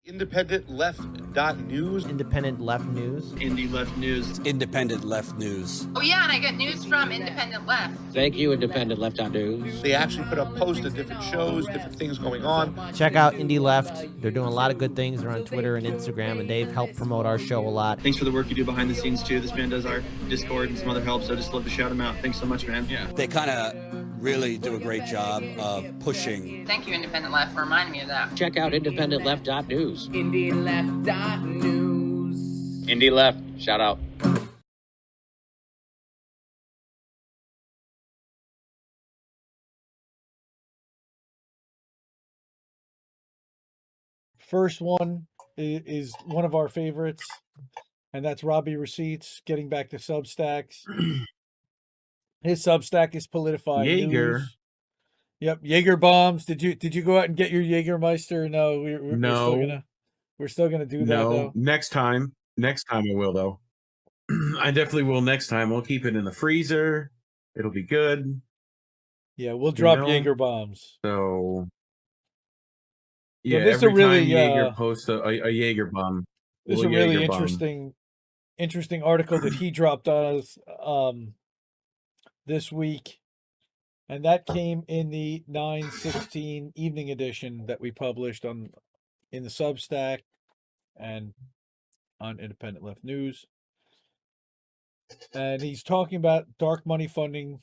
Independent Left News. Independent Left News. Indie Left News. Independent Left News. Oh yeah, and I get news from Independent Left. Thank you, Independent Left News. They actually put up posts of different shows, different things going on. Check out Indie Left. They're doing a lot of good things. They're on Twitter and Instagram, and they've helped promote our show a lot. Thanks for the work you do behind the scenes too. This man does our Discord and some other help, so I just love to shout him out. Thanks so much, man. Yeah. They kind of really do a great job of pushing. Thank you, Independent Left, for reminding me of that. Check out Independent Left News. Indie Left News. Indie Left, shout out. First one is one of our favorites, and that's Robbie Receipts. Getting back to Substacks. His Substack is Politified Jaeger. News. Yep, Jaeger bombs. Did you go out and get your Jägermeister? No, we're still gonna do that. Though. Next time I will though. I definitely will next time. We'll keep it in the freezer. It'll be good. Yeah, we'll drop Jaeger bombs. So yeah, yeah, this is every a really time Jaeger posts a Jaeger bomb. This is a really interesting article that he dropped on us this week. And that came in the 9/16 evening edition that we published in the Substack and on Independent Left News. And he's talking about dark money funding.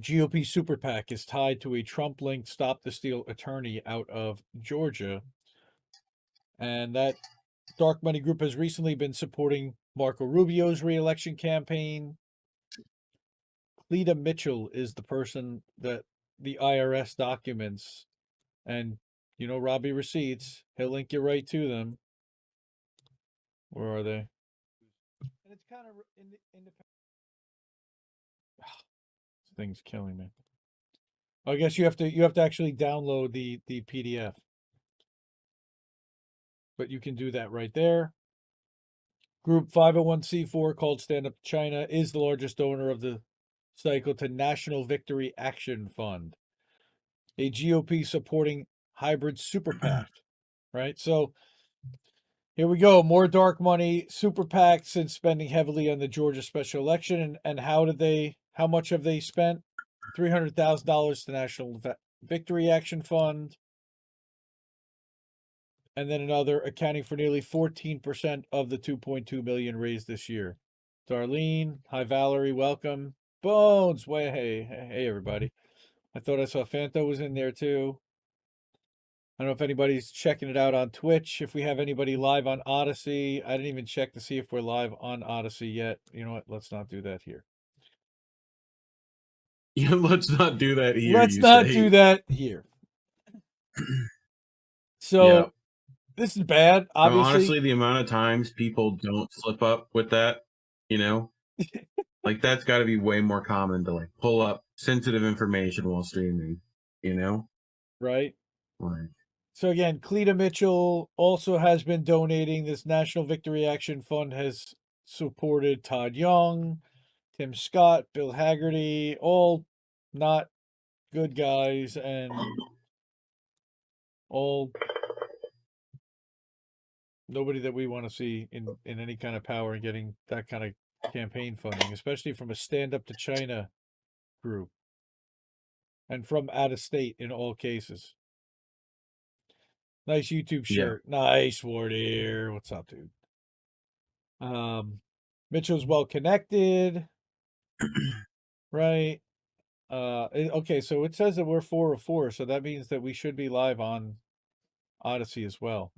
GOP Super PAC is tied to a Trump-linked Stop the Steal attorney out of Georgia. And that dark money group has recently been supporting Marco Rubio's re-election campaign. Cleta Mitchell is the person that the IRS documents, and Robbie Receipts. He'll link you right to them. Where are they? And it's kind of independent. This thing's killing me. I guess you have to actually download the PDF, but you can do that right there. Group 501c4 called Stand Up China is the largest donor of the cycle to National Victory Action Fund, a GOP supporting hybrid super PAC, right? So here we go. More dark money, super PAC since spending heavily on the Georgia special election. And how much have they spent? $300,000 to National Victory Action Fund. And then another accounting for nearly 14% of the $2.2 million raised this year. Darlene, hi Valerie, welcome. Bones, way hey everybody. I thought I saw Fanto was in there too. I don't know if anybody's checking it out on Twitch. If we have anybody live on Odyssey, I didn't even check to see if we're live on Odyssey yet. You know what? Let's not do that here. Yeah, let's not do that here. Let's not do that here. So this is bad. Obviously, honestly, the amount of times people don't slip up with that, like that's got to be way more common to like pull up sensitive information while streaming, right? Like, so again, Cleta Mitchell also has been donating. This National Victory Action Fund has supported Todd Young, Tim Scott, Bill Haggerty, all not good guys, and all nobody that we want to see in any kind of power getting that kind of campaign funding, especially from a Stand Up to China group and from out of state in all cases. Nice YouTube shirt. Yeah. Nice, Wardier. What's up, dude? Mitchell's well connected. Right. Okay, so it says that we're 4 of 4, so that means that we should be live on Odyssey as well.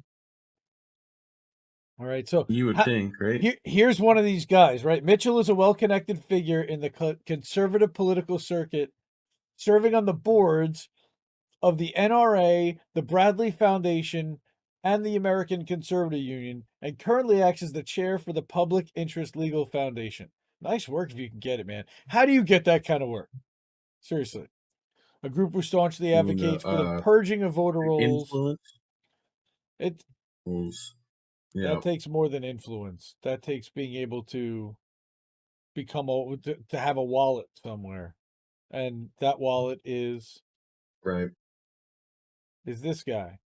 All right, so you would think, right? Here's one of these guys, right? Mitchell is a well-connected figure in the conservative political circuit, serving on the boards of the NRA, the Bradley Foundation, and the American Conservative Union, and currently acts as the chair for the Public Interest Legal Foundation. Nice work if you can get it, man. How do you get that kind of work? Seriously. A group who staunchly advocates for the purging of voter rolls. Influence. That takes more than influence. That takes being able to to have a wallet somewhere. And that wallet is this guy.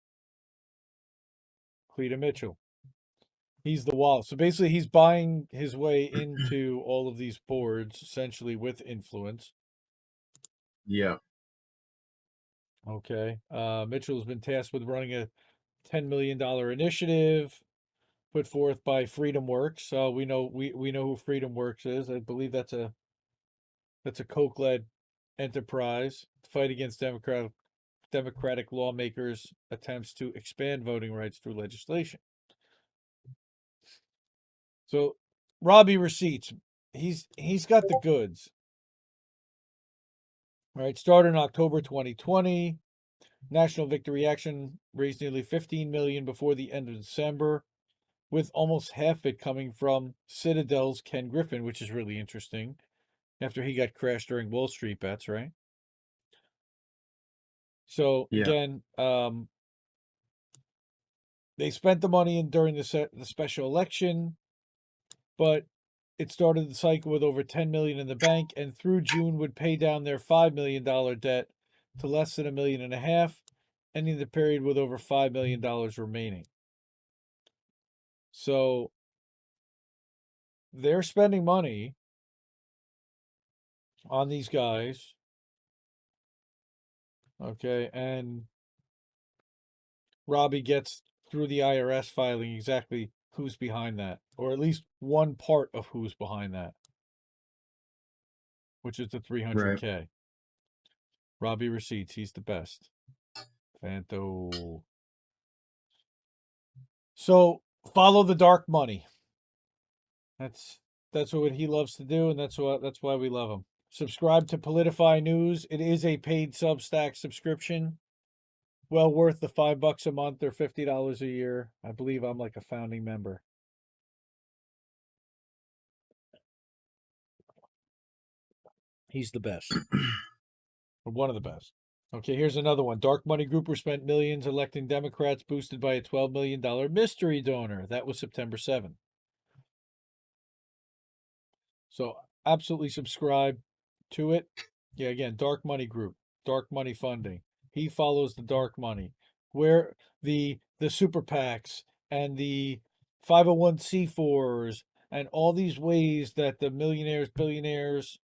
Cleta Mitchell. He's the Wallace. So basically, he's buying his way into all of these boards, essentially with influence. Yeah. Okay. Mitchell has been tasked with running a $10 million initiative put forth by Freedom Works. So we know who Freedom Works is. I believe that's a Koch-led enterprise to fight against Democratic lawmakers' attempts to expand voting rights through legislation. So Robbie receipts. He's got the goods. All right, started in October 2020. National Victory Action raised nearly $15 million before the end of December, with almost half it coming from Citadel's Ken Griffin, which is really interesting after he got crashed during Wall Street bets, right? So Yeah. again, they spent the money during the special election, but it started the cycle with over $10 million in the bank, and through June would pay down their $5 million debt to less than $1.5 million, ending the period with over $5 million remaining. So they're spending money on these guys. Okay, and Robbie gets through the IRS filing exactly who's behind that, or at least one part of who's behind that, which is the 300K. Right. Robbie receipts, he's the best. Fanto. So follow the dark money. That's what he loves to do, and that's why we love him. Subscribe to Politify News. It is a paid Substack subscription. Well worth the $5 a month or $50 a year. I believe I'm like a founding member. He's the best. Or one of the best. Okay, here's another one. Dark money grouper spent millions electing Democrats, boosted by a $12 million mystery donor. That was September 7th. So absolutely subscribe to it. Yeah, again, dark money group, dark money funding. He follows the dark money, where the super PACs and the 501c4s and all these ways that the millionaires, billionaires,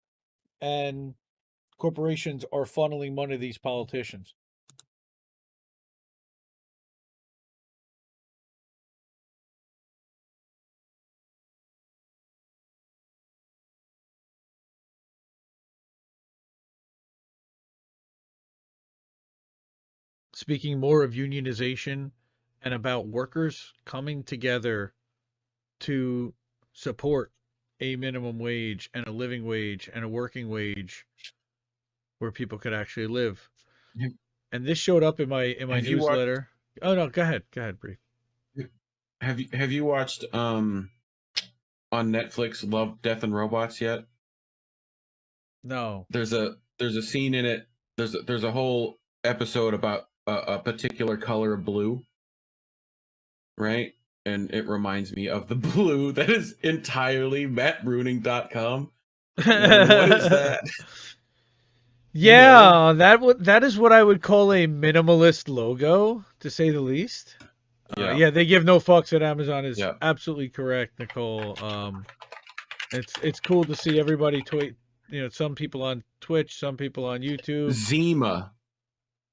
and corporations are funneling money to these politicians. Speaking more of unionization and about workers coming together to support a minimum wage and a living wage and a working wage where people could actually live. And this showed up in my newsletter. Oh no, go ahead, Bree. Have you watched on Netflix Love, Death and Robots yet? No. There's a scene in it. There's a whole episode about a particular color of blue, right? And it reminds me of the blue that is entirely mattbruening.com. What is that? Yeah, that is what I would call a minimalist logo, to say the least. Yeah, they give no fucks at Amazon is absolutely correct, Nicole. It's cool to see everybody tweet. You know, some people on Twitch, some people on YouTube.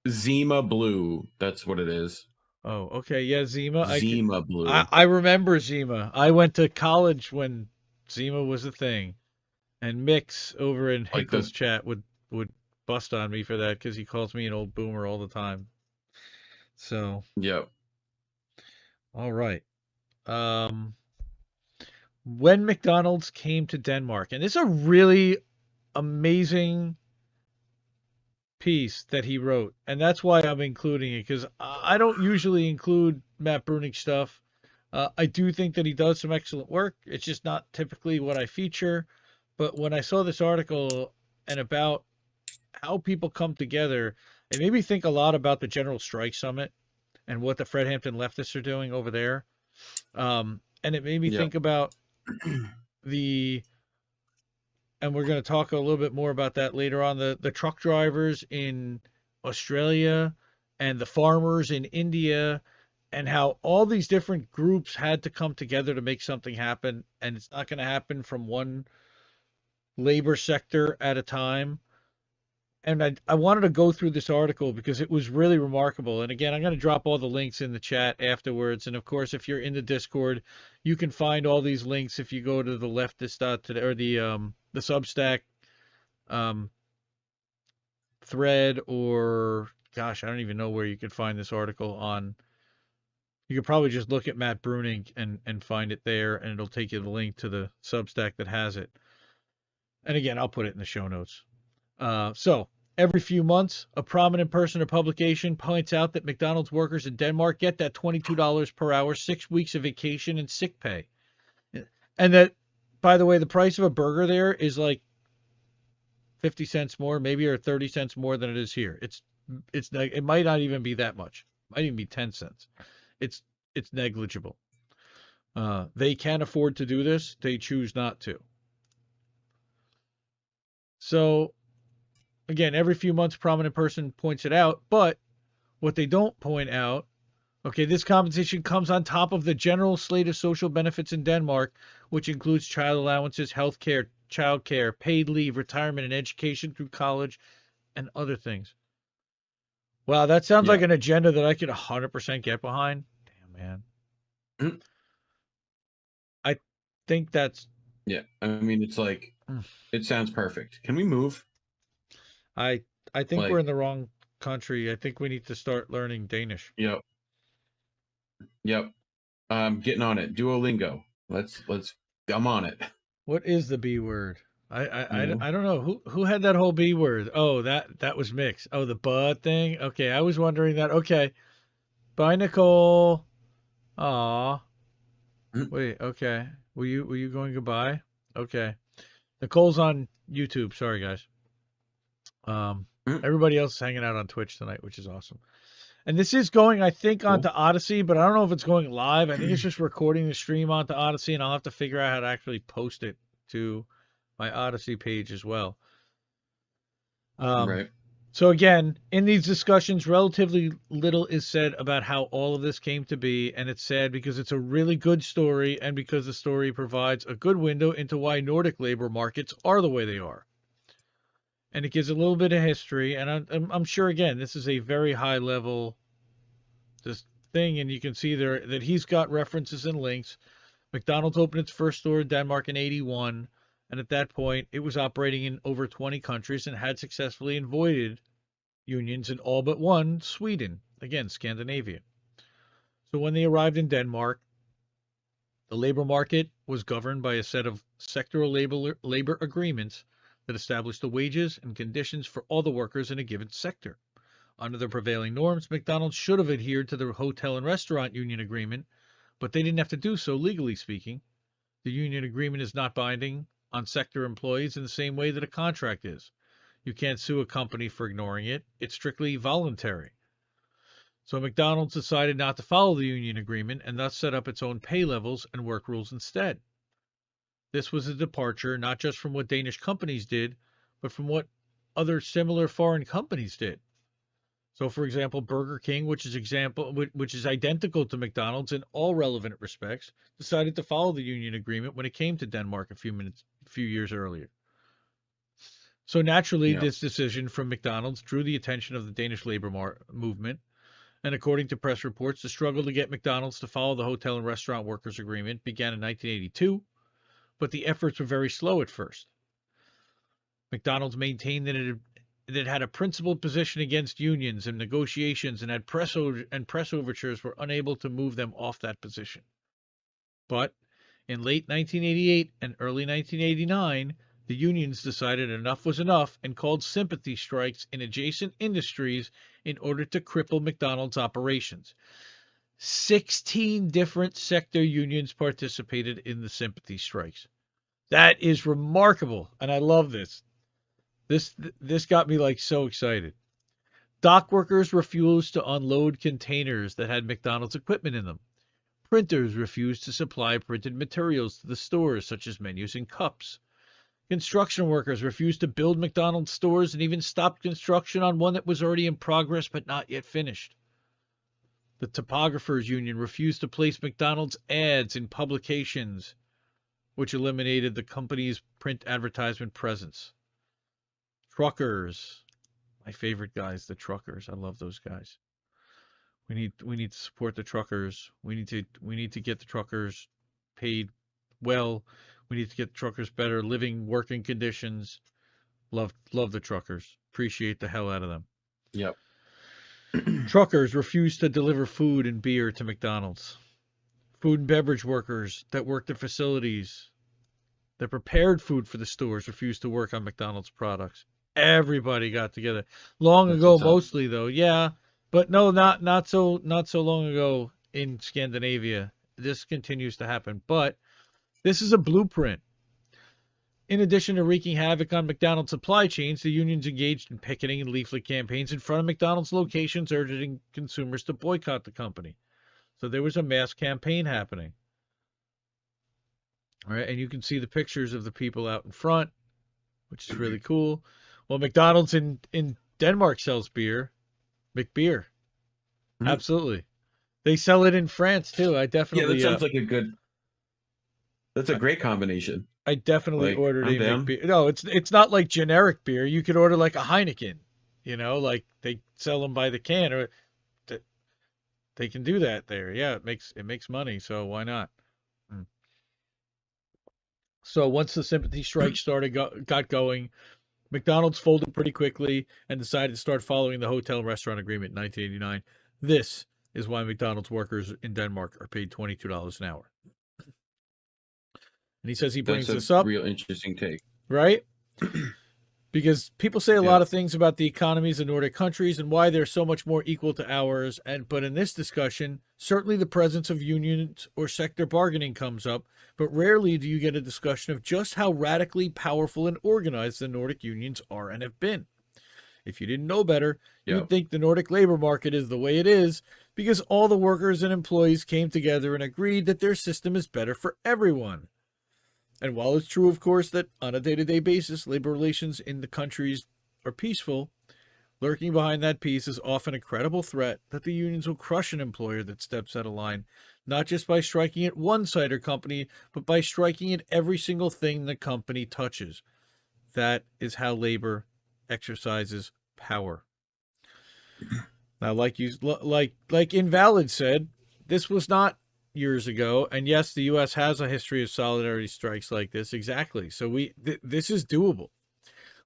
Zima Blue. That's what it is. Oh, okay. Yeah, Zima. Zima Blue. I remember Zima. I went to college when Zima was a thing. And Mix over in Hinkle's chat would bust on me for that because he calls me an old boomer all the time. So. Yep. All right. When McDonald's came to Denmark, and it's a really amazing piece that he wrote, and that's why I'm including it, because I don't usually include Matt Bruenig stuff. I do think that he does some excellent work. It's just not typically what I feature. But when I saw this article and about how people come together, it made me think a lot about the General Strike Summit and what the Fred Hampton leftists are doing over there. And it made me think about and we're going to talk a little bit more about that later on, the truck drivers in Australia and the farmers in India and how all these different groups had to come together to make something happen, and it's not going to happen from one labor sector at a time. And I wanted to go through this article because it was really remarkable. And again, I'm going to drop all the links in the chat afterwards. And of course, if you're in the Discord, you can find all these links if you go to the leftist today, or the Substack thread, or gosh, I don't even know where you can find this article on. You could probably just look at Matt Bruenig and find it there, and it'll take you the link to the Substack that has it. And again, I'll put it in the show notes. So every few months, a prominent person or publication points out that McDonald's workers in Denmark get that $22 per hour, 6 weeks of vacation, and sick pay. And that, by the way, the price of a burger there is like 50 cents more, maybe, or 30 cents more than it is here. It might not even be that much. It might even be 10 cents. It's negligible. They can afford to do this. They choose not to. So, again, every few months, a prominent person points it out. But what they don't point out, okay, this compensation comes on top of the general slate of social benefits in Denmark, which includes child allowances, health care, child care, paid leave, retirement, and education through college, and other things. Wow, that sounds like an agenda that I could 100% get behind. Damn, man. I think that's... Yeah, I mean, it's like, it sounds perfect. Can we move? I think we're in the wrong country. I think we need to start learning Danish. Yep. Getting on it. Duolingo. I'm on it. What is the B word? I don't know. Who had that whole B word? Oh, that was mixed. Oh, the bud thing? Okay, I was wondering that. Okay. Bye, Nicole. Aw. Wait, okay. Were you going goodbye? Okay. Nicole's on YouTube. Sorry, guys. Everybody else is hanging out on Twitch tonight, which is awesome. And this is going, I think, onto Odyssey, but I don't know if it's going live. I think it's just recording the stream onto Odyssey, and I'll have to figure out how to actually post it to my Odyssey page as well. Right. So again, in these discussions, relatively little is said about how all of this came to be, and it's sad because it's a really good story, and because the story provides a good window into why Nordic labor markets are the way they are. And it gives a little bit of history, and I'm sure, again, this is a very high-level thing, and you can see there that he's got references and links. McDonald's opened its first store in Denmark in 1981, and at that point, it was operating in over 20 countries and had successfully avoided unions in all but one, Sweden, again, Scandinavia. So when they arrived in Denmark, the labor market was governed by a set of sectoral labor agreements that established the wages and conditions for all the workers in a given sector. Under the prevailing norms, McDonald's should have adhered to the hotel and restaurant union agreement, but they didn't have to do so legally speaking. The union agreement is not binding on sector employees in the same way that a contract is. You can't sue a company for ignoring it. It's strictly voluntary. So McDonald's decided not to follow the union agreement and thus set up its own pay levels and work rules instead. This was a departure not just from what Danish companies did, but from what other similar foreign companies did. So, for example, Burger King, which is identical to McDonald's in all relevant respects, decided to follow the union agreement when it came to Denmark a few years earlier. So naturally, this decision from McDonald's drew the attention of the Danish labor movement. And according to press reports, the struggle to get McDonald's to follow the hotel and restaurant workers agreement began in 1982, but the efforts were very slow at first. McDonald's maintained that it had a principled position against unions and negotiations, and had press overtures were unable to move them off that position. But in late 1988 and early 1989, the unions decided enough was enough and called sympathy strikes in adjacent industries in order to cripple McDonald's operations. 16 different sector unions participated in the sympathy strikes. That is remarkable, and I love this. This got me like so excited. Dock workers refused to unload containers that had McDonald's equipment in them. Printers refused to supply printed materials to the stores, such as menus and cups. Construction workers refused to build McDonald's stores and even stopped construction on one that was already in progress but not yet finished. The Typographers Union refused to place McDonald's ads in publications, which eliminated the company's print advertisement presence. Truckers. My favorite guys, the truckers. I love those guys. We need to support the truckers. We need to get the truckers paid well. We need to get the truckers better living, working conditions. Love the truckers. Appreciate the hell out of them. Yep. Truckers refuse to deliver food and beer to McDonald's. Food and beverage workers that worked at facilities that prepared food for the stores refused to work on McDonald's products. Everybody got together. Long ago, mostly though, yeah, but no, not so long ago in Scandinavia. This continues to happen, but this is a blueprint. In addition to wreaking havoc on McDonald's supply chains, the unions engaged in picketing and leaflet campaigns in front of McDonald's locations, urging consumers to boycott the company. So there was a mass campaign happening. All right, and you can see the pictures of the people out in front, which is really cool. Well, McDonald's in Denmark sells beer, McBeer. Mm-hmm. Absolutely. They sell it in France too. I definitely. Yeah, that sounds like a good. That's a great combination. I definitely ordered a down. McBeer. No, it's not like generic beer. You could order like a Heineken. You know, like they sell them by the can, or they can do that there. Yeah, it makes money. So why not? So once the sympathy strike got going, McDonald's folded pretty quickly and decided to start following the hotel and restaurant agreement in 1989. This is why McDonald's workers in Denmark are paid $22 an hour. And he says he brings this up. Real interesting take. Right? Because people say a lot of things about the economies of Nordic countries and why they're so much more equal to ours. But in this discussion, certainly the presence of unions or sector bargaining comes up, but rarely do you get a discussion of just how radically powerful and organized the Nordic unions are and have been. If you didn't know better, you'd think the Nordic labor market is the way it is because all the workers and employees came together and agreed that their system is better for everyone. And while it's true, of course, that on a day-to-day basis, labor relations in the countries are peaceful, lurking behind that peace is often a credible threat that the unions will crush an employer that steps out of line, not just by striking at one site or company, but by striking at every single thing the company touches. That is how labor exercises power. Now, like Invalid said, this was not years ago, and yes, the U.S. has a history of solidarity strikes like this. Exactly. So this is doable.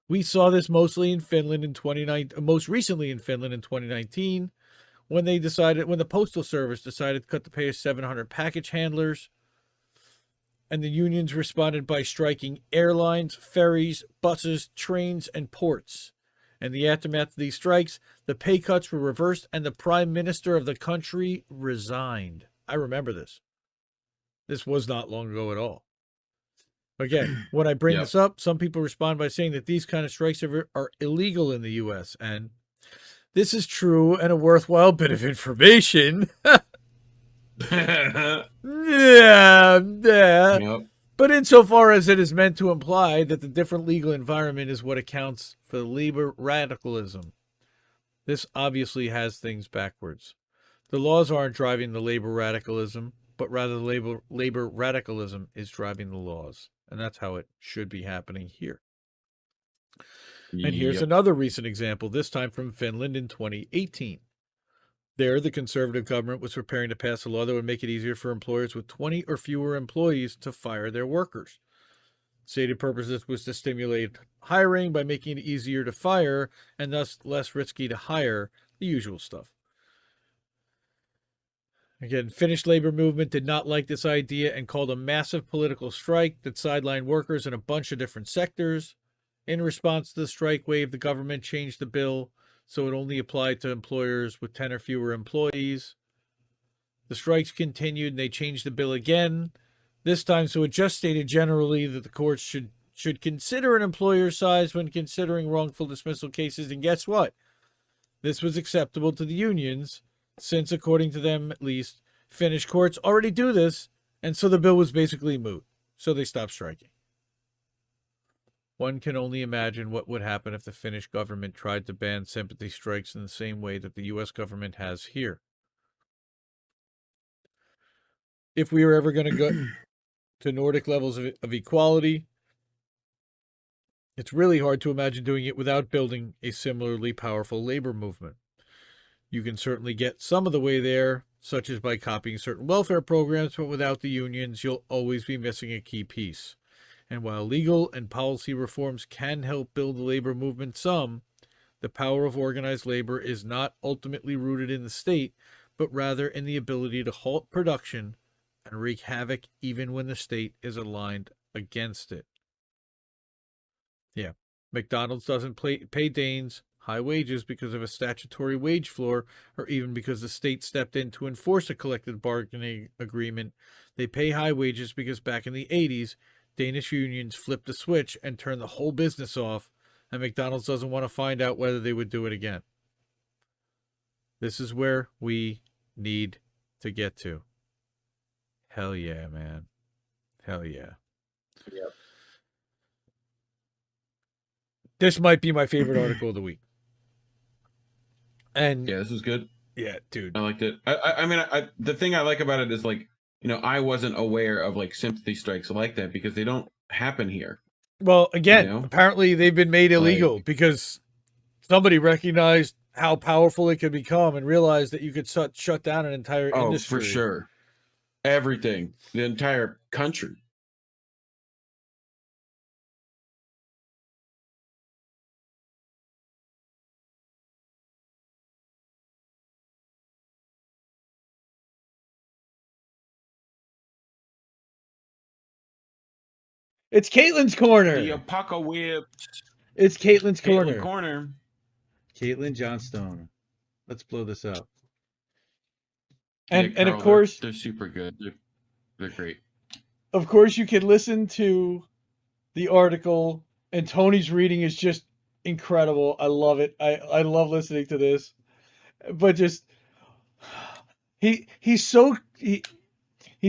We saw this mostly in Finland in 2019, most recently in Finland in 2019, when the Postal Service decided to cut the pay of 700 package handlers, and the unions responded by striking airlines, ferries, buses, trains, and ports. In the aftermath of these strikes, the pay cuts were reversed, and the prime minister of the country resigned. I remember this. This was not long ago at all. Again, when I bring this up, some people respond by saying that these kind of strikes are illegal in the U.S. And this is true and a worthwhile bit of information. Yeah. Yep. But insofar as it is meant to imply that the different legal environment is what accounts for the labor radicalism, this obviously has things backwards. The laws aren't driving the labor radicalism, but rather the labor radicalism is driving the laws. And that's how it should be happening here. And here's another recent example, this time from Finland in 2018. There, the conservative government was preparing to pass a law that would make it easier for employers with 20 or fewer employees to fire their workers. Stated purpose was to stimulate hiring by making it easier to fire and thus less risky to hire, the usual stuff. Again, Finnish labor movement did not like this idea and called a massive political strike that sidelined workers in a bunch of different sectors. In response to the strike wave, the government changed the bill so it only applied to employers with 10 or fewer employees. The strikes continued and they changed the bill again, this time so it just stated generally that the courts should consider an employer's size when considering wrongful dismissal cases. And guess what? This was acceptable to the unions, since, according to them at least, Finnish courts already do this, and so the bill was basically moot. So they stopped striking. One can only imagine what would happen if the Finnish government tried to ban sympathy strikes in the same way that the U.S. government has here. if we were ever going to go to Nordic levels of equality, it's really hard to imagine doing it without building a similarly powerful labor movement. You can certainly get some of the way there, such as by copying certain welfare programs, but without the unions, you'll always be missing a key piece. And while legal and policy reforms can help build the labor movement some, the power of organized labor is not ultimately rooted in the state, but rather in the ability to halt production and wreak havoc even when the state is aligned against it. Yeah, McDonald's doesn't pay Danes high wages because of a statutory wage floor or even because the state stepped in to enforce a collective bargaining agreement. They pay high wages because back in the 80s, Danish unions flipped the switch and turned the whole business off, and McDonald's doesn't want to find out whether they would do it again. This is where we need to get to. Hell yeah, man. Hell yeah. Yep. This might be my favorite article of the week. And Yeah, this was good. yeah, dude. I liked it. I mean, the thing I like about it is, like, you know, I wasn't aware of like sympathy strikes like that because they don't happen here. Well, again, You know? apparently they've been made illegal because somebody recognized how powerful it could become and realized that you could shut down an entire industry. Oh, for sure. Everything. The entire country. It's Caitlin's corner. The apocalypse. It's Caitlin's corner. Caitlin corner. Caitlin Johnstone. Let's blow this up. Yeah, And Carl, of course, they're super good. They're great. of course, you can listen to the article, and Tony's reading is just incredible. I love it. I love listening to this. But just he's so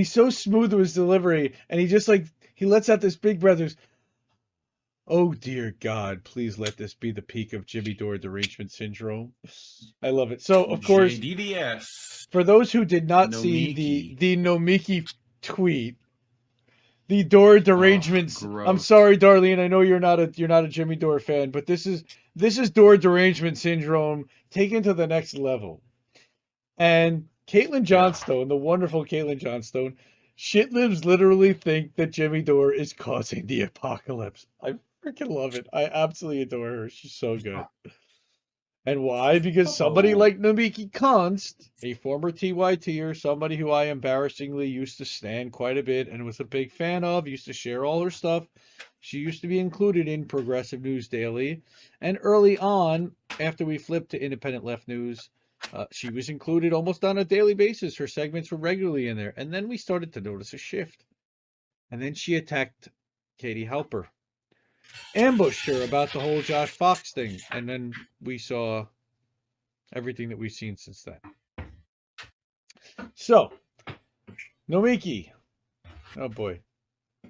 smooth with his delivery, and he just he lets out this big breath. There's, oh dear God, please let this be the peak of Jimmy Dore derangement syndrome. I love it. So of course, JDDS. for those who did not see Nomiki. the Nomiki tweet, the Dore derangements. gross. I'm sorry, Darlene. I know you're not a Jimmy Dore fan, but this is Dore derangement syndrome taken to the next level. And Caitlin Johnstone, the wonderful Caitlin Johnstone, shitlibs literally think that Jimmy Dore is causing the apocalypse. I freaking love it. I absolutely adore her. She's so good. And why? Because somebody like Nomiki Konst, a former TYTer, somebody who I embarrassingly used to stand quite a bit and was a big fan of, used to share all her stuff. She used to be included in Progressive News Daily. And early on, after we flipped to Independent Left News, she was included almost on a daily basis. Her segments were regularly in there. And then we started to notice a shift. And then she attacked Katie Halper. Ambushed her about the whole Josh Fox thing, and then we saw everything that we've seen since then. So, Nomiki, oh boy,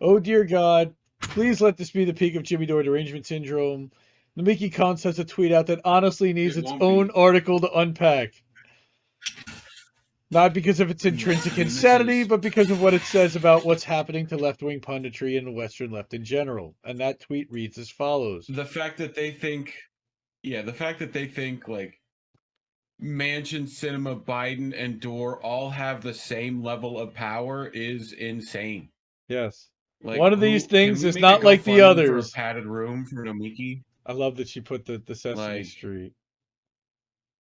oh dear God, please let this be the peak of Jimmy Dore derangement syndrome. Nomiki Konst has a tweet out that honestly needs its own article to unpack. Not because of its intrinsic insanity, but because of what it says about what's happening to left-wing punditry and the Western left in general. And that tweet reads as follows. The fact that they think like Manchin, Cinema, Biden, and Dore all have the same level of power is insane. Yes. Like, one of these things can we is make not a like the GoFundMe others. For a padded room for Nomiki. I love that she put the Sesame Like- Street.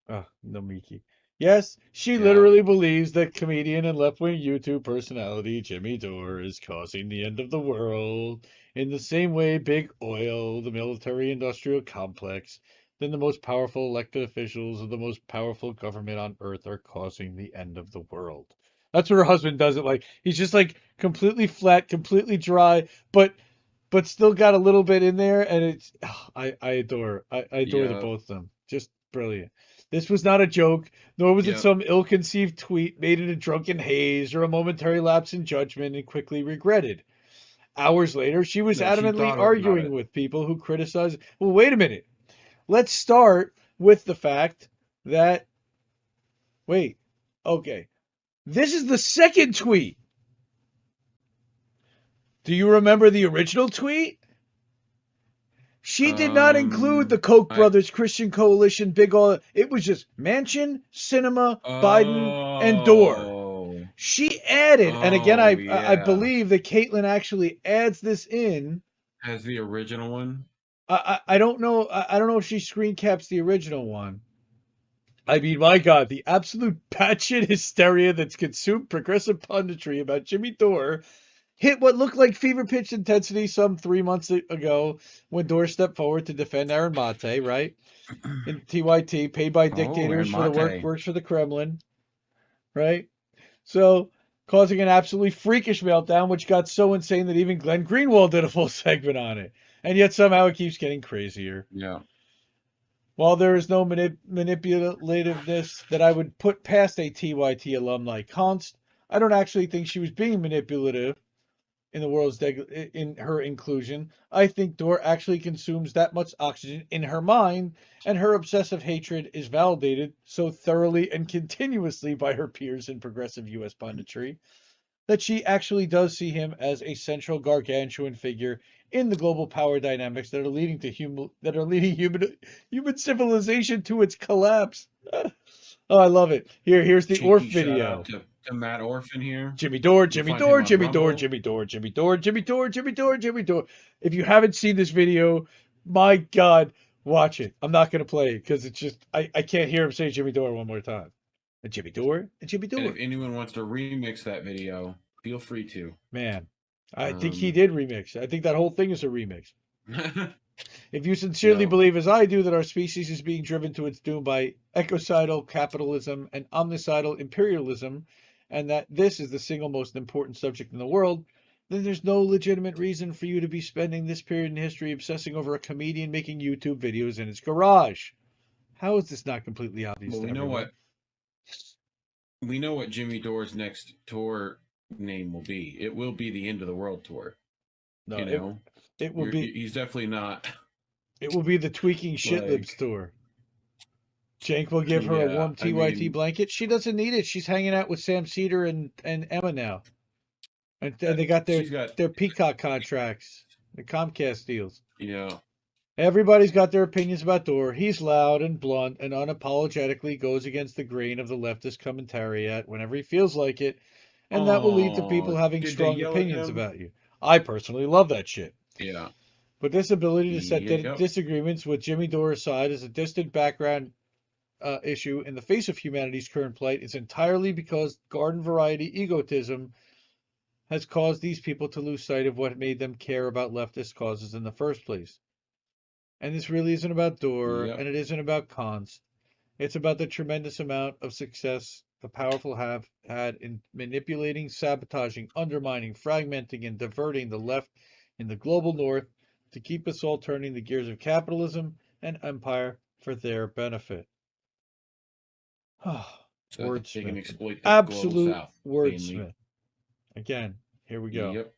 Oh, Nomiki. Yes, she literally believes that comedian and left-wing YouTube personality Jimmy Dore is causing the end of the world in the same way big oil, the military-industrial complex, then the most powerful elected officials of the most powerful government on earth are causing the end of the world. That's what her husband does it like. He's just like completely flat, completely dry, but still got a little bit in there, and it's I adore the both of them. Just brilliant. This was not a joke, nor was it some ill-conceived tweet made in a drunken haze or a momentary lapse in judgment and quickly regretted. Hours later, she was adamantly arguing with people who criticized. Well, wait a minute. Let's start with the fact that. Wait. Okay. This is the second tweet Do you remember the original tweet? She did not include the Koch brothers, Christian Coalition, big all. It was just Manchin, Cinema, Biden, and Dore. She added, and again, I believe that Caitlyn actually adds this in. As the original one? I don't know. I don't know if she screen caps the original one. I mean, my God, the absolute batshit hysteria that's consumed progressive punditry about Jimmy Dore hit what looked like fever pitch intensity some 3 months ago when Dore stepped forward to defend Aaron Mate, right? In TYT, paid by dictators for the works for the Kremlin, right? So, causing an absolutely freakish meltdown, which got so insane that even Glenn Greenwald did a full segment on it. And yet somehow it keeps getting crazier. Yeah. While there is no manipulativeness that I would put past a TYT alum like Const, I don't actually think she was being manipulative in the world's in her inclusion. I think Dore actually consumes that much oxygen in her mind, and her obsessive hatred is validated so thoroughly and continuously by her peers in progressive U.S. punditry that she actually does see him as a central gargantuan figure in the global power dynamics that are leading to human civilization to its collapse. Oh, I love it. Here's the Cheeky Orf shout video. out to Matt Orphan here. Jimmy Dore, Jimmy Dore, Jimmy Rumble. Dore, Jimmy Dore, Jimmy Dore, Jimmy Dore, Jimmy Dore, Jimmy Dore. If you haven't seen this video, my God, watch it. I'm not going to play it because it's just, I can't hear him say Jimmy Dore one more time. And Jimmy Dore, and Jimmy Dore. And if anyone wants to remix that video, feel free to. Man, I think he did remix. I think that whole thing is a remix. If you sincerely No. believe, as I do, that our species is being driven to its doom by ecocidal capitalism and omnicidal imperialism, and that this is the single most important subject in the world, then there's no legitimate reason for you to be spending this period in history obsessing over a comedian making YouTube videos in his garage. How is this not completely obvious? Well, to everyone? We know what Jimmy Dore's next tour name will be. It will be the End of the World tour. No, you know, it will be. He's definitely not. It will be the tweaking shitlibs tour. Jank will give her a warm TYT blanket. She doesn't need it. She's hanging out with Sam Cedar and Emma now. And they got their Peacock contracts, the Comcast deals. Yeah. Everybody's got their opinions about Dore. He's loud and blunt and unapologetically goes against the grain of the leftist commentariat whenever he feels like it. And that will lead to people having strong opinions about you. I personally love that shit. Yeah. But this ability to set disagreements with Jimmy Dore aside as a distant background issue in the face of humanity's current plight is entirely because garden variety egotism has caused these people to lose sight of what made them care about leftist causes in the first place. And this really isn't about Dore, and it isn't about Const. It's about the tremendous amount of success the powerful have had in manipulating, sabotaging, undermining, fragmenting, and diverting the left in the global north to keep us all turning the gears of capitalism and empire for their benefit. Wordsmith. Absolute wordsmith. Again, here we go. Yep.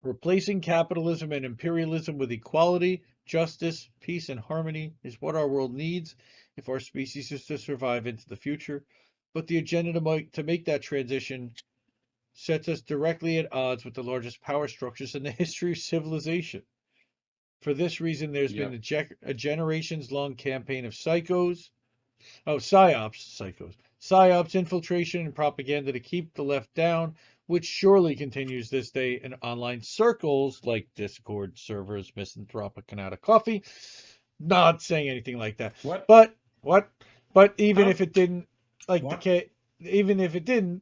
Replacing capitalism and imperialism with equality, justice, peace, and harmony is what our world needs if our species is to survive into the future. But the agenda to make that transition sets us directly at odds with the largest power structures in the history of civilization. For this reason, there's been a generations-long campaign of psyops, infiltration, and propaganda to keep the left down, which surely continues this day in online circles like Discord servers, Misanthropic Canada Coffee. Not saying anything like that. But even if it didn't,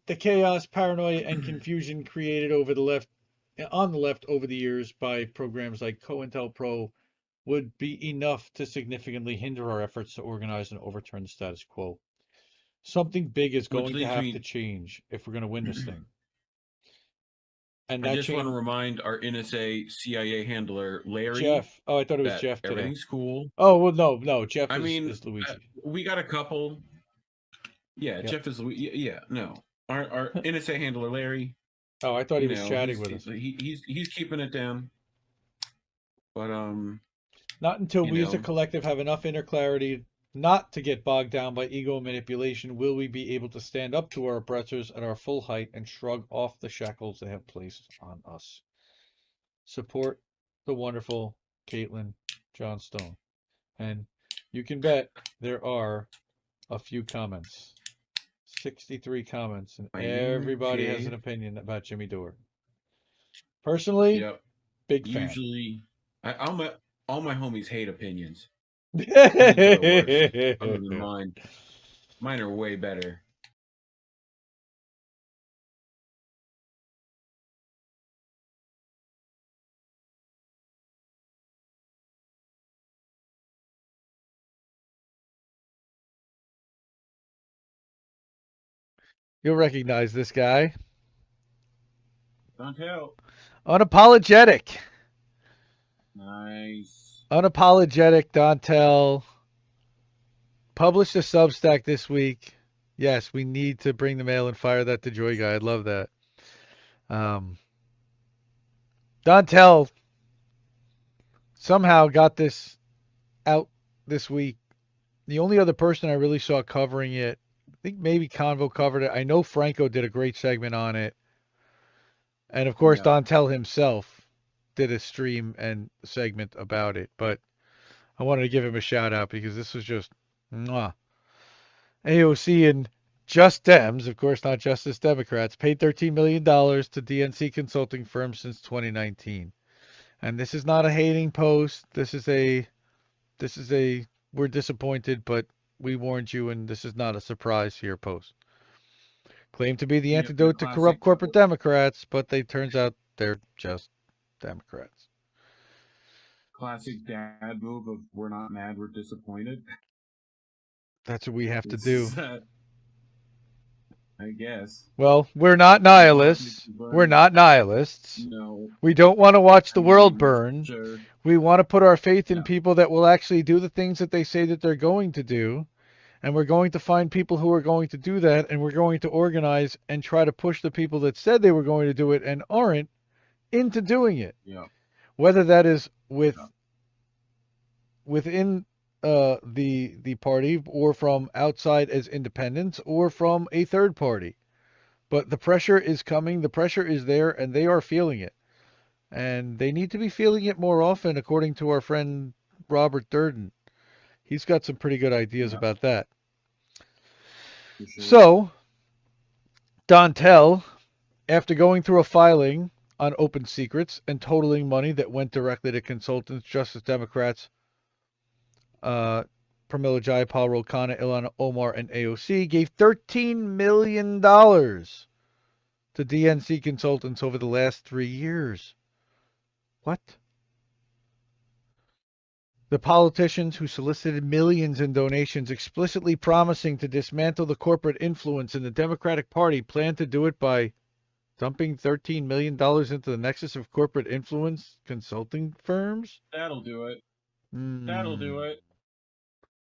the chaos, paranoia, and confusion created on the left over the years by programs like COINTELPRO would be enough to significantly hinder our efforts to organize and overturn the status quo. Something big is going to have to change if we're going to win this thing. And I just want to remind our NSA CIA handler, Larry. Jeff. Oh, I thought it was Jeff today. Everything's cool. Oh, well, no. Jeff is Luigi. We got a couple. Yeah, Yep. Jeff is Luigi. Yeah, no. Our NSA handler, Larry. Oh, I thought he was chatting with us. He's keeping it down. But not until we as a collective have enough inner clarity not to get bogged down by ego and manipulation will we be able to stand up to our oppressors at our full height and shrug off the shackles they have placed on us. support the wonderful Caitlin Johnstone. And you can bet there are a few comments. 63 comments, and everybody has an opinion about Jimmy Dore. Personally, Yep. big fan. Usually, all my homies hate opinions. Opinions are the worst, other than mine. Mine are way better. You'll recognize this guy. Don't tell. Unapologetic. Nice. Unapologetic Dontel published a Substack this week. Yes, we need to bring the mail and fire that to Joy Guy. I'd love that. Dontel somehow got this out this week. The only other person I really saw covering it, I think maybe Convo covered it. I know Franco did a great segment on it. And of course, Dontel himself did a stream and segment about it. But I wanted to give him a shout out because this was just mwah. AOC and Just Dems, of course, not Justice Democrats, paid $13 million to DNC consulting firms since 2019. And this is not a hating post. This is a we're disappointed, but we warned you, and this is not a surprise here post. Claim to be the antidote to corrupt corporate Democrats, but they turns out they're just Democrats. Classic dad move of we're not mad, we're disappointed. That's what we have to do. I guess. Well, we're not nihilists. We're not nihilists. No. We don't want to watch the world burn. Sure. We want to put our faith in people that will actually do the things that they say that they're going to do. And we're going to find people who are going to do that, and we're going to organize and try to push the people that said they were going to do it and aren't into doing it. Yeah. Whether that is within the party or from outside as independents or from a third party. But the pressure is coming, the pressure is there, and they are feeling it. And they need to be feeling it more often, according to our friend Robert Durden. He's got some pretty good ideas about that. Sure. So, Dontel, after going through a filing on open secrets and totaling money that went directly to consultants, Justice Democrats, Pramila Jayapal, Ro Khanna, Ilhan Omar, and AOC, gave $13 million to DNC consultants over the last 3 years. What? The politicians who solicited millions in donations, explicitly promising to dismantle the corporate influence in the Democratic Party, plan to do it by dumping $13 million into the nexus of corporate influence consulting firms? That'll do it. That'll do it.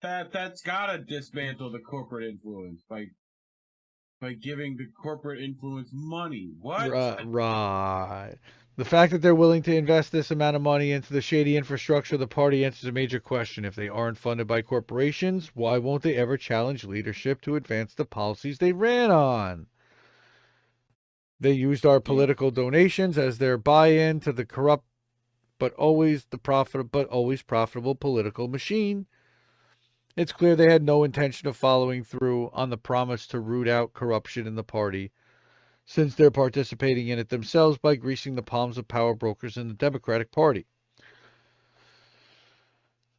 That's gotta dismantle the corporate influence by giving the corporate influence money. What? Right. The fact that they're willing to invest this amount of money into the shady infrastructure of the party answers a major question. If they aren't funded by corporations, why won't they ever challenge leadership to advance the policies they ran on? They used our political donations as their buy-in to the corrupt but always profitable political machine. It's clear they had no intention of following through on the promise to root out corruption in the party, since they're participating in it themselves by greasing the palms of power brokers in the Democratic Party.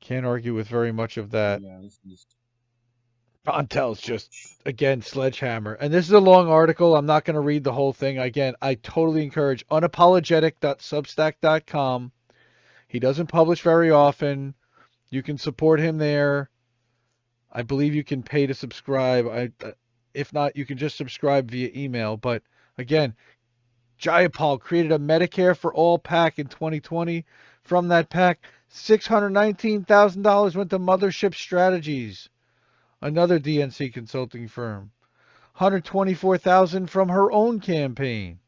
Can't argue with very much of that. Yeah, Dontel's just, again, sledgehammer. And this is a long article. I'm not going to read the whole thing. Again, I totally encourage unapologetic.substack.com. He doesn't publish very often. You can support him there. I believe you can pay to subscribe. If not, you can just subscribe via email. But again, Jayapal created a Medicare for All PAC in 2020. From that PAC, $619,000 went to Mothership Strategies, another DNC consulting firm. $124,000 from her own campaign.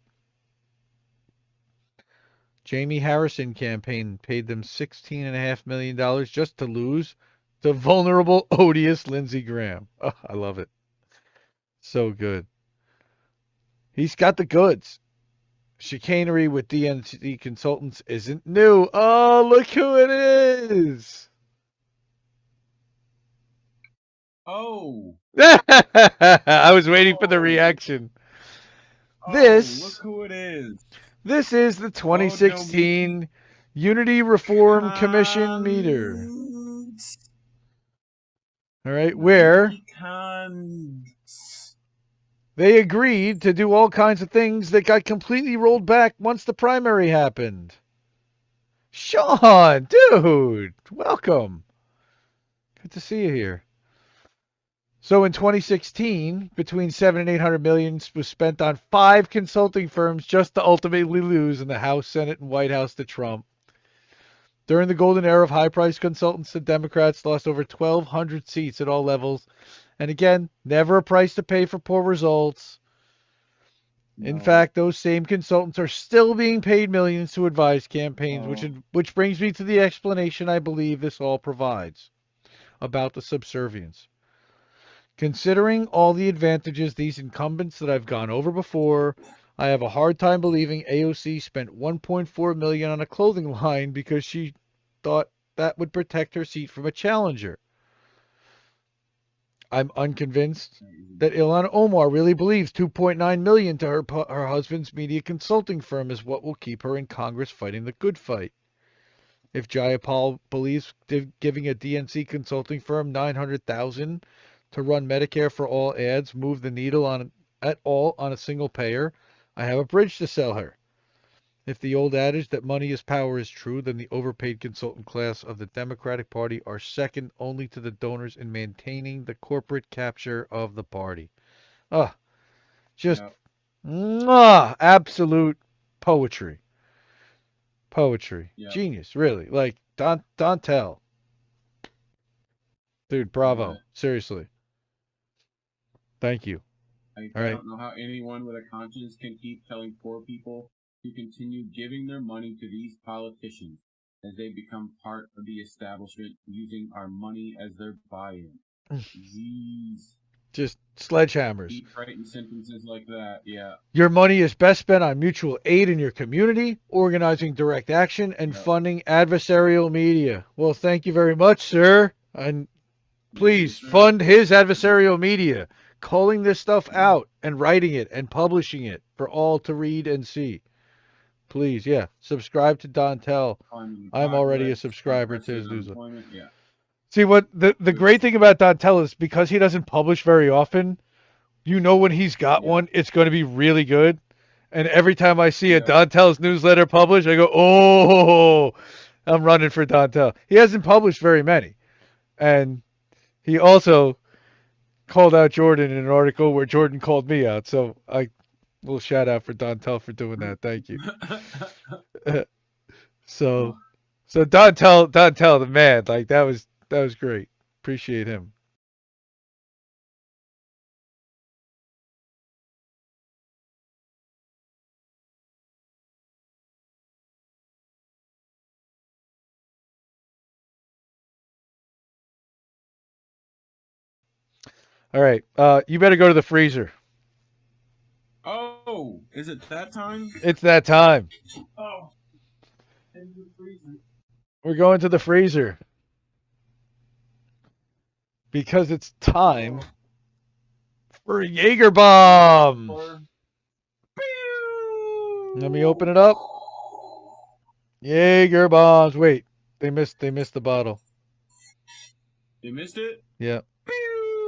Jamie Harrison campaign paid them $16.5 million just to lose the vulnerable, odious Lindsey Graham. Oh, I love it. So good. He's got the goods. Chicanery with DNC consultants isn't new. Oh, look who it is. Oh. I was waiting for the reaction. This, look who it is. This is the 2016 Unity Reform Commission meter. All right, where they agreed to do all kinds of things that got completely rolled back once the primary happened. Sean, dude, welcome. Good to see you here. So in 2016, between 7 and 800 million was spent on 5 consulting firms just to ultimately lose in the House, Senate, and White House to Trump. During the golden era of high-priced consultants, the Democrats lost over 1,200 seats at all levels. And again, never a price to pay for poor results. No. In fact, those same consultants are still being paid millions to advise campaigns, which brings me to the explanation I believe this all provides about the subservience. Considering all the advantages these incumbents that I've gone over before, I have a hard time believing AOC spent $1.4 million on a clothing line because she thought that would protect her seat from a challenger. I'm unconvinced that Ilhan Omar really believes $2.9 million to her husband's media consulting firm is what will keep her in Congress fighting the good fight. If Jayapal believes giving a DNC consulting firm $900,000 to run Medicare for all ads move the needle at all on a single payer, I have a bridge to sell her. If the old adage that money is power is true, then the overpaid consultant class of the Democratic Party are second only to the donors in maintaining the corporate capture of the party. Absolute poetry. Poetry. Yep. Genius, really. Like, Dantel. Dude, bravo. Seriously. Thank you. I don't know how anyone with a conscience can keep telling poor people to continue giving their money to these politicians as they become part of the establishment using our money as their buy-in. Jeez. Just sledgehammers. Keep writing sentences like that, yeah. Your money is best spent on mutual aid in your community, organizing direct action, and funding adversarial media. Well, thank you very much, sir. And please fund his adversarial media, calling this stuff out and writing it and publishing it for all to read and see. Please, yeah. Subscribe to Dantel. I'm already a subscriber to his newsletter. Yeah. See, what the great thing about Dantel is because he doesn't publish very often, you know when he's got one, it's going to be really good. And every time I see a Dantel's newsletter published, I go, oh, I'm running for Dantel. He hasn't published very many. And he also called out Jordan in an article where Jordan called me out. So a little shout out for Dantel for doing that. Thank you. So Dantel, the man, like that was great. Appreciate him. All right. You better go to the freezer. Oh, is it that time? It's that time. Oh. We're going to the freezer. Because it's time for a Jaeger bomb. Let me open it up. Jaeger bombs. Wait, they missed the bottle. They missed it? Yeah.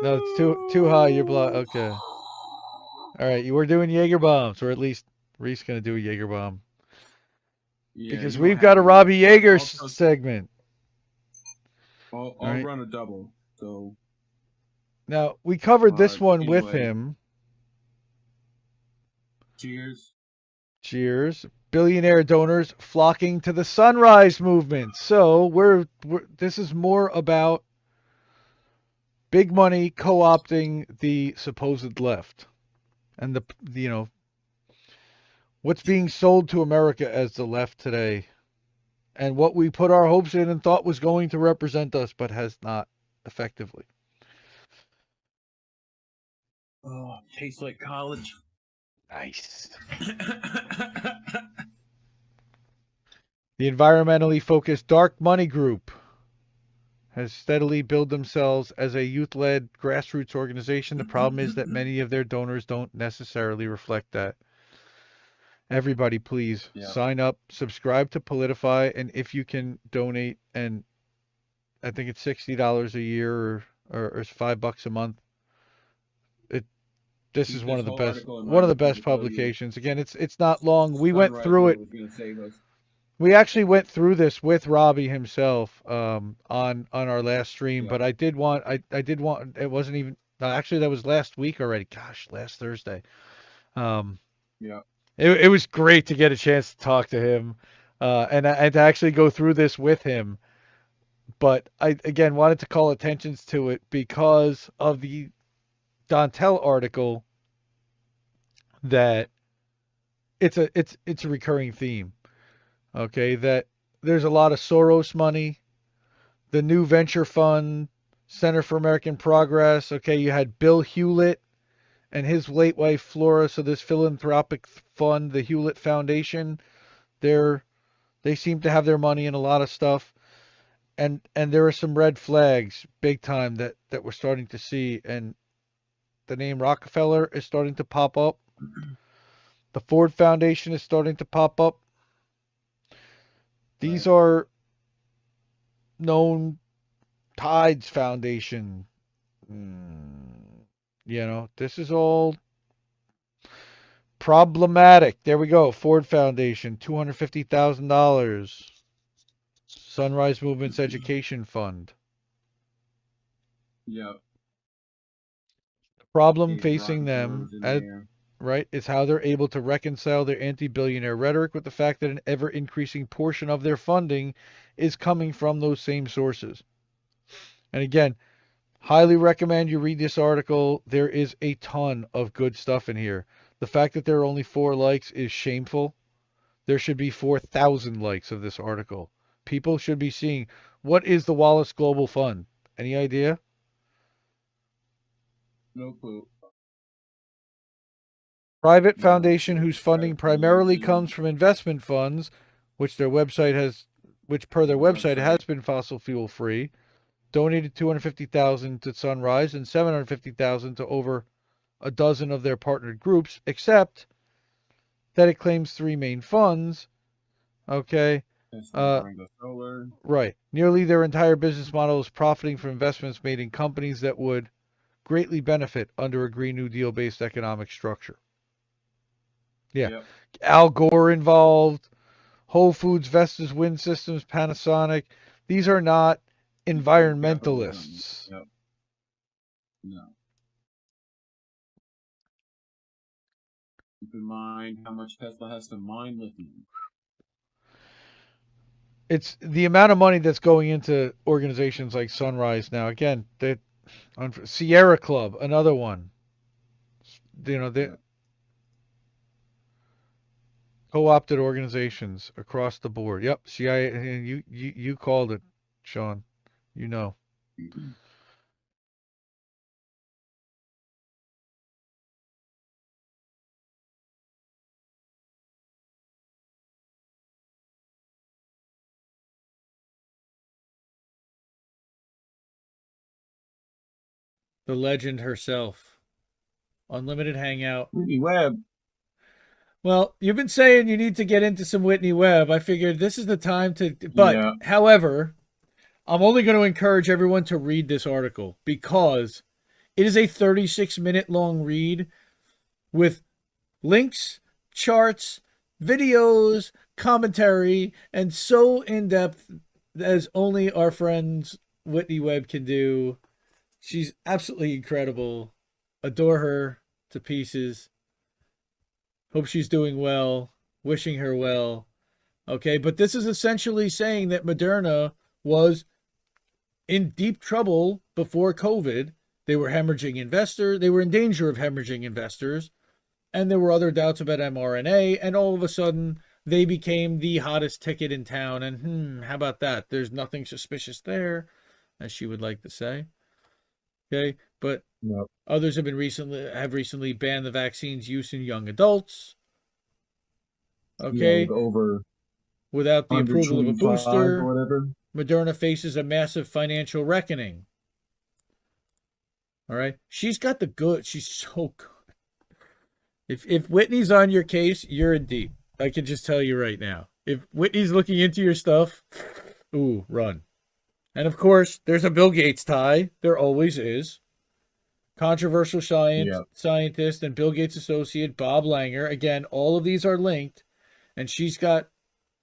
No, it's too high. You're blocked. Okay. All right, you were doing Jaeger bombs, or at least Reid's gonna do a Jaeger bomb. Yeah, because we've got a Robbie Jaeger segment. I'll run a double. So now we covered this one anyway. With him. Cheers. Cheers. Billionaire donors flocking to the Sunrise Movement. So this is more about big money co-opting the supposed left and the what's being sold to America as the left today and what we put our hopes in and thought was going to represent us but has not effectively. Oh, tastes like college. Nice. The environmentally focused Dark Money Group has steadily built themselves as a youth-led grassroots organization. The problem is that many of their donors don't necessarily reflect that. Everybody, please sign up, subscribe to Politify, and if you can donate, and I think it's $60 a year or $5 a month. This is one of the best publications. Again, it's not long. We went through it. We actually went through this with Robbie himself on our last stream, but I did want it wasn't even actually that was last week already. Gosh, last Thursday. It was great to get a chance to talk to him and to actually go through this with him. But I again wanted to call attention to it because of the Dontel article that it's a recurring theme. Okay, that there's a lot of Soros money, the new venture fund, Center for American Progress. Okay, you had Bill Hewlett and his late wife Flora. So this philanthropic fund, the Hewlett Foundation, they seem to have their money in a lot of stuff. And there are some red flags big time that we're starting to see. And the name Rockefeller is starting to pop up. The Ford Foundation is starting to pop up. These are known Tides Foundation. This is all problematic. There we go. Ford Foundation, $250,000. Sunrise Movement's Education Fund. Yeah. The problem facing them, right, is how they're able to reconcile their anti-billionaire rhetoric with the fact that an ever-increasing portion of their funding is coming from those same sources. And again, highly recommend you read this article. There is a ton of good stuff in here. The fact that there are only 4 likes is shameful. There should be 4,000 likes of this article. People should be seeing, what is the Wallace Global Fund? Any idea? No clue. Private foundation whose funding primarily comes from investment funds, which per their website has been fossil fuel free, donated $250,000 to Sunrise and $750,000 to over a dozen of their partnered groups, except that it claims 3 main funds. Okay. Right. Nearly their entire business model is profiting from investments made in companies that would greatly benefit under a Green New Deal based economic structure. Yeah. Yep. Al Gore involved, Whole Foods, Vestas Wind Systems, Panasonic. These are not environmentalists. Yep. No. Keep in mind how much Tesla has to mine lithium. It's the amount of money that's going into organizations like Sunrise now. Again, Sierra Club, another one. Co-opted organizations across the board. Yep, CIA. And you called it, Sean. You know. The legend herself. Unlimited Hangout. Whitney Webb. Well, you've been saying you need to get into some Whitney Webb. I figured this is the time to... But, however, I'm only going to encourage everyone to read this article because it is a 36-minute long read with links, charts, videos, commentary, and so in-depth as only our friends Whitney Webb can do. She's absolutely incredible. Adore her to pieces. Hope she's doing well. Wishing her well. Okay, but this is essentially saying that Moderna was in deep trouble before COVID. They were hemorrhaging investors. They were in danger of hemorrhaging investors. And there were other doubts about mRNA. And all of a sudden, they became the hottest ticket in town. And how about that? There's nothing suspicious there, as she would like to say. Okay, but Yep. others have recently banned the vaccine's use in young adults. Okay, over without the approval of a 125 booster, or whatever. Moderna faces a massive financial reckoning. All right, she's got the good. She's so good. If Whitney's on your case, you're in deep. I can just tell you right now. If Whitney's looking into your stuff, ooh, run. And of course, there's a Bill Gates tie. There always is. Controversial scientist and Bill Gates associate Bob Langer. Again, all of these are linked. And she's got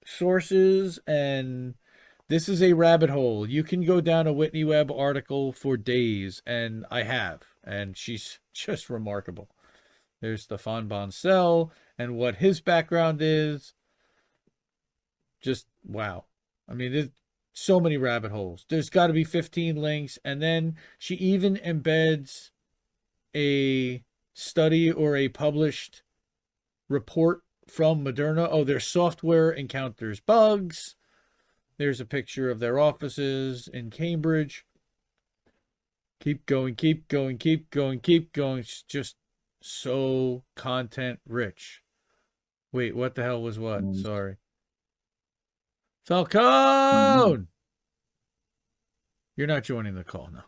sources, and this is a rabbit hole. You can go down a Whitney Webb article for days, and I have. And she's just remarkable. There's Stefan Boncel and what his background is. Just wow. I mean, there's so many rabbit holes. There's got to be 15 links. And then she even embeds a study or a published report from Moderna. Oh, their software encounters bugs. There's a picture of their offices in Cambridge. Keep going, keep going, keep going, keep going. It's just so content rich. Wait, what the hell was what? Sorry. Falcone! You're not joining the call now.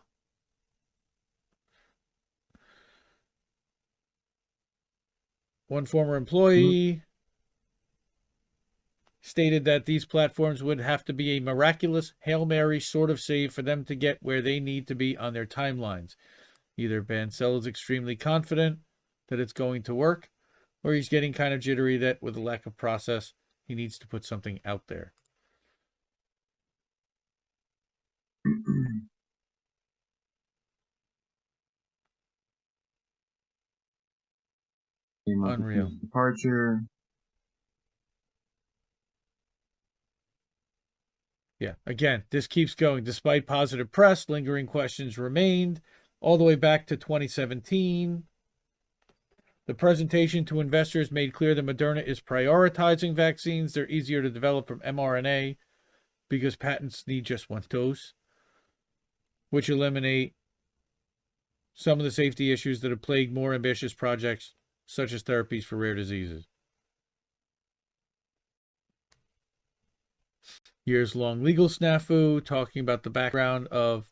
One former employee stated that these platforms would have to be a miraculous Hail Mary sort of save for them to get where they need to be on their timelines. Either Bancel is extremely confident that it's going to work, or he's getting kind of jittery that with a lack of process, he needs to put something out there. Unreal. Departure. Yeah, again, this keeps going. Despite positive press, lingering questions remained all the way back to 2017. The presentation to investors made clear that Moderna is prioritizing vaccines. They're easier to develop from mRNA because patents need just one dose, which eliminate some of the safety issues that have plagued more ambitious projects, such as therapies for rare diseases. Years-long legal snafu, talking about the background of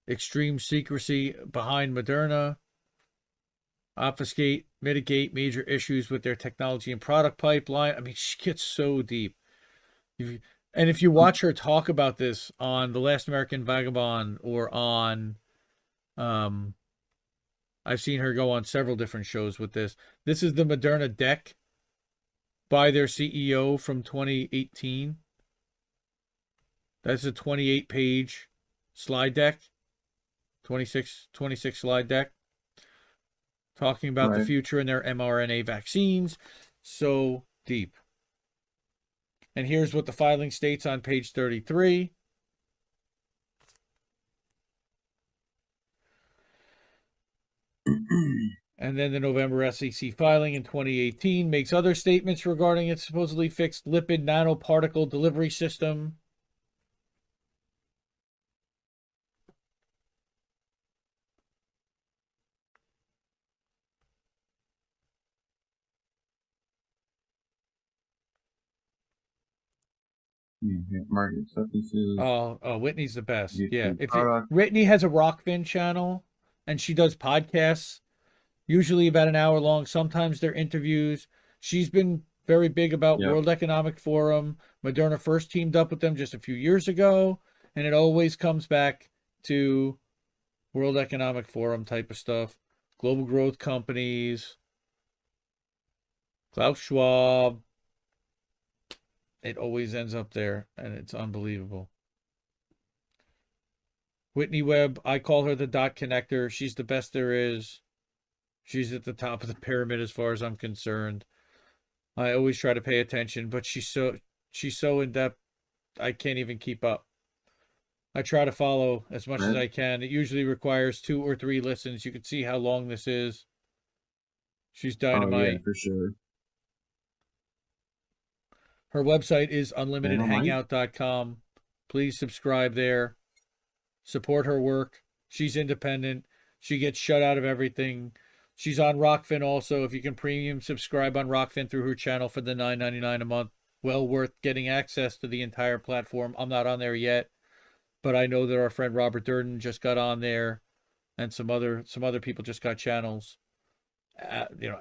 extreme secrecy behind Moderna, obfuscate, mitigate major issues with their technology and product pipeline. I mean, she gets so deep. And if you watch her talk about this on The Last American Vagabond or on, I've seen her go on several different shows with this. This is the Moderna deck by their CEO from 2018. That's a 28-page slide deck, 26 slide deck, talking about the future and their mRNA vaccines. So deep. And here's what the filing states on page 33. And then the November SEC filing in 2018 makes other statements regarding its supposedly fixed lipid nanoparticle delivery system. Market acceptances. Oh, Whitney's the best. Yeah. Product. Whitney has a Rockfin channel, and she does podcasts, usually about an hour long. Sometimes they're interviews. She's been very big about World Economic Forum. Moderna first teamed up with them just a few years ago, and it always comes back to World Economic Forum type of stuff. Global growth companies, Klaus Schwab. It always ends up there, and it's unbelievable. Whitney Webb, I call her the dot connector. She's the best there is. She's at the top of the pyramid as far as I'm concerned. I always try to pay attention, but she's so in depth, I can't even keep up. I try to follow as much as I can. It usually requires 2 or 3 listens. You can see how long this is. She's dynamite. Oh, yeah, for sure. Her website is unlimitedhangout.com. Please subscribe there. Support her work. She's independent. She gets shut out of everything. She's on Rockfin also. If you can premium subscribe on Rockfin through her channel for the $9.99 a month, well worth getting access to the entire platform. I'm not on there yet, but I know that our friend Robert Durden just got on there, and some other people just got channels.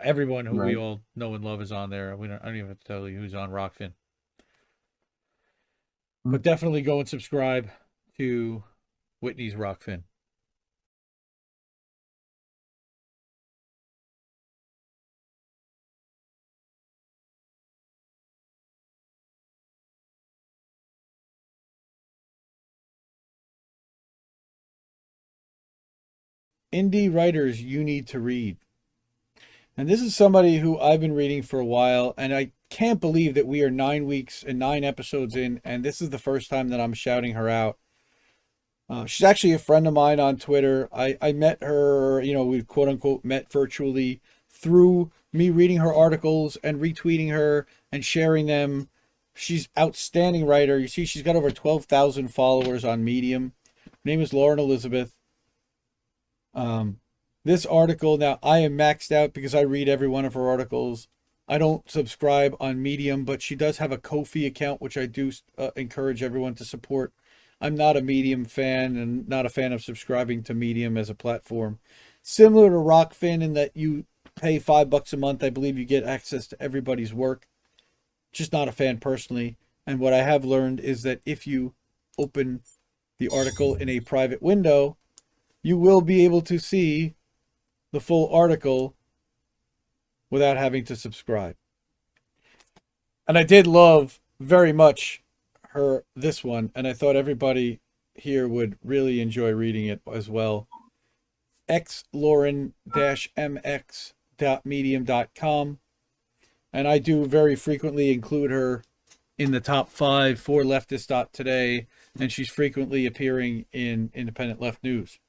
Everyone who we all know and love is on there. I don't even have to tell you who's on Rockfin. But definitely go and subscribe to Whitney's Rockfin. Indie writers you need to read. And this is somebody who I've been reading for a while, and I can't believe that we are 9 weeks and 9 episodes in, and this is the first time that I'm shouting her out. She's actually a friend of mine on Twitter. I met her, we quote unquote met virtually through me reading her articles and retweeting her and sharing them. She's outstanding writer. You see, she's got over 12,000 followers on Medium. Her name is Lauren Elizabeth. This article, now I am maxed out because I read every one of her articles. I don't subscribe on Medium, but she does have a Ko-fi account, which I do encourage everyone to support. I'm not a Medium fan and not a fan of subscribing to Medium as a platform. Similar to Rockfin in that you pay $5 a month. I believe you get access to everybody's work. Just not a fan personally. And what I have learned is that if you open the article in a private window, you will be able to see the full article without having to subscribe. And I did love very much this one, and I thought everybody here would really enjoy reading it as well. xlauren-mx.medium.com, and I do very frequently include her in the top 5 for leftist.today, and she's frequently appearing in Independent Left News.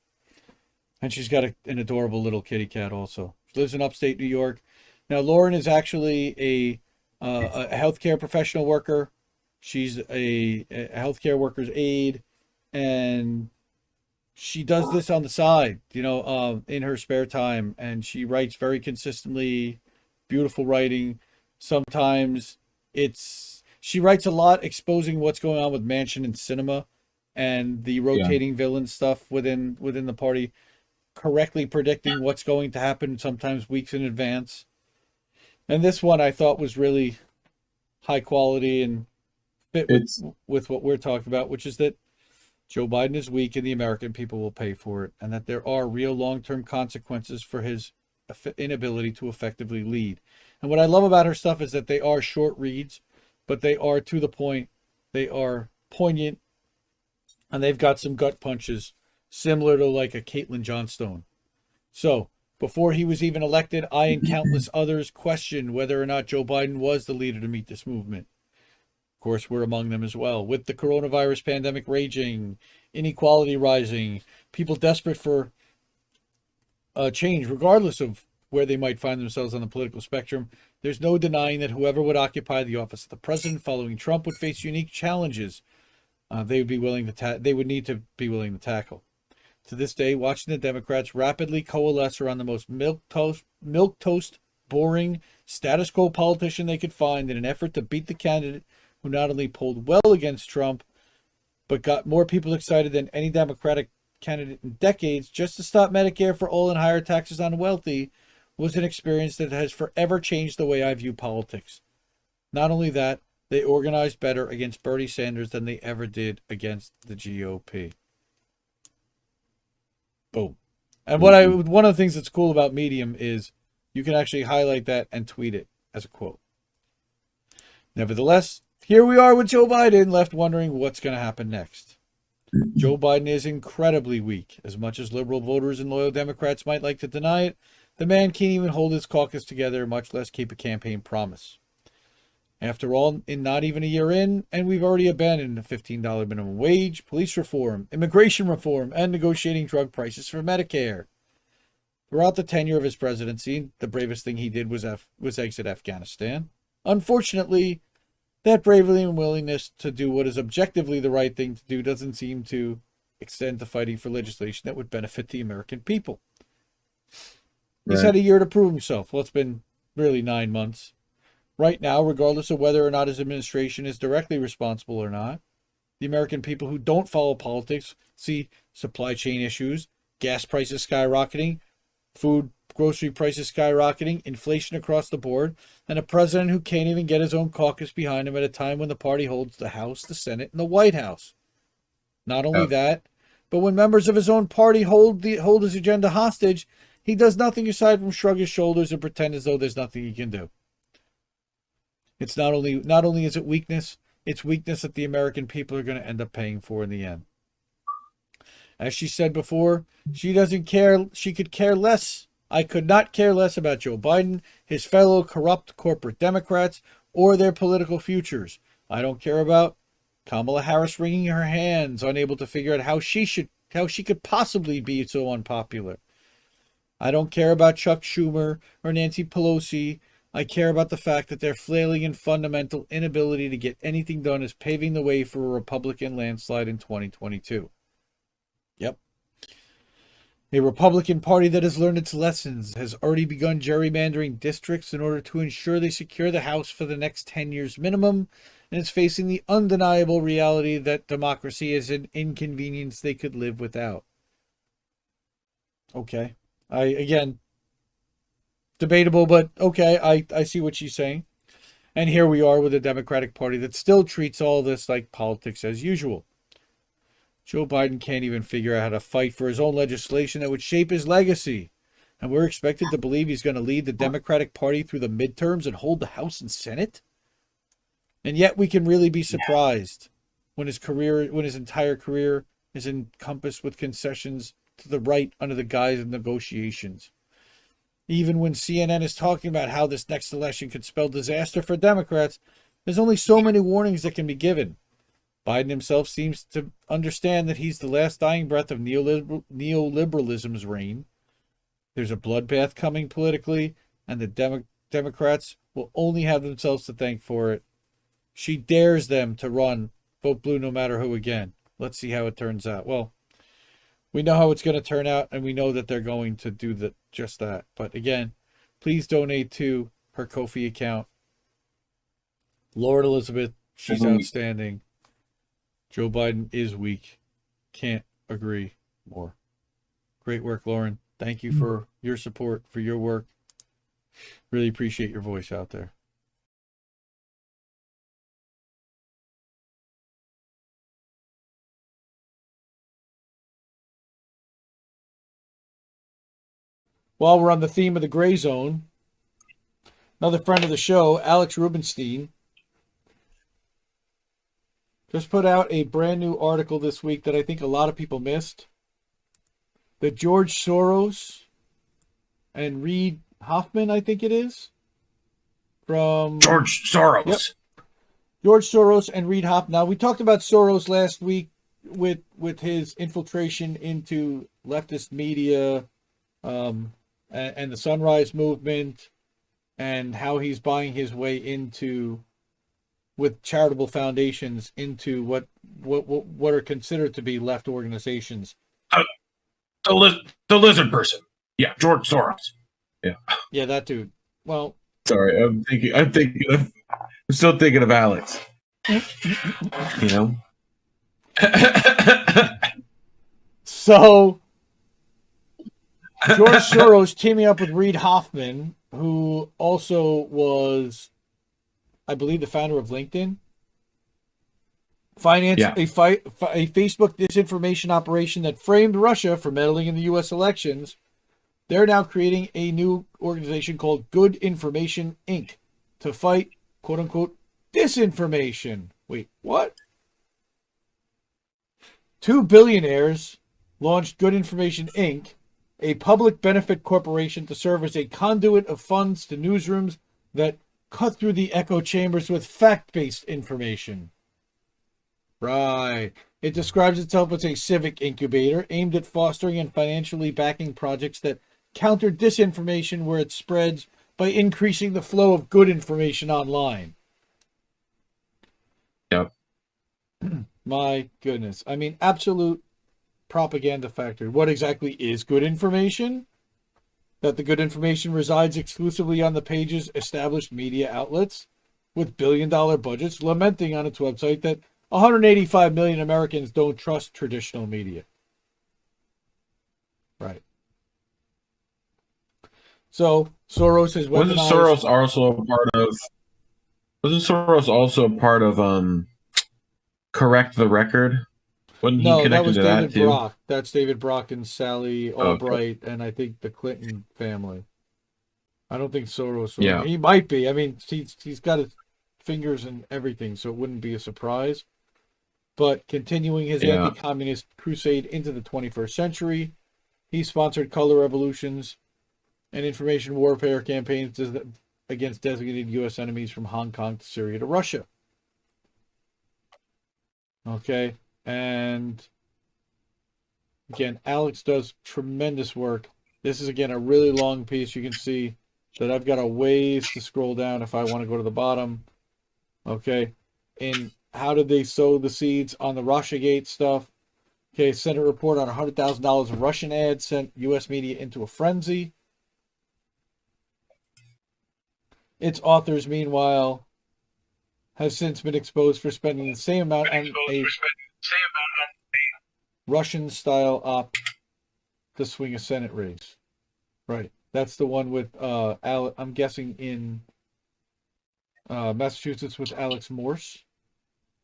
And she's got an adorable little kitty cat also. She lives in upstate New York. Now, Lauren is actually a healthcare professional worker. She's a healthcare worker's aide, and she does this on the side, in her spare time. And she writes very consistently, beautiful writing. Sometimes she writes a lot exposing what's going on with Manchin and Cinema and the rotating villain stuff within the party, correctly predicting what's going to happen sometimes weeks in advance. And this one I thought was really high quality and fit with what we're talking about, which is that Joe Biden is weak and the American people will pay for it, and that there are real long-term consequences for his inability to effectively lead. And what I love about her stuff is that they are short reads, but they are to the point, they are poignant, and they've got some gut punches similar to like a Caitlin Johnstone. So, before he was even elected, I and countless others questioned whether or not Joe Biden was the leader to meet this movement. Of course, we're among them as well. With the coronavirus pandemic raging, inequality rising, people desperate for change, regardless of where they might find themselves on the political spectrum, there's no denying that whoever would occupy the office of the president following Trump would face unique challenges they would need to be willing to tackle. To this day, watching the Democrats rapidly coalesce around the most milquetoast, boring, status quo politician they could find in an effort to beat the candidate who not only polled well against Trump, but got more people excited than any Democratic candidate in decades just to stop Medicare for all and higher taxes on wealthy, was an experience that has forever changed the way I view politics. Not only that, they organized better against Bernie Sanders than they ever did against the GOP. Boom. And one of the things that's cool about Medium is you can actually highlight that and tweet it as a quote. Nevertheless, here we are with Joe Biden, left wondering what's going to happen next. Joe Biden is incredibly weak. As much as liberal voters and loyal Democrats might like to deny it, the man can't even hold his caucus together, much less keep a campaign promise. After all, not even a year in, and we've already abandoned the $15 minimum wage, police reform, immigration reform, and negotiating drug prices for Medicare. Throughout the tenure of his presidency, the bravest thing he did was exit Afghanistan. Unfortunately, that bravery and willingness to do what is objectively the right thing to do doesn't seem to extend to fighting for legislation that would benefit the American people. He's had a year to prove himself. Well, it's been really 9 months. Right now, regardless of whether or not his administration is directly responsible or not, the American people who don't follow politics see supply chain issues, gas prices skyrocketing, food, grocery prices skyrocketing, inflation across the board, and a president who can't even get his own caucus behind him at a time when the party holds the House, the Senate, and the White House. Not only that, but when members of his own party hold his agenda hostage, he does nothing aside from shrug his shoulders and pretend as though there's nothing he can do. It's not only is it weakness, it's weakness that the American people are going to end up paying for in the end. As she said before, she doesn't care. She could care less. I could not care less about Joe Biden, his fellow corrupt corporate Democrats, or their political futures. I don't care about Kamala Harris wringing her hands, unable to figure out how she could possibly be so unpopular. I don't care about Chuck Schumer or Nancy Pelosi. I care about the fact that their flailing and fundamental inability to get anything done is paving the way for a Republican landslide in 2022. Yep. A Republican Party that has learned its lessons has already begun gerrymandering districts in order to ensure they secure the House for the next 10 years minimum, and is facing the undeniable reality that democracy is an inconvenience they could live without. Okay. Again, debatable, but okay, I see what she's saying. And here we are with a Democratic Party that still treats all this like politics as usual. Joe Biden can't even figure out how to fight for his own legislation that would shape his legacy. And we're expected to believe he's going to lead the Democratic Party through the midterms and hold the House and Senate? And yet we can really be surprised when his entire career is encompassed with concessions to the right under the guise of negotiations. Even when CNN is talking about how this next election could spell disaster for Democrats, there's only so many warnings that can be given. Biden himself seems to understand that he's the last dying breath of neoliberalism's reign. There's a bloodbath coming politically, and the Democrats will only have themselves to thank for it. She dares them to run, vote blue no matter who again. Let's see how it turns out. Well, we know how it's going to turn out, and we know that they're going to do just that. But again, please donate to her Ko-fi account. Lord Elizabeth, she's outstanding. Joe Biden is weak. Can't agree more. Great work, Lauren. Thank you for your support, for your work. Really appreciate your voice out there. While we're on the theme of the Grayzone, another friend of the show, Alex Rubenstein, just put out a brand new article this week that I think a lot of people missed. That George Soros and Reid Hoffman, I think it is, from George Soros. Yep. George Soros and Reid Hoffman. Now, we talked about Soros last week with his infiltration into leftist media, and the Sunrise Movement, and how he's buying his way into, with charitable foundations, into what are considered to be left organizations. The lizard person. Yeah, George Soros. Yeah. Yeah, that dude. Well, sorry, I'm still thinking of Alex. You know? So George Soros teaming up with Reid Hoffman, who also was, I believe, the founder of LinkedIn, financed a Facebook disinformation operation that framed Russia for meddling in the U.S. elections. They're now creating a new organization called Good Information, Inc. to fight, quote-unquote, disinformation. Wait, what? Two billionaires launched Good Information, Inc., a public benefit corporation to serve as a conduit of funds to newsrooms that cut through the echo chambers with fact-based information. Right. It describes itself as a civic incubator aimed at fostering and financially backing projects that counter disinformation where it spreads by increasing the flow of good information online. Yep. My goodness. I mean, absolute propaganda factory. What exactly is good information? that the good information resides exclusively on the page's established media outlets with billion-dollar budgets, lamenting on its website that 185 million Americans don't trust traditional media. Right. So Soros has Wasn't weaponized. Soros also a part of? Wasn't Soros also a part of Correct the Record? Wasn't he No, that connected was to David that too? Brock. That's David Brock and Sally Albright, and I think the Clinton family. I don't think Soros. Yeah. He might be. I mean, he's got his fingers in everything, so it wouldn't be a surprise. But continuing his Yeah. anti-communist crusade into the 21st century, he sponsored color revolutions and information warfare campaigns against designated U.S. enemies from Hong Kong to Syria to Russia. Okay, and again, Alex does tremendous work. This is, again, a really long piece. You can see that I've got a ways to scroll down if I want to go to the bottom. Okay, and how did they sow the seeds on the Russiagate stuff? Okay, Senate report on $100,000 of Russian ads sent U.S. media into a frenzy. Its authors, meanwhile, have since been exposed for spending the same amount on a Russian-style op to swing a Senate race. Right. That's the one with, I'm guessing in Massachusetts with Alex Morse.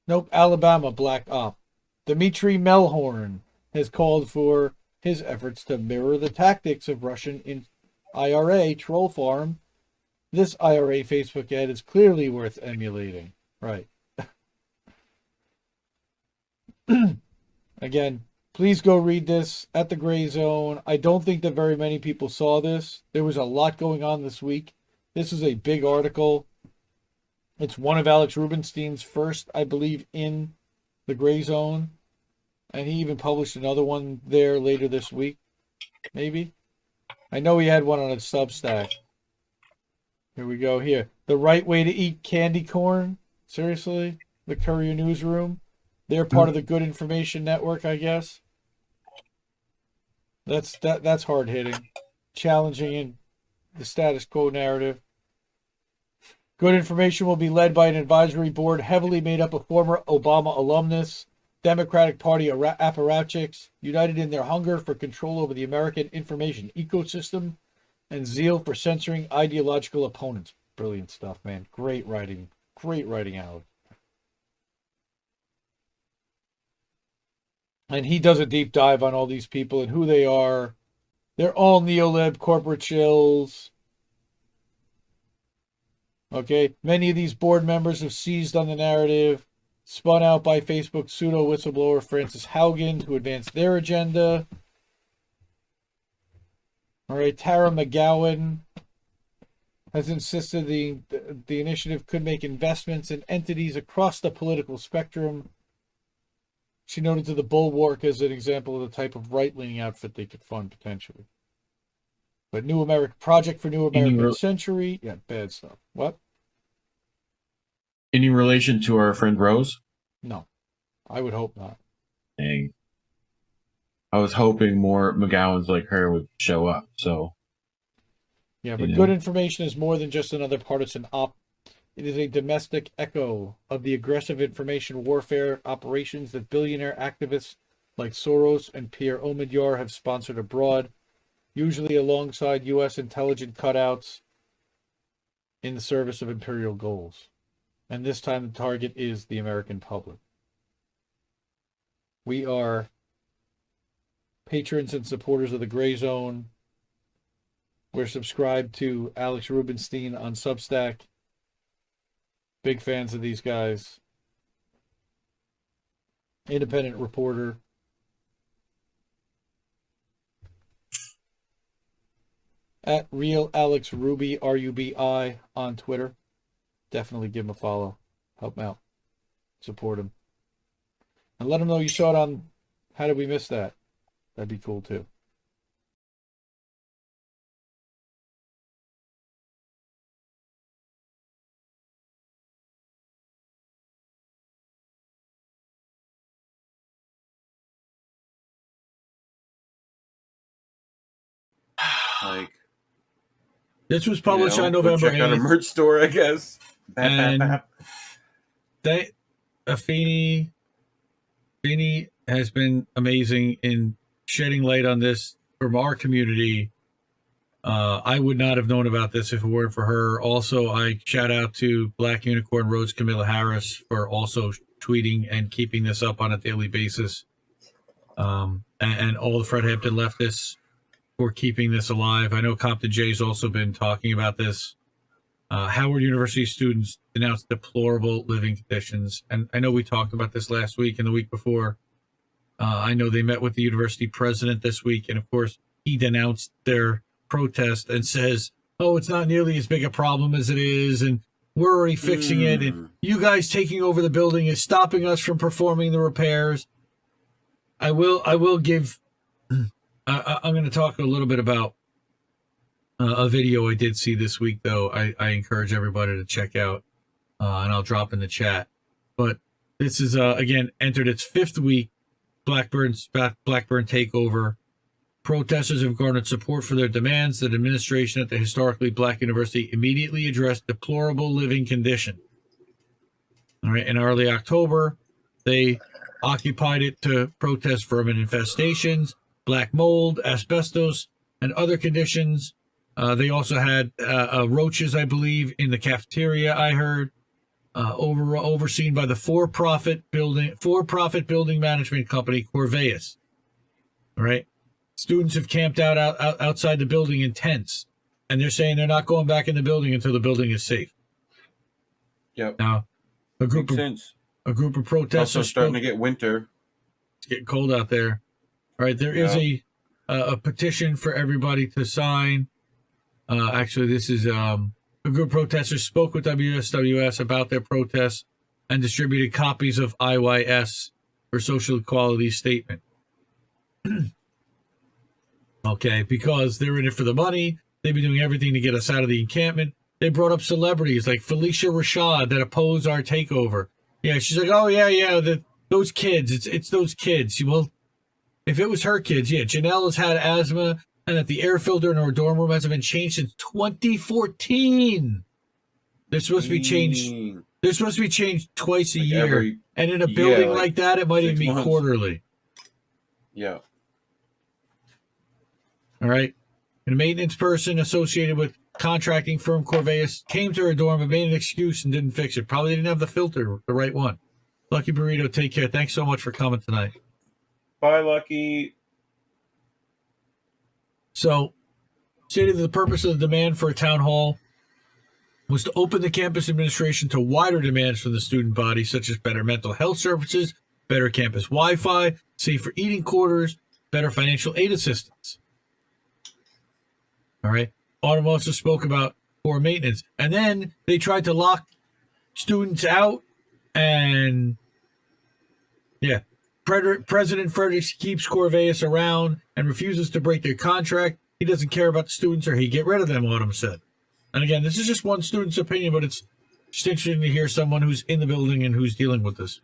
Nope, Alabama, black op. Dmitry Melhorn has called for his efforts to mirror the tactics of Russian IRA troll farm. This IRA Facebook ad is clearly worth emulating. Right. Again, please go read this at the Grayzone. I don't think that very many people saw this. There was a lot going on this week. This is a big article. It's one of Alex Rubinstein's first, I believe, in the Grayzone. And he even published another one there later this week. Maybe. I know he had one on his Substack. Here we go. Here. The right way to eat candy corn. Seriously? The Courier Newsroom. They're part of the Good Information Network, I guess. That's hard hitting. Challenging in the status quo narrative. Good Information will be led by an advisory board heavily made up of former Obama alumnus, Democratic Party apparatchiks, united in their hunger for control over the American information ecosystem and zeal for censoring ideological opponents. Brilliant stuff, man. Great writing. Great writing, Alex. And he does a deep dive on all these people and who they are. They're all neolib corporate shills. Okay, many of these board members have seized on the narrative, spun out by Facebook pseudo whistleblower Francis Haugen to advance their agenda. All right, Tara McGowan has insisted the initiative could make investments in entities across the political spectrum. She noted to the Bulwark as an example of the type of right-leaning outfit they could fund potentially. But Project for New American Century, yeah, bad stuff. What? Any relation to our friend Rose? No, I would hope not. Dang. I was hoping more McGowans like her would show up. So. Yeah, but Good Information is more than just another partisan op. It is a domestic echo of the aggressive information warfare operations that billionaire activists like Soros and Pierre Omidyar have sponsored abroad, usually alongside U.S. intelligence cutouts in the service of imperial goals. And this time the target is the American public. We are patrons and supporters of the Grayzone. We're subscribed to Alex Rubinstein on Substack. Big fans of these guys. Independent reporter. At Real Alex Ruby, R-U-B-I, on Twitter. Definitely give him a follow. Help him out. Support him. And let him know you saw it on How Did We Miss That? That'd be cool too. Like, This was published on Go November check out a 8th. merch store, I guess. And Feeney has been amazing in shedding light on this from our community. I would not have known about this if it weren't for her. Also, I shout out to Black Unicorn Rose Camilla Harris for also tweeting and keeping this up on a daily basis. And all the Fred Hampton leftists for keeping this alive. I know Compton Jay's also been talking about this. Howard University students denounced deplorable living conditions. And I know we talked about this last week and the week before. I know they met with the university president this week. And of course, he denounced their protest and says, oh, it's not nearly as big a problem as it is. And we're already fixing it. And you guys taking over the building is stopping us from performing the repairs. I will give, I'm going to talk a little bit about a video I did see this week, though. I encourage everybody to check out, and I'll drop in the chat. But this is, again, entered its 5th week, Blackburn takeover. Protesters have garnered support for their demands that administration at the historically Black university immediately address deplorable living conditions. All right, in early October, they occupied it to protest vermin infestations, black mold, asbestos, and other conditions. They also had roaches, I believe, in the cafeteria, I heard, overseen by the for-profit building management company, Corveus. All right. Students have camped out outside the building in tents, and they're saying they're not going back in the building until the building is safe. Yep. Now, a group of protesters also starting to get winter. It's getting cold out there. All right, there is a petition for everybody to sign. Actually, this is a group of protesters spoke with WSWS about their protests and distributed copies of IYS for social equality statement. Okay, because they're in it for the money. They've been doing everything to get us out of the encampment. They brought up celebrities like Felicia Rashad that oppose our takeover. Yeah, she's like, oh, yeah, those kids. It's those kids. Well, if it was her kids, yeah, Janelle has had asthma and that the air filter in her dorm room hasn't been changed since 2014. They're supposed to be changed. They're supposed to be changed twice a year. And in a building like that, it might even be quarterly. Yeah. All right. And a maintenance person associated with contracting firm Corveus came to her dorm but made an excuse and didn't fix it. Probably didn't have the filter, the right one. Lucky Burrito, take care. Thanks so much for coming tonight. Bye, Lucky. So, stated that the purpose of the demand for a town hall was to open the campus administration to wider demands from the student body, such as better mental health services, better campus Wi-Fi, safer eating quarters, better financial aid assistance. All right. Autumn also spoke about poor maintenance. And then they tried to lock students out. And, yeah, President Frederick keeps Corveus around and refuses to break their contract. He doesn't care about the students or he'd get rid of them, Autumn said. And, again, this is just one student's opinion, but it's just interesting to hear someone who's in the building and who's dealing with this.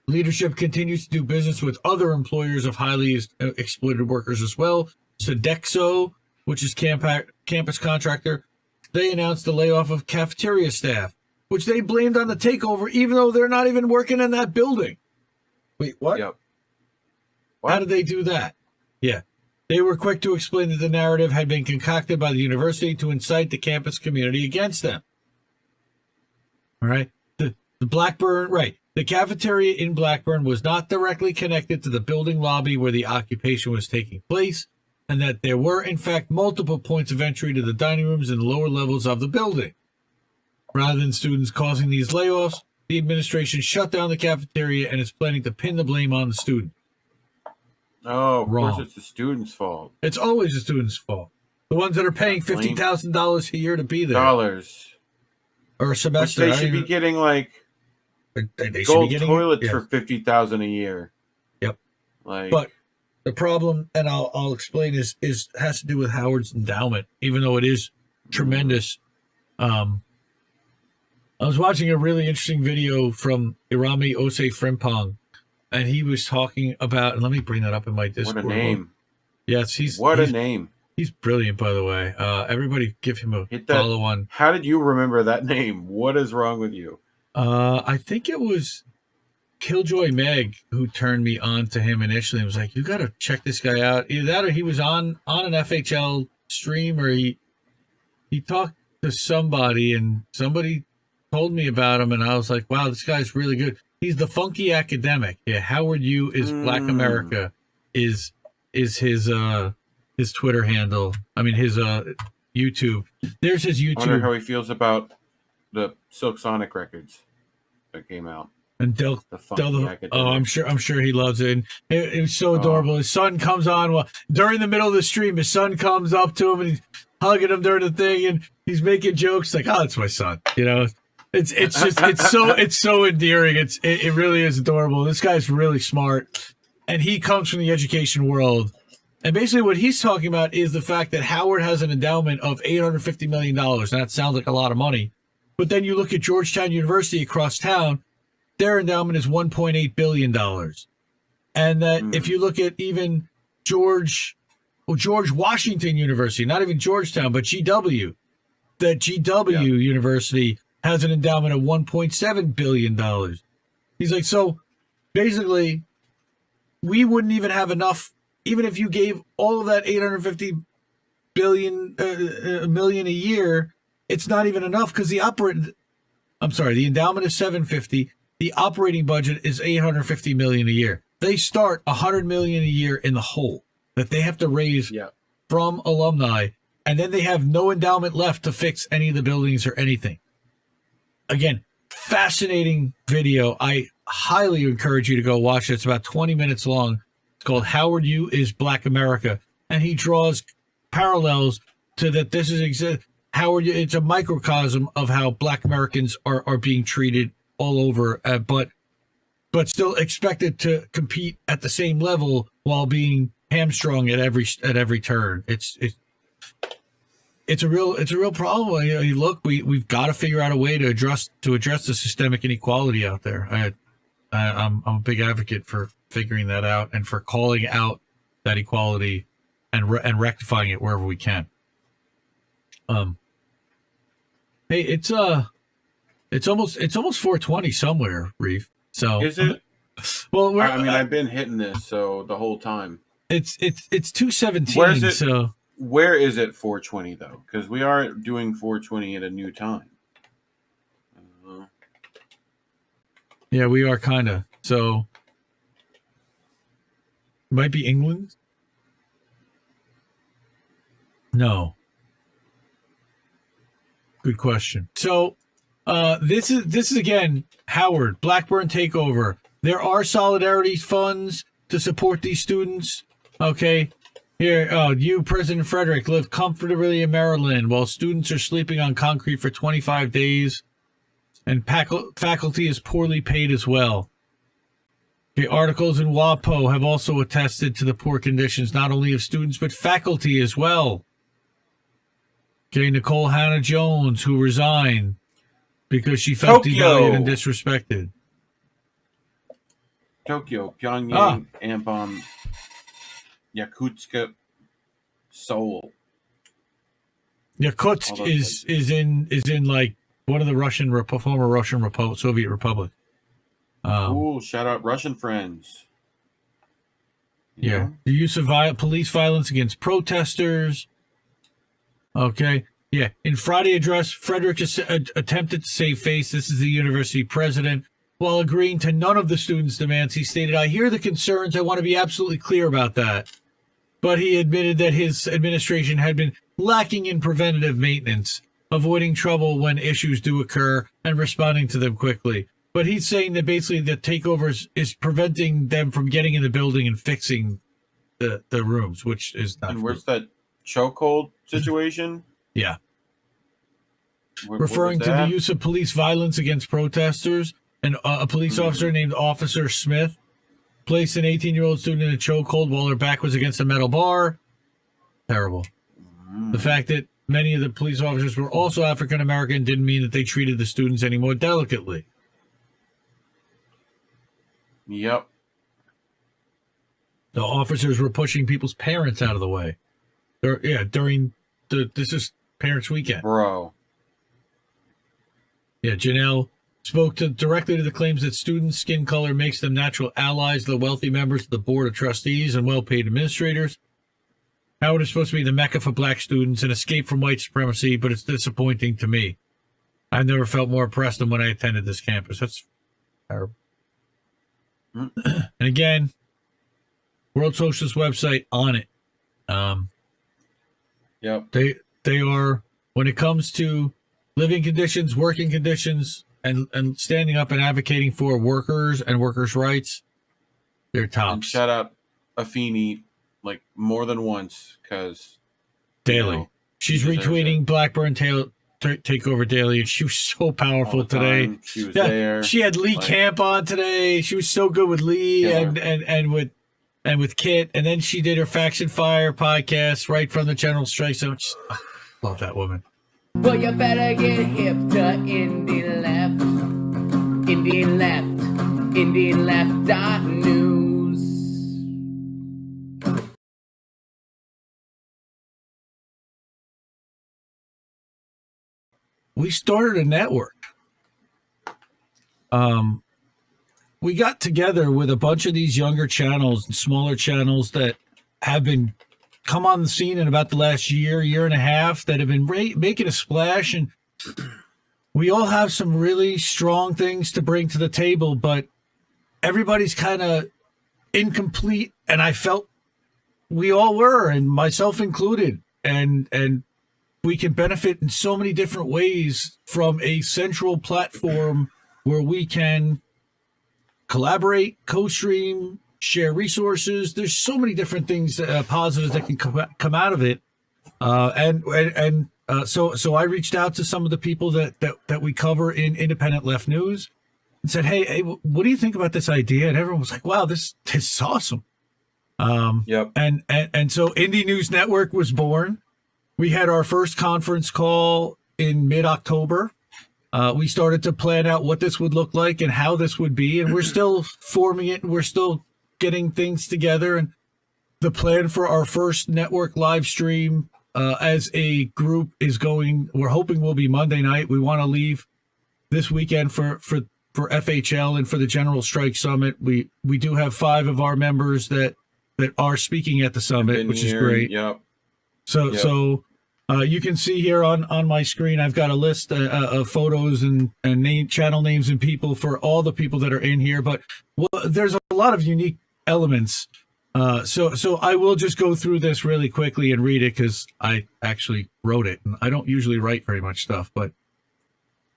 Leadership continues to do business with other employers of highly exploited workers as well. Sodexo, which is campus contractor, they announced the layoff of cafeteria staff, which they blamed on the takeover, even though they're not even working in that building. Wait, what? Yep. How did they do that? Yeah. They were quick to explain that the narrative had been concocted by the university to incite the campus community against them. All right. The Blackburn, right. The cafeteria in Blackburn was not directly connected to the building lobby where the occupation was taking place, and that there were, in fact, multiple points of entry to the dining rooms in the lower levels of the building. Rather than students causing these layoffs, the administration shut down the cafeteria and is planning to pin the blame on the student. Oh, of Wrong. course it's the student's fault. It's always the student's fault. The ones that are paying $50,000 a year to be there. Dollars. Or a semester. Which they should be getting, like, they should gold be getting toilets for $50,000 a year. Yep. Like, but the problem, and I'll explain, is has to do with Howard's endowment, even though it is tremendous. I was watching a really interesting video from Irami Ose Frimpong, and he was talking about, and let me bring that up in my Discord. what a name. Yes, he's a name. He's brilliant, by the way. Everybody give him a Hit that. follow on. How did you remember that name? What is wrong with you? I think it was Killjoy Meg who turned me on to him initially. And was like, you got to check this guy out. Either that or he was on an FHL stream, or he talked to somebody and somebody told me about him, and I was like, wow, this guy's really good. He's the funky academic. Yeah, Howard U is Black America is his Twitter handle. I mean his YouTube. There's his YouTube. I wonder how he feels about the Silk Sonic records that came out. And I'm sure he loves it. And it was so adorable. His son comes on during the middle of the stream. His son comes up to him and he's hugging him during the thing, and he's making jokes like, "Oh, it's my son." You know, it's so endearing. It really is adorable. This guy's really smart, and he comes from the education world. And basically, what he's talking about is the fact that Howard has an endowment of $850 million. And that sounds like a lot of money, but then you look at Georgetown University across town. Their endowment is $1.8 billion. And that if you look at even George Washington University, not even Georgetown, but GW, that GW University has an endowment of $1.7 billion. He's like, so basically, we wouldn't even have enough, even if you gave all of that $850 million a year, it's not even enough because the endowment is $750. The operating budget is $850 million a year. They start $100 million a year in the hole that they have to raise from alumni, and then they have no endowment left to fix any of the buildings or anything. Again, fascinating video. I highly encourage you to go watch it. It's about 20 minutes long. It's called Howard U is Black America, and he draws parallels to that. This is Howard. It's a microcosm of how Black Americans are being treated all over, but still expected to compete at the same level while being hamstrung at every turn. It's a real problem. You look, we've got to figure out a way to address the systemic inequality out there. I'm a big advocate for figuring that out and for calling out that equality and rectifying it wherever we can. Hey, it's almost 4:20 somewhere, Reef. So is it? Well, I've been hitting this so the whole time. It's 2:17. So where is it 4:20 though? Because we are doing 4:20 at a new time. Yeah, we are kind of. So might be England. No. Good question. So this is again Howard Blackburn takeover. There are solidarity funds to support these students. Okay, here, you President Frederick live comfortably in Maryland while students are sleeping on concrete for 25 days, and faculty is poorly paid as well. Okay, articles in WAPO have also attested to the poor conditions not only of students but faculty as well. Okay, Nicole Hannah-Jones, who resigned because she felt devalued and disrespected. Tokyo, Pyongyang, Ambon, Yakutsk, Seoul. Yakutsk is in like one of the former Russian Soviet Republic. Shout out Russian friends. Yeah, the use of police violence against protesters. Okay. Yeah. In Friday address, Frederick attempted to save face. This is the university president. While agreeing to none of the students' demands, he stated, "I hear the concerns. I want to be absolutely clear about that." But he admitted that his administration had been lacking in preventative maintenance, avoiding trouble when issues do occur and responding to them quickly. But he's saying that basically the takeovers is preventing them from getting in the building and fixing the rooms, which is not. And where's that chokehold situation? Yeah. Referring to the use of police violence against protesters, and a police officer named Officer Smith placed an 18-year-old student in a chokehold while her back was against a metal bar. Terrible. The fact that many of the police officers were also African American didn't mean that they treated the students any more delicately. Yep. The officers were pushing people's parents out of the way. during this is Parents Weekend. Bro. Yeah, Janelle spoke directly to the claims that students' skin color makes them natural allies, the wealthy members of the board of trustees and well-paid administrators. Howard is supposed to be the mecca for black students, an escape from white supremacy, but it's disappointing to me. I've never felt more oppressed than when I attended this campus. That's terrible. And again, World Socialist website on it. Yep. They are, when it comes to living conditions, working conditions, and standing up and advocating for workers and workers' rights, they're And tops. shout out Afeni like more than once because Daily. She's retweeting Blackburn Takeover Daily, and she was so powerful today. She was there. She had Lee Camp on today. She was so good with Lee and with Kit, and then she did her Faction Fire podcast right from the General Strike. So I love that woman. Well, you better get hip to Indie Left. Indie Left. Indie Left news. We started a network. We got together with a bunch of these younger channels and smaller channels that have been come on the scene in about the last year and a half that have been making a splash, and we all have some really strong things to bring to the table, but everybody's kind of incomplete, and I felt we all were, and myself included, and we can benefit in so many different ways from a central platform where we can collaborate, co-stream, share resources. There's so many different things, positives that can come out of it. So I reached out to some of the people that we cover in Independent Left News and said, hey, what do you think about this idea? And everyone was like, wow, this is awesome. Yep. And so Indie News Network was born. We had our first conference call in mid-October. We started to plan out what this would look like and how this would be, and we're still forming it, and we're still getting things together. And the plan for our first network live stream as a group is we're hoping will be Monday night. We want to leave this weekend for FHL and for the General Strike Summit. We do have 5 of our members that are speaking at the summit, which is great. Yep. So you can see here on my screen, I've got a list of photos and channel names and people for all the people that are in here. But there's a lot of unique elements. So I will just go through this really quickly and read it because I actually wrote it. And I don't usually write very much stuff, but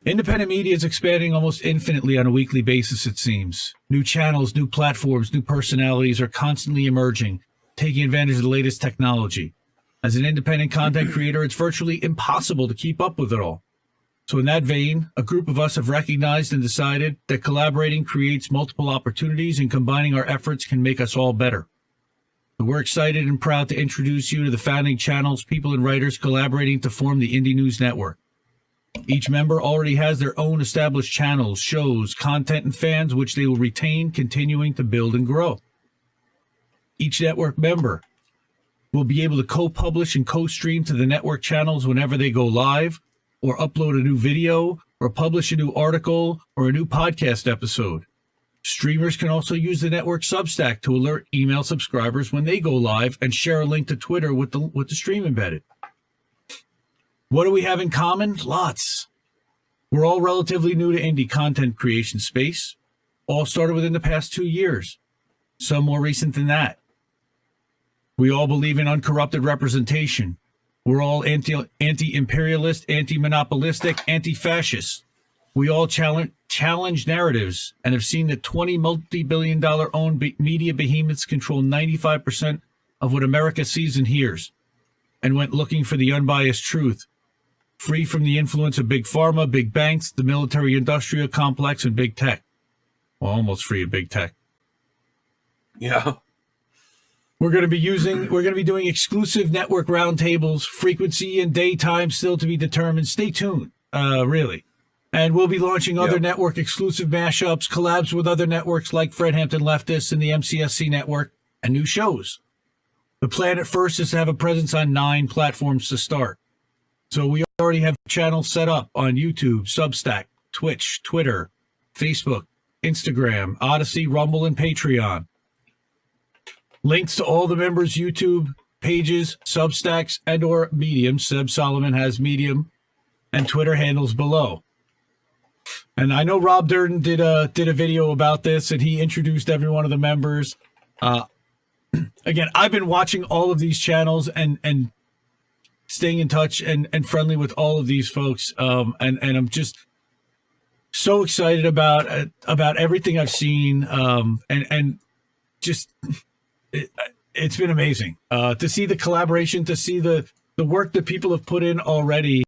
independent media is expanding almost infinitely on a weekly basis, it seems. New channels, new platforms, new personalities are constantly emerging, taking advantage of the latest technology. As an independent content creator, it's virtually impossible to keep up with it all. So in that vein, a group of us have recognized and decided that collaborating creates multiple opportunities, and combining our efforts can make us all better. So we're excited and proud to introduce you to the founding channels, people and writers collaborating to form the Indie News Network. Each member already has their own established channels, shows, content, and fans, which they will retain, continuing to build and grow. Each network member will be able to co-publish and co-stream to the network channels whenever they go live, or upload a new video, or publish a new article, or a new podcast episode. Streamers can also use the network Substack to alert email subscribers when they go live, and share a link to Twitter with the stream embedded. What do we have in common? Lots. We're all relatively new to indie content creation space. All started within the past 2 years. Some more recent than that. We all believe in uncorrupted representation. We're all anti-imperialist, anti-monopolistic, anti-fascist. We all challenge narratives and have seen that 20 multi-billion-dollar owned media behemoths control 95% of what America sees and hears, and went looking for the unbiased truth, free from the influence of big pharma, big banks, the military-industrial complex, and big tech. Well, almost free of big tech. Yeah. We're going to be doing exclusive network roundtables, frequency and daytime still to be determined. Stay tuned, really. And we'll be launching other network exclusive mashups, collabs with other networks like Fred Hampton Leftists and the MCSC network, and new shows. The plan at first is to have a presence on 9 platforms to start. So we already have channels set up on YouTube, Substack, Twitch, Twitter, Facebook, Instagram, Odyssey, Rumble, and Patreon. Links to all the members' YouTube pages, Substacks, and or Medium. Seb Solomon has Medium and Twitter handles below. And I know Rob Durden did a video about this, and he introduced every one of the members. Again, I've been watching all of these channels and staying in touch and friendly with all of these folks. And I'm just so excited about everything I've seen. And just it's been amazing to see the collaboration, to see the work that people have put in already,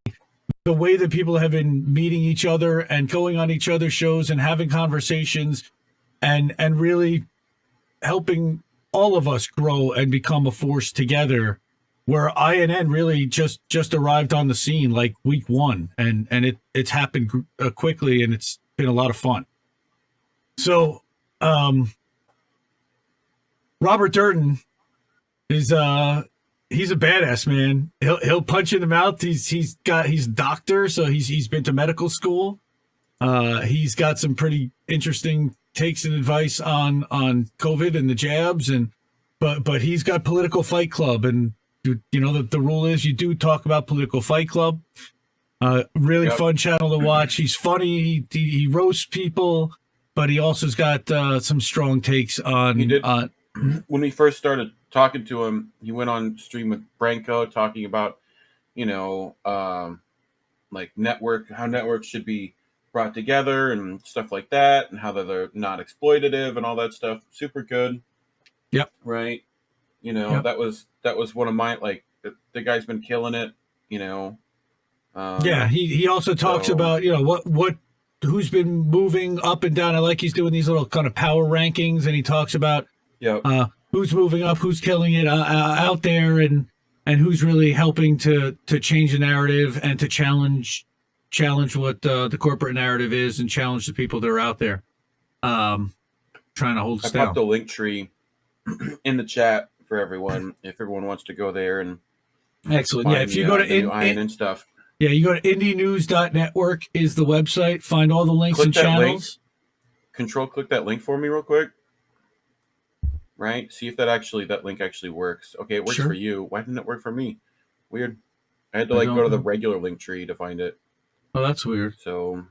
the way that people have been meeting each other and going on each other's shows and having conversations and really helping all of us grow and become a force together, where INN really just arrived on the scene like week 1, and it's happened quickly, and it's been a lot of fun. So Robert Durden is he's a badass, man. He'll punch in the mouth. He's a doctor, so he's been to medical school. He's got some pretty interesting takes and advice on COVID and the jabs, but he's got Political Fight Club, and you know the rule is you do talk about Political Fight Club. Really fun channel to watch. He's funny. He roasts people, but he also's got some strong takes on. He did. When we first started talking to him, he went on stream with Branko talking about, like how networks should be brought together and stuff like that, and how they're not exploitative and all that stuff. Super good. Yep. Right. Yep. That was one of my, like, the guy's been killing it. Yeah. He also talks about who's been moving up and down. I like he's doing these little kind of power rankings, and he talks about who's moving up, who's killing it out there, and who's really helping to change the narrative and to challenge what the corporate narrative is, and challenge the people that are out there trying to hold us down. I popped the link tree in the chat for everyone if everyone wants to go there and excellent. Yeah, if you go to INN stuff. Yeah, you go to indienews.network is the website. Find all the links and channels. Click that link for me real quick. Right? See if that link actually works. Okay, it works for you. Why didn't it work for me? Weird. I had to go to the regular link tree to find it. Oh, that's weird. So,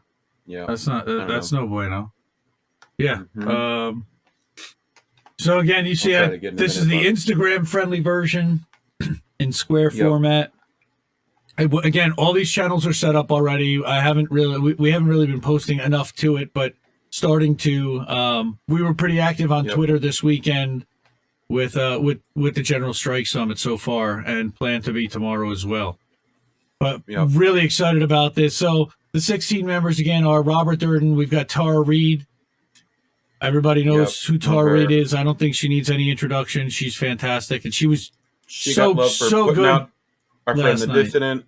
yeah. That's no bueno. Yeah. Mm-hmm. So again, you see this is the Instagram friendly version in square format. Again, all these channels are set up already. We haven't really been posting enough to it, but starting to. We were pretty active on Twitter this weekend with the General Strike Summit so far, and plan to be tomorrow as well. But really excited about this. So the 16 members again are Robert Durden. We've got Tara Reid. Everybody knows who Tara Reid is. I don't think she needs any introduction. She's fantastic, and she was so good. Out our friend the Dissident,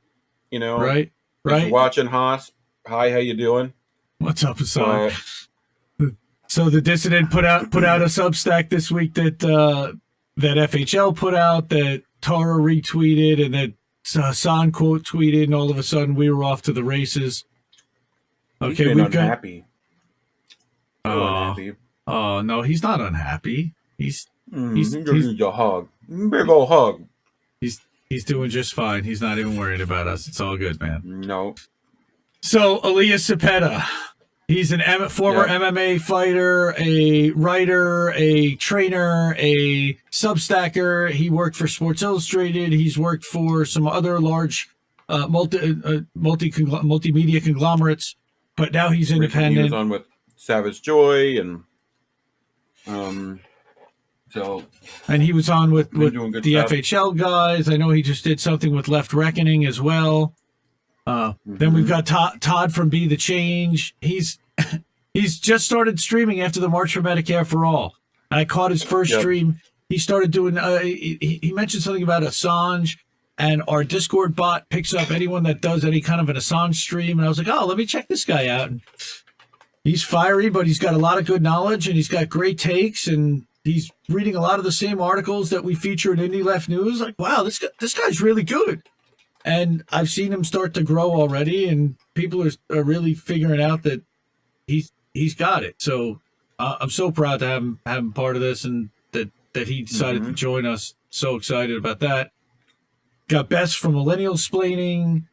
right. Watching Haas. Hi, how you doing? What's up, Hassan? So the Dissident put out a Substack this week that FHL put out, that Tara retweeted, and that Hassan quote tweeted, and all of a sudden we were off to the races. Okay, we've unhappy. Oh no, he's not unhappy. He's a hug, big old hug. He's doing just fine. He's not even worried about us. It's all good, man. No. So Aaliyah Cepeda, he's an former MMA fighter, a writer, a trainer, a Substacker. He worked for Sports Illustrated. He's worked for some other large multimedia conglomerates, but now he's independent. He was on with Savage Joy, and he was on with the stuff. FHL guys. I know he just did something with Left Reckoning as well. Then we've got Todd from Be the Change. He's just started streaming after the March for Medicare for All. I caught his first stream. He started doing. He mentioned something about Assange, and our Discord bot picks up anyone that does any kind of an Assange stream. And I was like, oh, let me check this guy out. And he's fiery, but he's got a lot of good knowledge, and he's got great takes, and he's reading a lot of the same articles that we feature in Indie Left News. Like, wow, this guy's really good. And I've seen him start to grow already, and people are really figuring out that he's got it. So I'm so proud to have him part of this, and that he decided to join us. So excited about that. Got Bess from Millennial Splaining.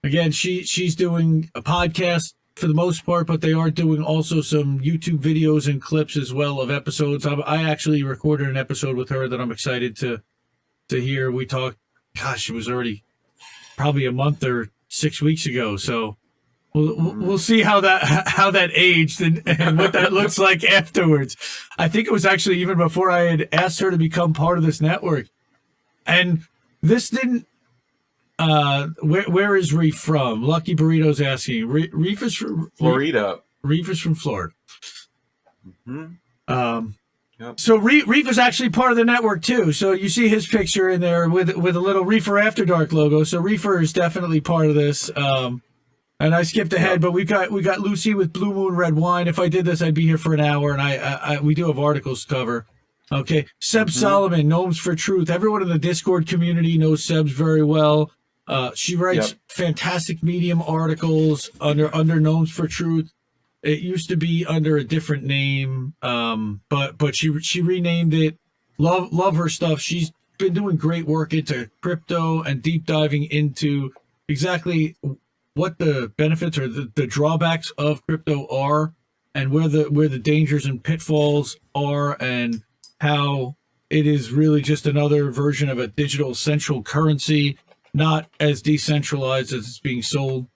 Again, she's doing a podcast for the most part, but they are doing also some YouTube videos and clips as well of episodes. I actually recorded an episode with her that I'm excited to hear. We talked, gosh, it was already probably a month or 6 weeks ago. So we'll see how that aged and what that looks like afterwards. I think it was actually even before I had asked her to become part of this network. And this didn't. Where is Reef from? Lucky Burrito's asking. Reef is from Florida. Reef is from Florida. Yep. So Reef is actually part of the network too. So you see his picture in there with a little Reefer After Dark logo. So Reefer is definitely part of this. And I skipped ahead, but we got Lucy with Blue Moon Red Wine. If I did this, I'd be here for an hour, and we do have articles to cover. Okay, Seb Solomon, Gnomes for Truth. Everyone in the Discord community knows Seb's very well. She writes fantastic Medium articles under Gnomes for Truth. It used to be under a different name, but she renamed it. Love her stuff. She's been doing great work into crypto and deep diving into exactly what the benefits or the drawbacks of crypto are, and where the dangers and pitfalls are, and how it is really just another version of a digital central currency, not as decentralized as it's being sold.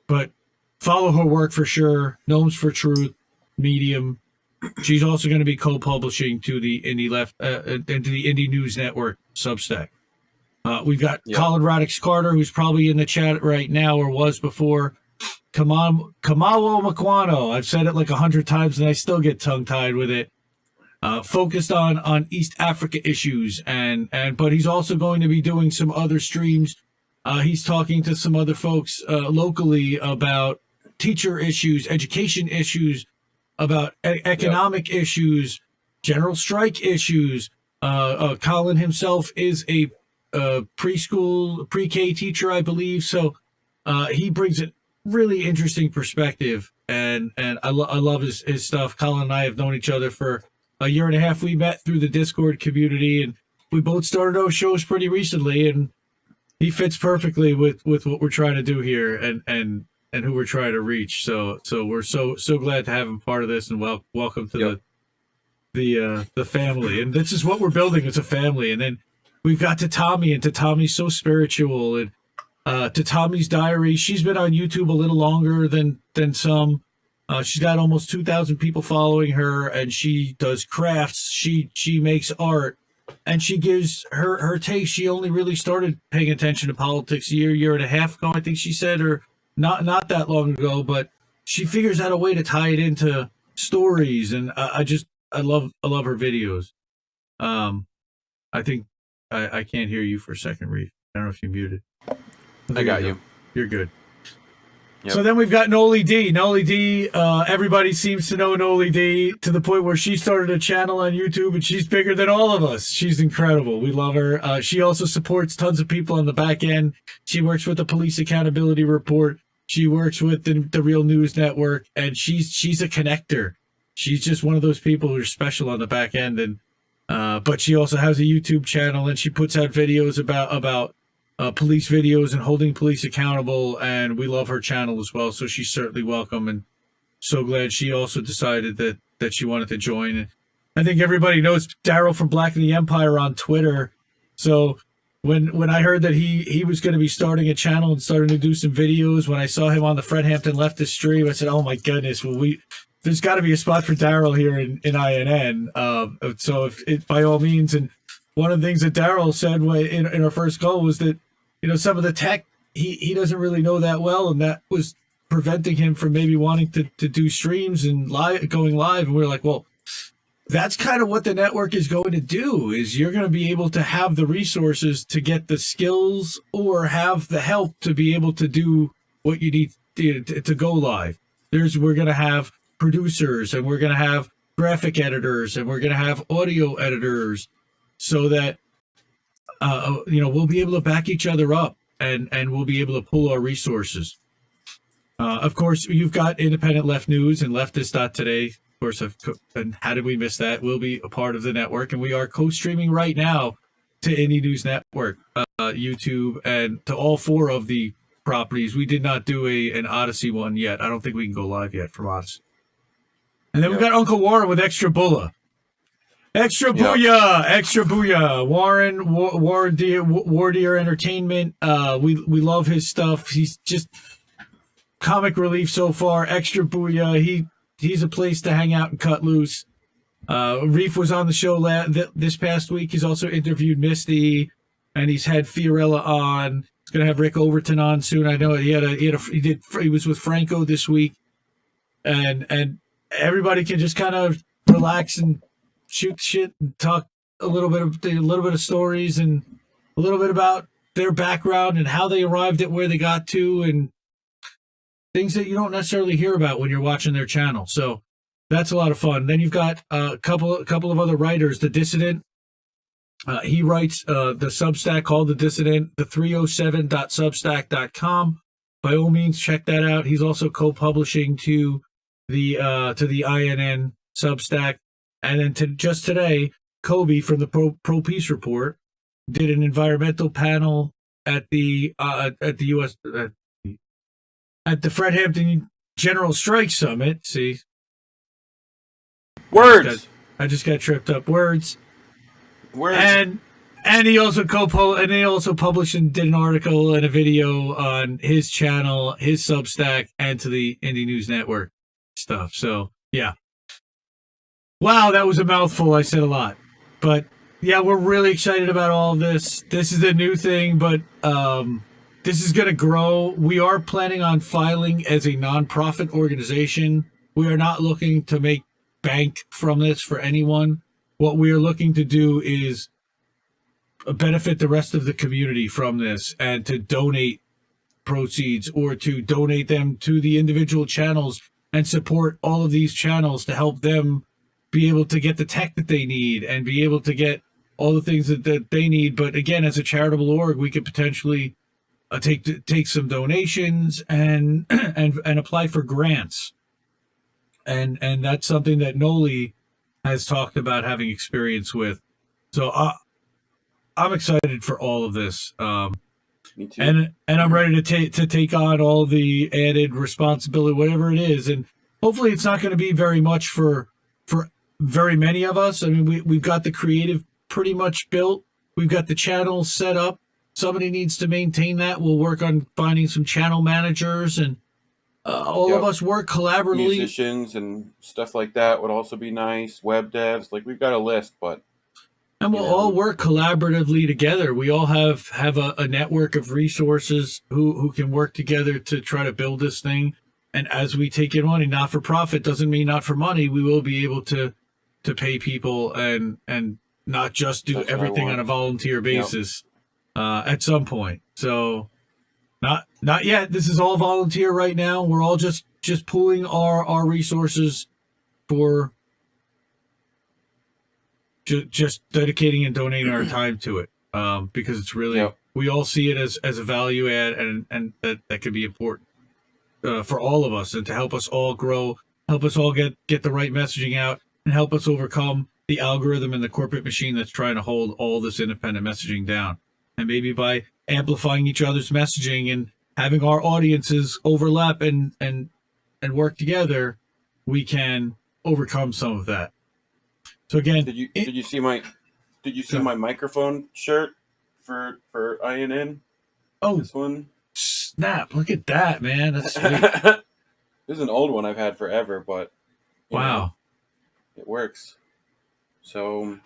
But follow her work for sure. Gnomes for Truth, Medium. She's also going to be co-publishing to the Indie Left and to the Indie News Network Substack. We've got Colin Radix Carter, who's probably in the chat right now or was before. Kamawo Makwano. I've said it like 100 times and I still get tongue-tied with it. Focused on East Africa issues, but he's also going to be doing some other streams. He's talking to some other folks locally about teacher issues, education issues, about economic issues, general strike issues. Colin himself is a preschool, pre-K teacher, I believe. So he brings a really interesting perspective, and I love his stuff. Colin and I have known each other for a year and a half. We met through the Discord community, and we both started our shows pretty recently, and he fits perfectly with what we're trying to do here and who we're trying to reach. So we're so glad to have him part of this, and welcome to the family. And this is what we're building. It's a family. And then we've got Tatami, and Tatami's so spiritual, and Tatami's Diary. She's been on YouTube a little longer than some. She's got almost 2,000 people following her, and she does crafts. She makes art, and she gives her take. She only really started paying attention to politics a year and a half ago, I think she said, or not that long ago. But she figures out a way to tie it into stories, and I love her videos. I think I can't hear you for a second, Reef. I don't know if you're muted. I got you. You're good. Yep. So then we've got Noli D. Noli D, everybody seems to know Noli D to the point where she started a channel on YouTube, and she's bigger than all of us. She's incredible. We love her. She also supports tons of people on the back end. She works with the Police Accountability Report. She works with the Real News Network, and she's a connector. She's just one of those people who are special on the back end. And but she also has a YouTube channel, and she puts out videos about police videos and holding police accountable, and we love her channel as well. So she's certainly welcome, and so glad she also decided that she wanted to join. And I think everybody knows Daryl from Black and the Empire on Twitter. So when I heard that he was going to be starting a channel and starting to do some videos, when I saw him on the Fred Hampton Leftist stream, I said, oh my goodness, well, there's got to be a spot for Daryl here in INN. So if it, by all means, and one of the things that Daryl said in our first call was that, some of the tech he doesn't really know that well, and that was preventing him from maybe wanting to do streams and going live. And we're like, well, that's kind of what the network is going to do, is you're going to be able to have the resources to get the skills or have the help to be able to do what you need to go live. We're going to have producers, and we're going to have graphic editors, and we're going to have audio editors, so that we'll be able to back each other up, and we'll be able to pool our resources. Of course, you've got Independent Left News and Leftist.today. Of course, and how did we miss that? We'll be a part of the network, and we are co-streaming right now to Indie News Network, YouTube, and to all 4 of the properties. We did not do an Odyssey one yet. I don't think we can go live yet from Odyssey. And then we've got Uncle Warren with Extra Bulla. Extra booyah! Extra booyah! War Deer Entertainment. We love his stuff. He's just comic relief so far. Extra booyah. He's a place to hang out and cut loose. Reef was on the show this past week. He's also interviewed Misty, and he's had Fiorella on. He's gonna have Rick Overton on soon. I know he was with Franco this week, and everybody can just kind of relax and shoot shit and talk a little bit of stories and a little bit about their background and how they arrived at where they got to, and things that you don't necessarily hear about when you're watching their channel. So that's a lot of fun. Then you've got a couple of other writers. The Dissident, he writes the Substack called The Dissident, the 307.substack.com. By all means, check that out. He's also co-publishing to the INN Substack. And then just today, Kobe from the Pro Peace Report did an environmental panel at the U.S. At the Fred Hampton General Strike Summit. See, words. I just got tripped up. Words. And he also published and did an article and a video on his channel, his Substack, and to the Indie News Network stuff. So yeah. Wow, that was a mouthful. I said a lot. But yeah, we're really excited about all of this. This is a new thing, but this is going to grow. We are planning on filing as a nonprofit organization. We are not looking to make bank from this for anyone. What we are looking to do is benefit the rest of the community from this, and to donate proceeds or to donate them to the individual channels and support all of these channels to help them be able to get the tech that they need and be able to get all the things that they need. But again, as a charitable org, we could potentially take some donations and apply for grants. And that's something that Noli has talked about having experience with. So I'm excited for all of this. Me too. And I'm ready to take on all the added responsibility, whatever it is. And hopefully it's not going to be very much for very many of us. I mean, we've got the creative pretty much built. We've got the channel set up. Somebody needs to maintain that. We'll work on finding some channel managers, and all of us work collaboratively. Musicians and stuff like that would also be nice. Web devs, like we've got a list, but and we'll all work collaboratively together. We all have a network of resources who can work together to try to build this thing. And as we take in money, not for profit doesn't mean not for money. We will be able to pay people and not just do everything on a volunteer basis at some point. So not yet. This is all volunteer right now. We're all just pooling our resources for just dedicating and donating our time to it, because it's really we all see it as a value add, and that could be important for all of us, and to help us all grow, help us all get the right messaging out, and help us overcome the algorithm and the corporate machine that's trying to hold all this independent messaging down. And maybe by amplifying each other's messaging and having our audiences overlap and work together, we can overcome some of that. So again, did you see my microphone shirt for INN? Oh, this one. Snap! Look at that, man. That's sweet. This is an old one I've had forever, but wow, it works. So,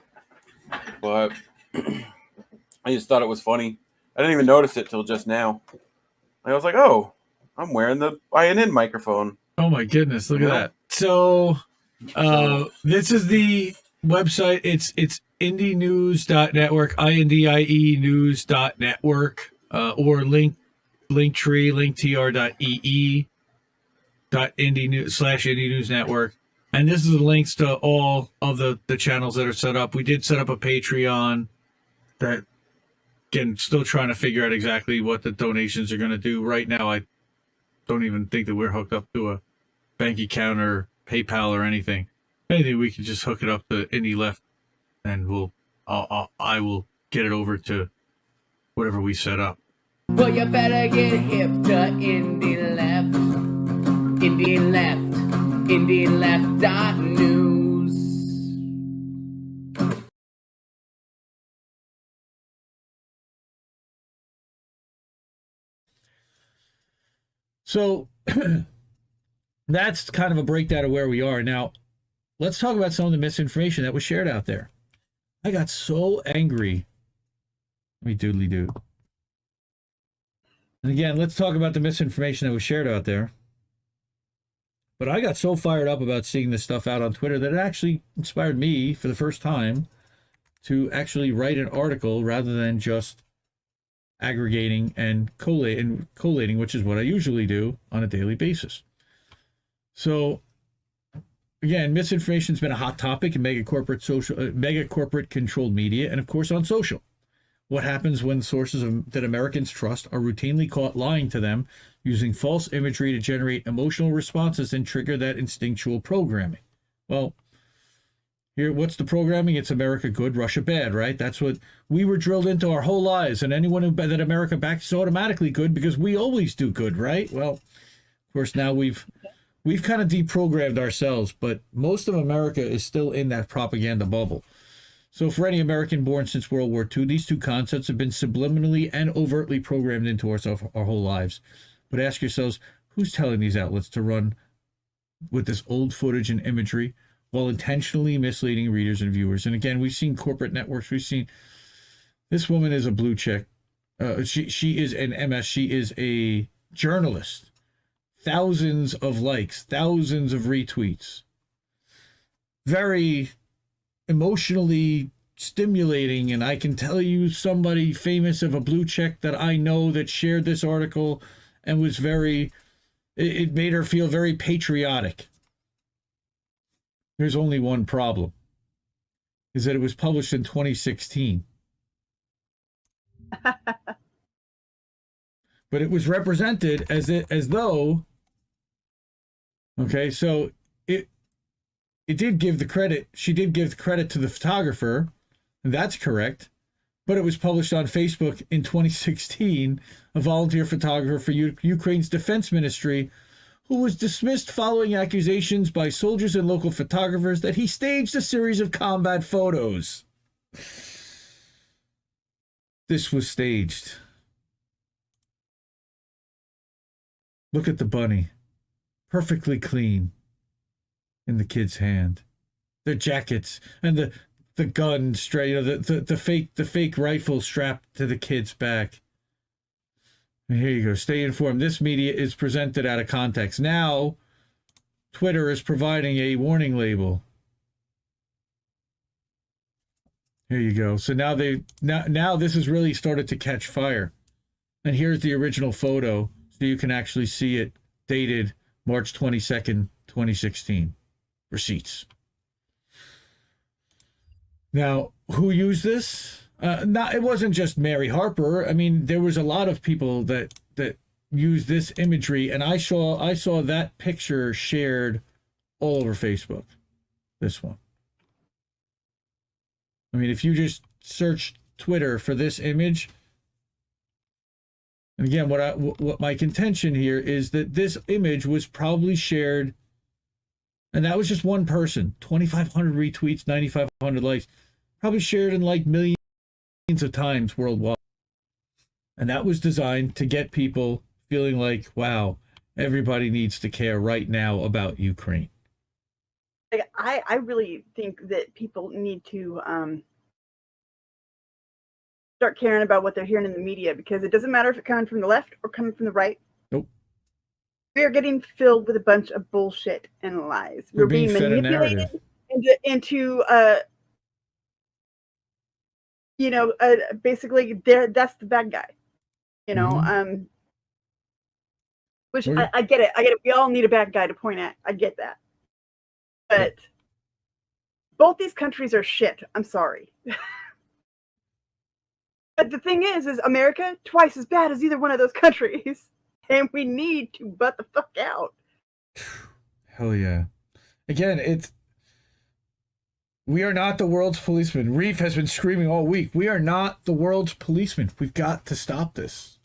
but I just thought it was funny. I didn't even notice it till just now. I was like, "Oh, I'm wearing the INN microphone." Oh my goodness! Look at that. So, this is the website. It's indienews.network, INDIE news.network, or linktr.ee/indie news network. And this is the links to all of the channels that are set up. We did set up a Patreon that, again, still trying to figure out exactly what the donations are going to do. Right now, I don't even think that we're hooked up to a bank account or PayPal or anything. If anything, we can just hook it up to Indie Left, and I will get it over to whatever we set up. Well, you better get hip to Indie Left. Indie Left. IndieLeft.news. So that's kind of a breakdown of where we are. Now, let's talk about some of the misinformation that was shared out there. I got so angry. Let me doodly doo. And again, let's talk about the misinformation that was shared out there. But I got so fired up about seeing this stuff out on Twitter that it actually inspired me for the first time to actually write an article rather than just aggregating and collating, which is what I usually do on a daily basis. So again, misinformation has been a hot topic in mega corporate controlled media, and of course on social. What happens when sources that Americans trust are routinely caught lying to them, using false imagery to generate emotional responses and trigger that instinctual programming? Well, here, what's the programming? It's America good, Russia bad, right? That's what we were drilled into our whole lives, and anyone that America backs is automatically good because we always do good, right? Well, of course, now we've kind of deprogrammed ourselves, but most of America is still in that propaganda bubble. So for any American born since World War II, these two concepts have been subliminally and overtly programmed into our whole lives. But ask yourselves, who's telling these outlets to run with this old footage and imagery while intentionally misleading readers and viewers? And again, we've seen corporate networks. We've seen this woman is a blue chick. She is an MS. She is a journalist. Thousands of likes, thousands of retweets. Very emotionally stimulating, and I can tell you somebody famous of a blue check that I know that shared this article and was it made her feel very patriotic. There's only one problem, is that it was published in 2016. But it was represented as though, okay, so it did give the credit. She did give the credit to the photographer, and that's correct. But it was published on Facebook in 2016, a volunteer photographer for Ukraine's defense ministry, who was dismissed following accusations by soldiers and local photographers that he staged a series of combat photos. This was staged. Look at the bunny, perfectly clean, in the kid's hand, their jackets and the gun straight, the fake rifle strapped to the kid's back. And here you go. Stay informed. This media is presented out of context. Now, Twitter is providing a warning label. Here you go. So now now this has really started to catch fire. And here's the original photo, so you can actually see it, dated March 22nd, 2016. Receipts. Now, who used this? It wasn't just Mary Harper. I mean, there was a lot of people that used this imagery, and I saw that picture shared all over Facebook. This one. I mean, if you just search Twitter for this image, and again, what my contention here is that this image was probably shared. And that was just one person, 2,500 retweets, 9,500 likes, probably shared in like millions of times worldwide. And that was designed to get people feeling like, wow, everybody needs to care right now about Ukraine. I really think that people need to start caring about what they're hearing in the media, because it doesn't matter if it's coming from the left or coming from the right. Nope. We are getting filled with a bunch of bullshit and lies. We're being manipulated into basically that's the bad guy. Which I get it. We all need a bad guy to point at. I get that. But both these countries are shit. I'm sorry. But the thing is America twice as bad as either one of those countries. And we need to butt the fuck out. Hell yeah. Again, we are not the world's policeman. Reef has been screaming all week. We are not the world's policeman. We've got to stop this.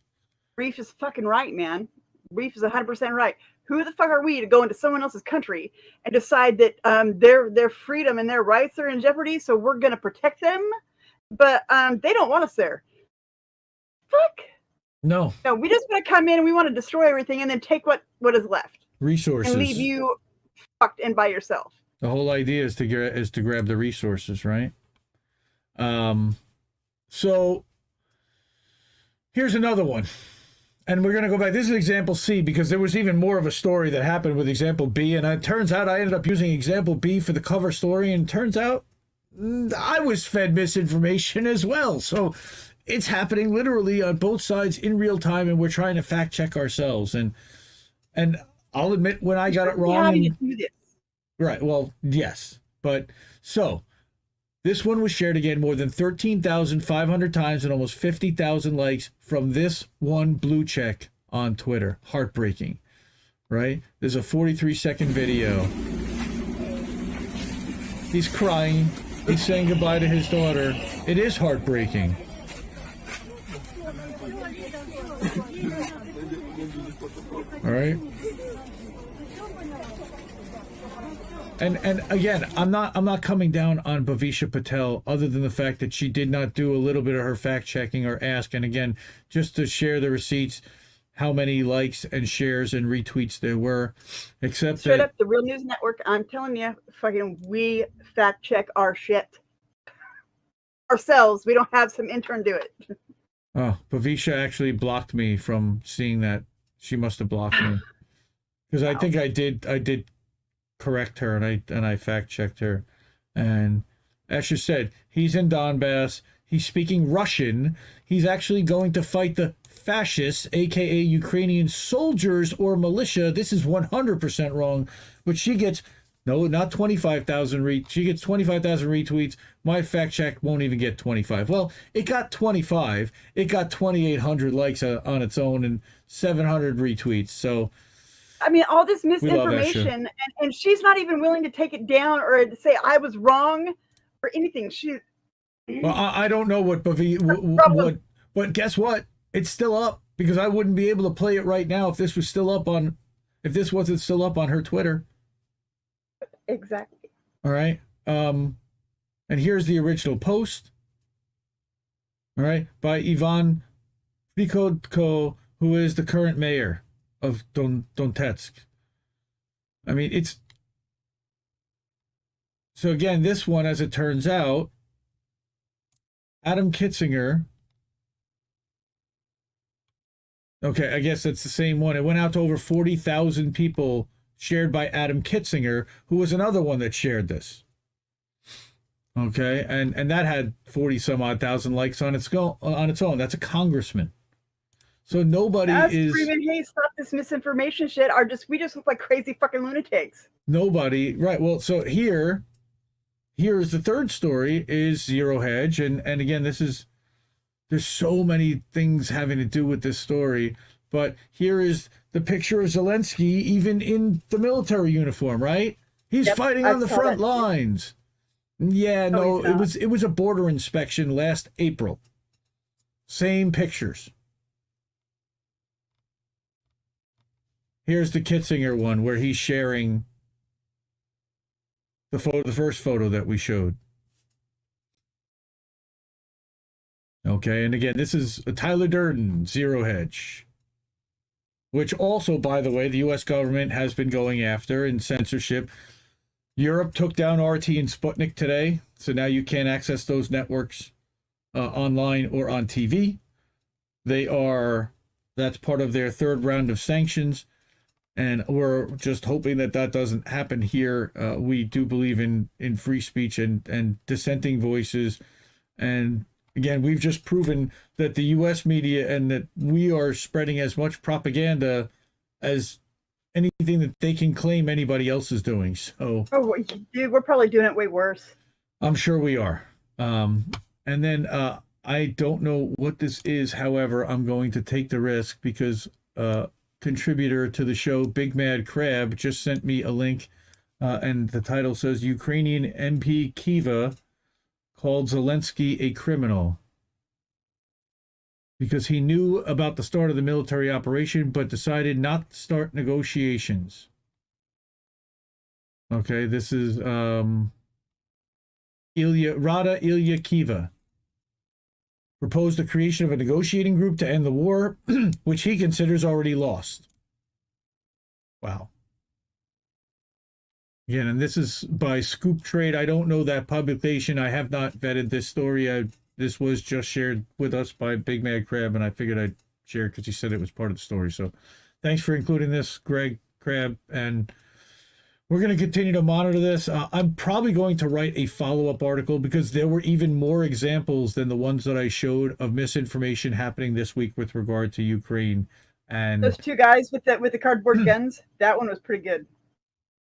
Reef is fucking right, man. Reef is 100% right. Who the fuck are we to go into someone else's country and decide that their freedom and their rights are in jeopardy, so we're going to protect them? But they don't want us there. Fuck. No, we just want to come in and we want to destroy everything and then take what is left. Resources. And leave you fucked in by yourself. The whole idea is to grab the resources, right? So here's another one. And we're going to go back. This is example C because there was even more of a story that happened with example B. And it turns out I ended up using example B for the cover story. And it turns out I was fed misinformation as well. So it's happening literally on both sides in real time. And we're trying to fact check ourselves. And I'll admit when I got it wrong. Right. Well, yes. But so this one was shared again more than 13,500 times and almost 50,000 likes from this one blue check on Twitter. Heartbreaking, right? There's a 43-second video. He's crying. He's saying goodbye to his daughter. It is heartbreaking. All right. And again, I'm not coming down on Bhavisha Patel other than the fact that she did not do a little bit of her fact checking or ask. And again, just to share the receipts, how many likes and shares and retweets there were, except straight up the Real News Network. I'm telling you, fucking, we fact check our shit ourselves. We don't have some intern do it. Oh, Bhavisha actually blocked me from seeing that. She must have blocked me because I think I did correct her and I fact checked her, and Asher said he's in Donbass, he's speaking Russian, he's actually going to fight the fascists, aka Ukrainian soldiers or militia. This is 100% wrong, but she gets not 25,000 she gets 25,000 retweets. My fact check won't even get 25. Well, it got 25. It got 2,800 likes on its own and 700 retweets. So I mean, all this misinformation, and she's not even willing to take it down or to say I was wrong or anything. Well, I don't know what but guess what? It's still up because I wouldn't be able to play it right now if this wasn't still up on her Twitter. Exactly. All right. And here's the original post. All right, by Ivan Prikodko, who is the current mayor of Donetsk. I mean, it's so again, this one, as it turns out, Adam Kitzinger. Okay, I guess that's the same one. It went out to over 40,000 people, shared by Adam Kitzinger, who was another one that shared this. Okay, and that had 40 some odd thousand likes on its own. That's a congressman. So nobody is screaming, "Hey, stop this misinformation shit!" We just look like crazy fucking lunatics. Nobody, right? Well, so here is the third story: is Zero Hedge, and again, there's so many things having to do with this story, but here is the picture of Zelensky, even in the military uniform, right? He's fighting on the front lines. Yeah, no, it was a border inspection last April. Same pictures. Here's the Kitzinger one where he's sharing the first photo that we showed. Okay, and again, this is Tyler Durden, Zero Hedge, which also, by the way, the U.S. government has been going after in censorship. Europe took down RT and Sputnik today, so now you can't access those networks online or on TV. That's part of their third round of sanctions. And we're just hoping that doesn't happen here. We do believe in free speech and dissenting voices. And again, we've just proven that the U.S. media and that we are spreading as much propaganda as anything that they can claim anybody else is doing. So, Oh, dude, we're probably doing it way worse. I'm sure we are. And then I don't know what this is. However, I'm going to take the risk because contributor to the show, Big Mad Crab, just sent me a link. And the title says Ukrainian MP Kiva called Zelensky a criminal because he knew about the start of the military operation but decided not to start negotiations. Okay, this is Aaliyah Kiva proposed the creation of a negotiating group to end the war, which he considers already lost. Wow. Again, and this is by Scoop Trade. I don't know that publication. I have not vetted this story. This was just shared with us by Big Mad Crab, and I figured I'd share it because he said it was part of the story. So thanks for including this, Greg Crab. And we're going to continue to monitor this. I'm probably going to write a follow-up article because there were even more examples than the ones that I showed of misinformation happening this week with regard to Ukraine. And those two guys with the cardboard guns, that one was pretty good.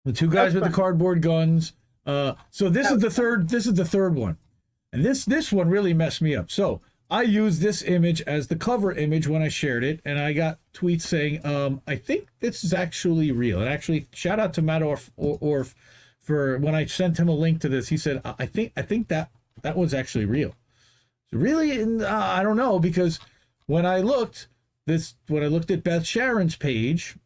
The two guys with the cardboard guns. So this is the third. This is the third one, and this one really messed me up. So I used this image as the cover image when I shared it, and I got tweets saying, "I think this is actually real." And actually, shout out to Matt Orf for when I sent him a link to this. He said, "I think that was actually real." So really, I don't know because when I looked at Beth Sharon's page,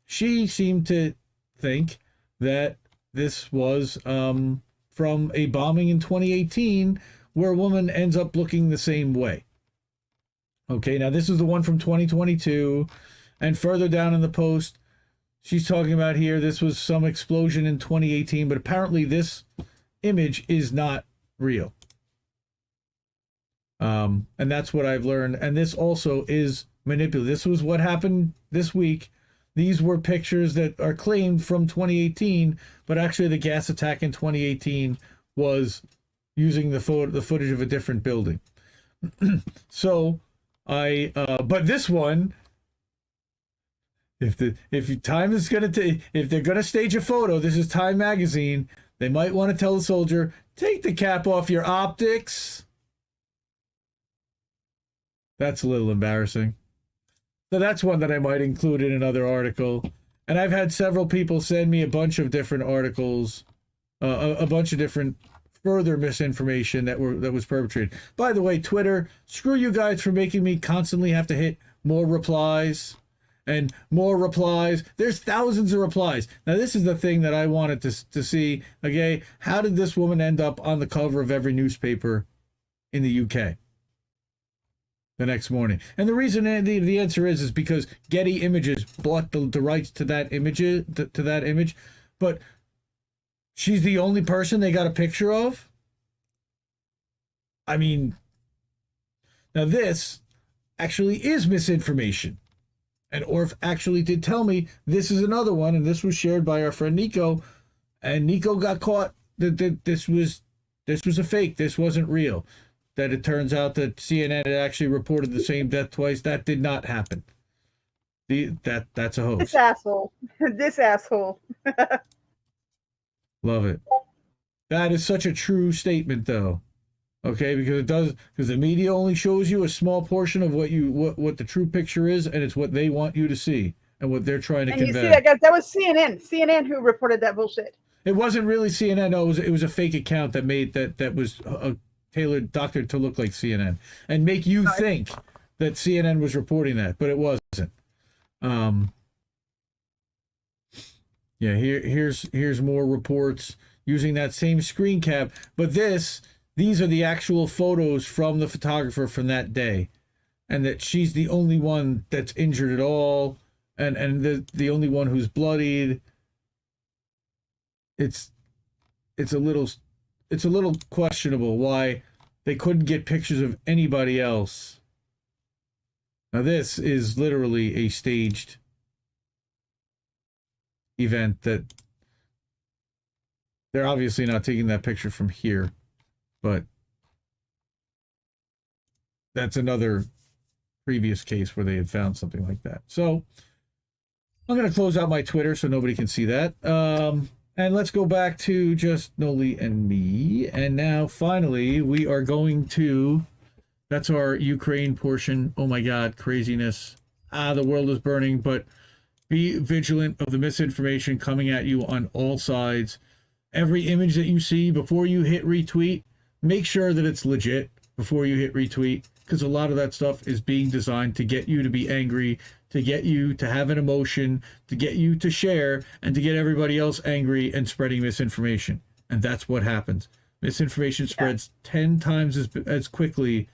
she seemed to think that this was from a bombing in 2018 where a woman ends up looking the same way. Okay, now this is the one from 2022, and further down in the post, she's talking about here, this was some explosion in 2018, but apparently this image is not real. And that's what I've learned, and this also is manipulated. This was what happened this week. These were pictures that are claimed from 2018, but actually the gas attack in 2018 was using the footage of a different building. So but this one, if they're gonna stage a photo, this is Time Magazine. They might want to tell the soldier, take the cap off your optics. That's a little embarrassing. So that's one that I might include in another article. And I've had several people send me a bunch of different articles, a bunch of different further misinformation that was perpetrated. By the way, Twitter, screw you guys for making me constantly have to hit more replies and more replies. There's thousands of replies. Now, this is the thing that I wanted to see. Okay, how did this woman end up on the cover of every newspaper in the UK? The next morning. And the reason the answer is because Getty Images bought the rights to that image, but she's the only person they got a picture of. I mean, now this actually is misinformation. And Orf actually did tell me this is another one, and this was shared by our friend Nico, and Nico got caught that this was a fake. This wasn't real. That it turns out that CNN had actually reported the same death twice. That did not happen. That's a hoax. This asshole. This asshole. Love it. That is such a true statement, though. Okay, because the media only shows you a small portion of what the true picture is, and it's what they want you to see and what they're trying to convey. And you see that, guys? That was CNN. CNN who reported that bullshit. It wasn't really CNN. No, it was a fake account that made that was tailored, doctored to look like CNN and make you think that CNN was reporting that, but it wasn't. Yeah, here's more reports using that same screen cap, but these are the actual photos from the photographer from that day, and that she's the only one that's injured at all, and the only one who's bloodied. It's a little questionable why they couldn't get pictures of anybody else. Now this is literally a staged event that they're obviously not taking that picture from here, but that's another previous case where they had found something like that. So I'm going to close out my Twitter so nobody can see that. And let's go back to just Noli and me. And now, finally, we are going to... That's our Ukraine portion. Oh, my God, craziness. The world is burning, but be vigilant of the misinformation coming at you on all sides. Every image that you see, before you hit retweet, make sure that it's legit before you hit retweet, because a lot of that stuff is being designed to get you to be angry, to get you to have an emotion, to get you to share, and to get everybody else angry and spreading misinformation. And that's what happens. Misinformation spreads 10 times as quickly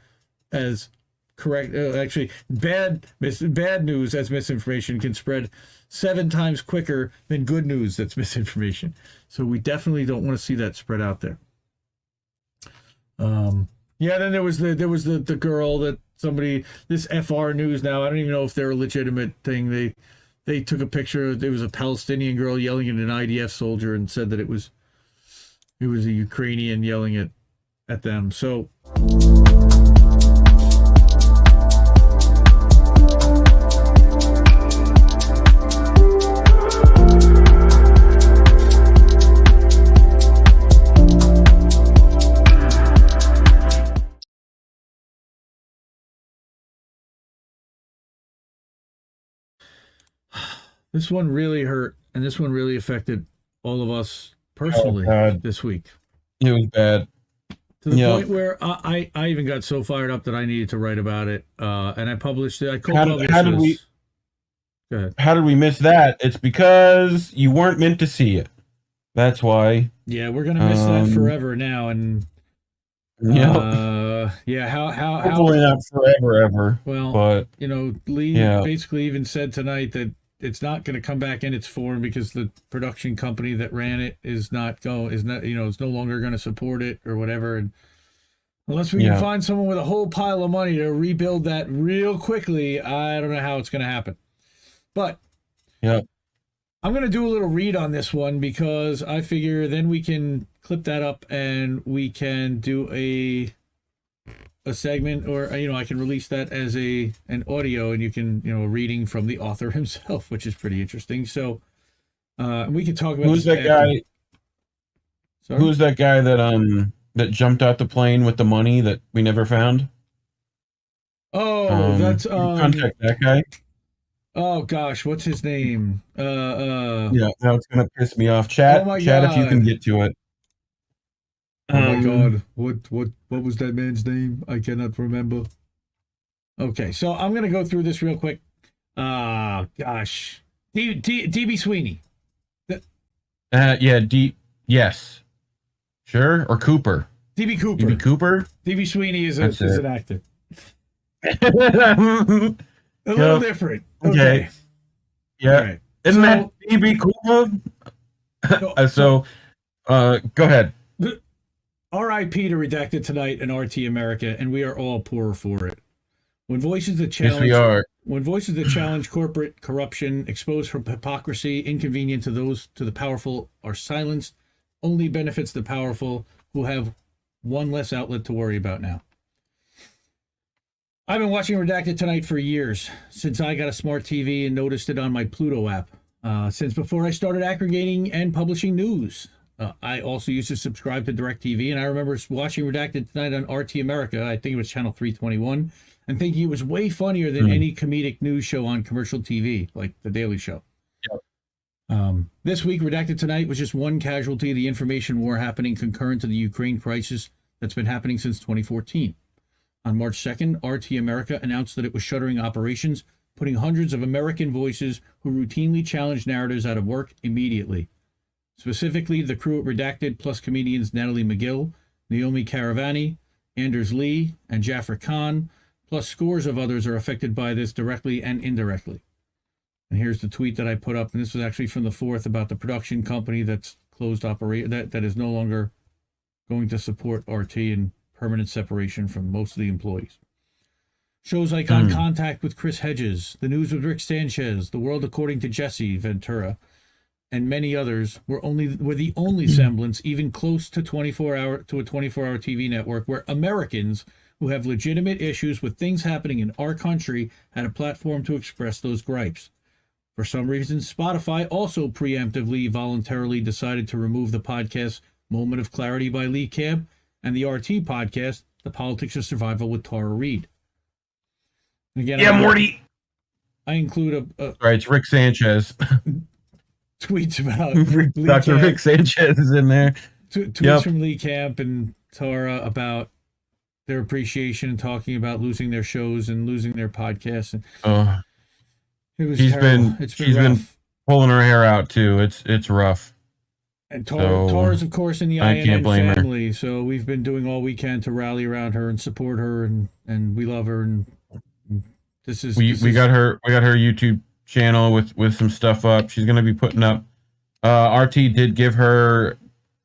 as correct. Actually, bad news as misinformation can spread 7 times quicker than good news that's misinformation. So we definitely don't want to see that spread out there. Then there was the girl that somebody, this FR News now, I don't even know if they're a legitimate thing. They took a picture. There was a Palestinian girl yelling at an IDF soldier and said that it was a Ukrainian yelling at them. So this one really hurt, and this one really affected all of us personally this week. It was bad. To the point where I even got so fired up that I needed to write about it, and I published it. I co-published How did we? Go ahead. How did we miss that? It's because you weren't meant to see it. That's why. Yeah, we're gonna miss that forever now, and how hopefully not forever ever. Well, but Lee basically even said tonight that it's not going to come back in its form because the production company that ran it is no longer going to support it or whatever. And unless we can find someone with a whole pile of money to rebuild that real quickly, I don't know how it's going to happen. But I'm going to do a little read on this one because I figure then we can clip that up and we can do a segment, or I can release that as an audio, and you can a reading from the author himself, which is pretty interesting. So we can talk about who's that guy. Sorry? Who's that guy that jumped out the plane with the money that we never found? That's contact that guy. Oh gosh, what's his name? Now it's gonna piss me off. Chat, God. if you can get to it. Oh my God! What was that man's name? I cannot remember. Okay, so I'm gonna go through this real quick. Gosh, DB Sweeney. Yes, sure, or Cooper. DB Cooper. DB Cooper. DB Sweeney is an actor. A little different. Okay. Yeah. Right. Isn't that DB Cooper? Go ahead. R.I.P. to Redacted Tonight and RT America, and we are all poorer for it. When voices that challenge corporate corruption, expose hypocrisy, inconvenient to the powerful are silenced, only benefits the powerful who have one less outlet to worry about now. I've been watching Redacted Tonight for years, since I got a smart TV and noticed it on my Pluto app, since before I started aggregating and publishing news. I also used to subscribe to DirecTV, and I remember watching Redacted Tonight on RT America, I think it was channel 321, and thinking it was way funnier than any comedic news show on commercial TV, like The Daily Show. Yep. This week, Redacted Tonight was just one casualty of the information war happening concurrent to the Ukraine crisis that's been happening since 2014. On March 2nd, RT America announced that it was shuttering operations, putting hundreds of American voices who routinely challenge narratives out of work immediately. Specifically, the crew at Redacted, plus comedians Natalie McGill, Naomi Caravani, Anders Lee, and Jafar Khan, plus scores of others are affected by this directly and indirectly. And here's the tweet that I put up, and this was actually from the 4th about the production company that's closed that is no longer going to support RT and permanent separation from most of the employees. Shows like On Contact with Chris Hedges, The News with Rick Sanchez, The World According to Jesse Ventura, and many others were the only semblance even close to a 24-hour TV network where Americans who have legitimate issues with things happening in our country had a platform to express those gripes. For some reason, Spotify also preemptively, voluntarily decided to remove the podcast Moment of Clarity by Lee Camp and the RT podcast, The Politics of Survival with Tara Reid. Again, Yeah, Morty. I include Right, it's Rick Sanchez. tweets about Dr. Rick Sanchez is in there. Tweets from Lee Camp and Tara about their appreciation and talking about losing their shows and losing their podcasts. And it was terrible. She's been pulling her hair out too. It's rough. And Tara's, of course, in the I can't INN blame family, so we've been doing all we can to rally around her and support her, and we love her. And we got her YouTube channel with some stuff up. She's gonna be putting up. RT did give her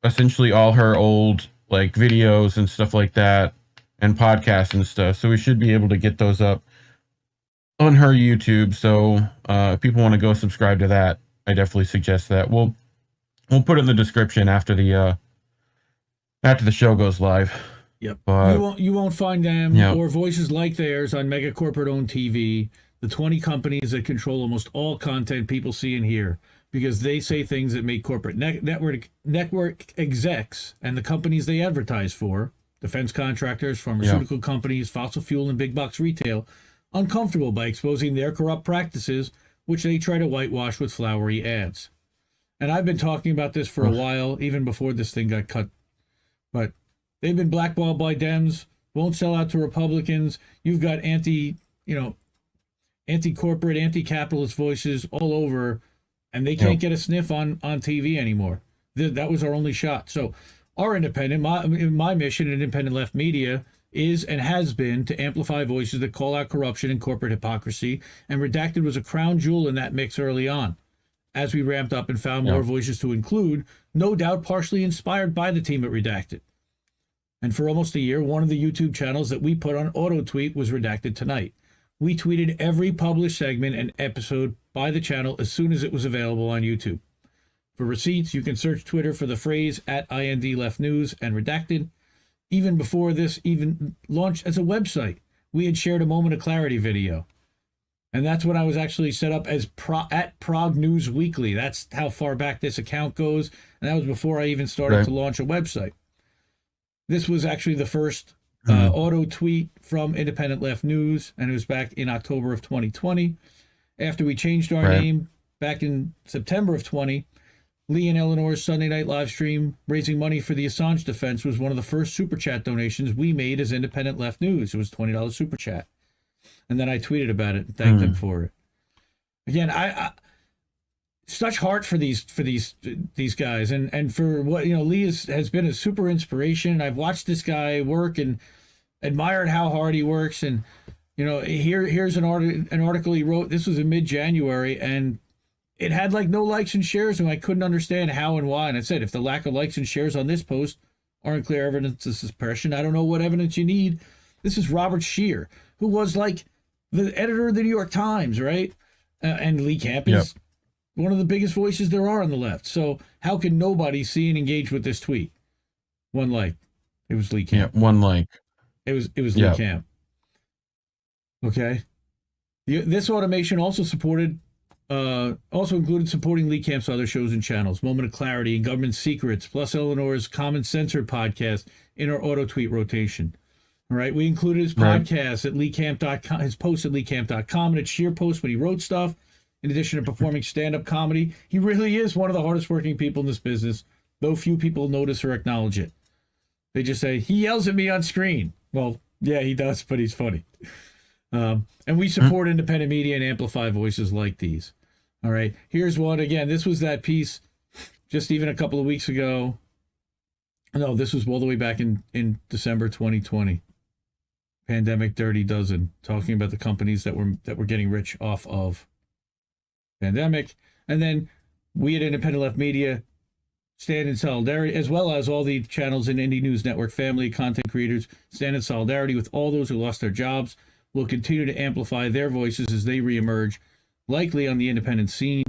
essentially all her old like videos and stuff like that, and podcasts and stuff. So we should be able to get those up on her YouTube. So if people want to go subscribe to that, I definitely suggest that. We'll put it in the description after the show goes live. Yep. But you won't find them or voices like theirs on mega corporate owned TV, the 20 companies that control almost all content people see and hear, because they say things that make corporate network execs and the companies they advertise for, defense contractors, pharmaceutical companies, fossil fuel, and big box retail, uncomfortable by exposing their corrupt practices, which they try to whitewash with flowery ads. And I've been talking about this for a while, even before this thing got cut. But they've been blackballed by Dems, won't sell out to Republicans. You've got anti-corporate, anti-capitalist voices all over, and they can't get a sniff on TV anymore. That was our only shot. So our independent, my mission in independent left media is and has been to amplify voices that call out corruption and corporate hypocrisy, and Redacted was a crown jewel in that mix early on. As we ramped up and found more voices to include, no doubt partially inspired by the team at Redacted. And for almost a year, one of the YouTube channels that we put on auto tweet was Redacted Tonight. We tweeted every published segment and episode by the channel as soon as it was available on YouTube. For receipts, you can search Twitter for the phrase @INDLeftNews and Redacted. Even before this even launched as a website, we had shared a Moment of Clarity video. And that's when I was actually set up as @Prog News Weekly. That's how far back this account goes. And that was before I even started to launch a website. This was actually the first auto tweet from Independent Left News, and it was back in October of 2020. After we changed our name back in September of 20, Lee and Eleanor's Sunday night live stream raising money for the Assange defense was one of the first super chat donations we made as Independent Left News. It was $20 super chat. And then I tweeted about it and thanked them for it. Again, I such heart for these guys, and for what Lee has been a super inspiration. I've watched this guy work and admired how hard he works. And here's an article he wrote. This was in mid-January, and it had like no likes and shares, and I couldn't understand how and why. And I said, if the lack of likes and shares on this post aren't clear evidence of suppression, I don't know what evidence you need. This is Robert Scheer, who was like the editor of the New York Times, right? And Lee Camp is one of the biggest voices there are on the left. So how can nobody see and engage with this tweet? One like. It was Lee Camp. Yeah, one like. It was Lee Camp. Okay. This automation also included supporting Lee Camp's other shows and channels, Moment of Clarity and Government Secrets, plus Eleanor's Common Censored podcast in our auto tweet rotation. All right, we included his podcast at leecamp.com, his post at leecamp.com, and its sheer post when he wrote stuff. In addition to performing stand-up comedy, he really is one of the hardest working people in this business, though few people notice or acknowledge it. They just say, he yells at me on screen. Well, yeah, he does, but he's funny. And we support independent media and amplify voices like these. All right, here's one. Again, this was that piece just even a couple of weeks ago. No, this was all the way back in December 2020. Pandemic Dirty Dozen, talking about the companies that were getting rich off of pandemic. And then we at Independent Left Media stand in solidarity, as well as all the channels in Indie News Network family, content creators, stand in solidarity with all those who lost their jobs. We'll continue to amplify their voices as they reemerge, likely on the independent scene.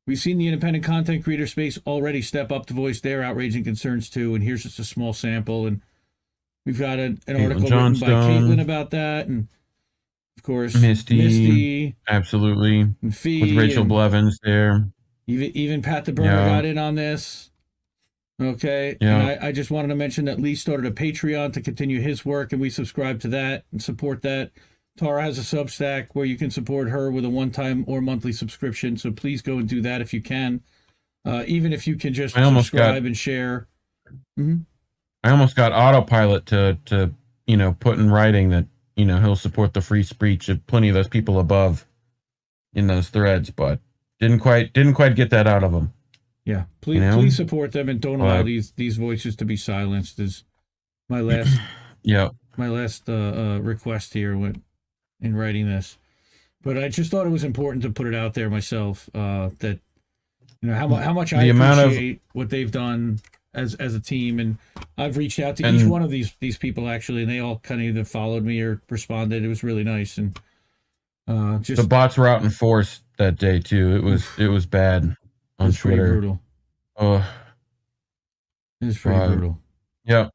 We've seen the independent content creator space already step up to voice their outrage and concerns too, and here's just a small sample. And we've got an article written by Caitlin about that, and course, Misty, absolutely, and Fee, with Rachel and Blevins there. Even Pat the Burner got in on this. Okay. Yeah. And I just wanted to mention that Lee started a Patreon to continue his work, and we subscribe to that and support that. Tara has a Substack where you can support her with a one-time or monthly subscription. So please go and do that if you can. Even if you can just subscribe and share. Mm-hmm. I almost got Autopilot to put in writing that he'll support the free speech of plenty of those people above in those threads, but didn't quite get that out of him. Yeah, please support them and don't allow these voices to be silenced. Is my last request here in writing this. But I just thought it was important to put it out there myself. That how much I appreciate what they've done as a team, and I've reached out to each one of these people actually, and they all kind of either followed me or responded. It was really nice, and just the bots were out in force that day too. It was bad on Twitter. Pretty brutal. Oh, it was pretty brutal. Yeah,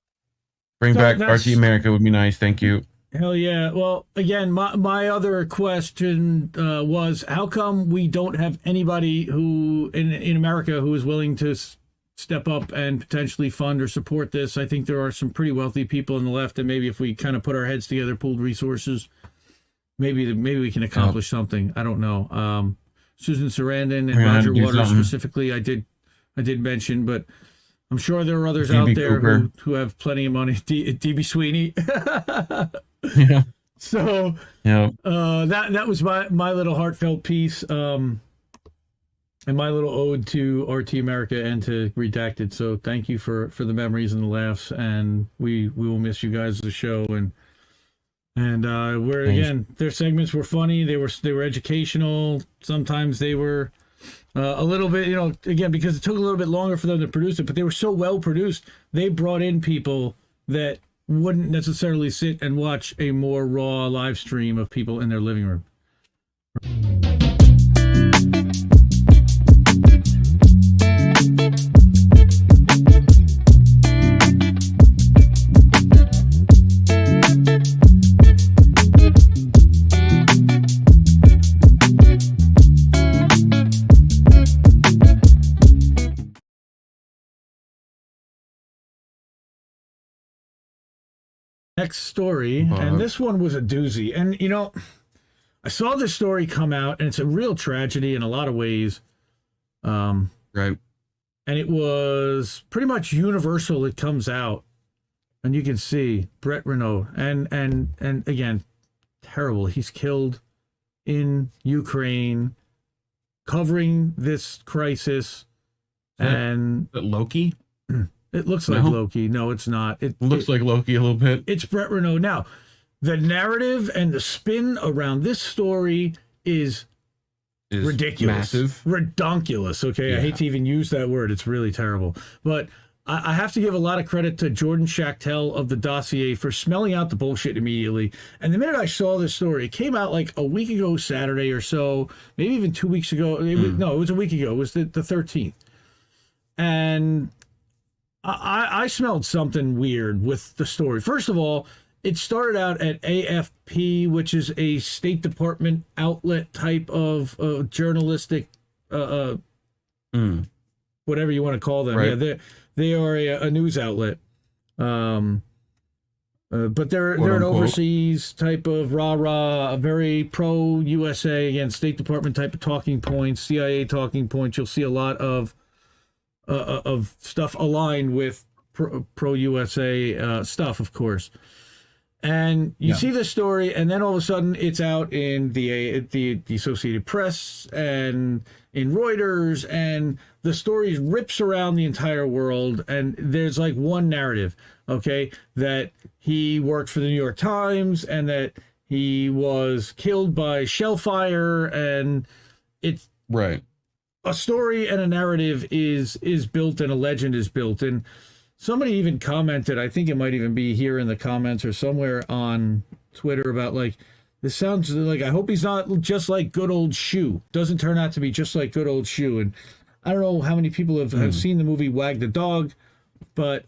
bring back RT America would be nice. Thank you. Hell yeah. Well, again, my other question was, how come we don't have anybody who in America who is willing to step up and potentially fund or support this? I think there are some pretty wealthy people on the left, and maybe if we kind of put our heads together, pooled resources, maybe we can accomplish something. I don't know. Susan Sarandon and Roger Waters specifically, I did mention, but I'm sure there are others out there who have plenty of money. DB Sweeney. Yeah. So that was my little heartfelt piece, and my little ode to RT America and to Redacted. So thank you for the memories and the laughs, and we will miss you guys at the show. And we're again, their segments were funny. They were educational. Sometimes they were a little bit, again, because it took a little bit longer for them to produce it, but they were so well produced. They brought in people that wouldn't necessarily sit and watch a more raw live stream of people in their living room. Next story, and this one was a doozy. And, I saw this story come out, and it's a real tragedy in a lot of ways. Right. And it was pretty much universal. It comes out, and you can see Brett Renaud, and again, terrible. He's killed in Ukraine, covering this crisis. And Loki? It looks like Loki. No, it's not. It looks like Loki a little bit. It's Brett Renaud. Now, the narrative and the spin around this story is ridiculous. Massive. Redonkulous, okay? Yeah. I hate to even use that word. It's really terrible. But I have to give a lot of credit to Jordan Schachtel of The Dossier for smelling out the bullshit immediately. And the minute I saw this story, it came out like a week ago Saturday or so, maybe even 2 weeks ago. No, it was a week ago. It was the 13th. And I smelled something weird with the story. First of all, it started out at AFP, which is a State Department outlet type of journalistic, whatever you want to call them. Right. Yeah, they are a news outlet, but they're an overseas type of rah-rah, a very pro-USA, again, State Department type of talking points, CIA talking points. You'll see a lot of stuff aligned with pro-USA stuff, of course. And you see this story, and then all of a sudden it's out in the Associated Press and in Reuters, and the story rips around the entire world. And there's like one narrative, okay, that he worked for the New York Times and that he was killed by shell fire, and it's right. A story and a narrative is built, and a legend is built. And somebody even commented, I think it might even be here in the comments or somewhere on Twitter, about like, this sounds like, I hope he's not just like good old Shoe. Doesn't turn out to be just like good old Shoe. And I don't know how many people have seen the movie Wag the Dog, but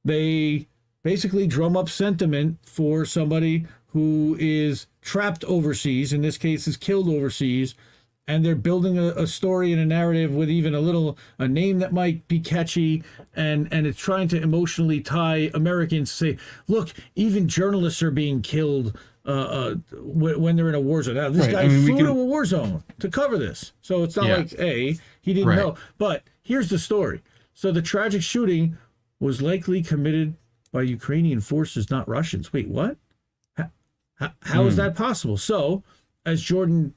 they basically drum up sentiment for somebody who is trapped overseas, in this case is killed overseas, and they're building a story and a narrative with even a name that might be catchy, and it's trying to emotionally tie Americans to say, look, even journalists are being killed when they're in a war zone. Now, this guy flew to a war zone to cover this, so it's not like he didn't know. But here's the story. So the tragic shooting was likely committed by Ukrainian forces, not Russians. Wait, what? How is that possible? So, as Jordan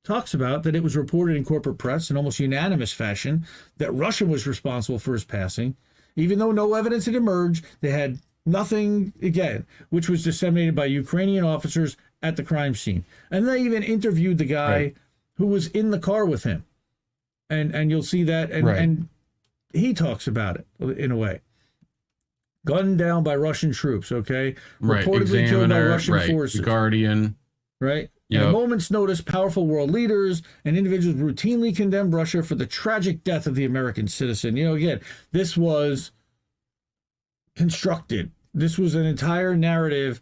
talks about, that it was reported in corporate press in almost unanimous fashion that Russia was responsible for his passing, even though no evidence had emerged. They had nothing, again, which was disseminated by Ukrainian officers at the crime scene. And they even interviewed the guy who was in the car with him. And you'll see that, and he talks about it in a way. Gunned down by Russian troops, okay? Reportedly killed by Russian forces. Guardian. Right? In a moment's notice, powerful world leaders and individuals routinely condemned Russia for the tragic death of the American citizen. You know, again, this was constructed. This was an entire narrative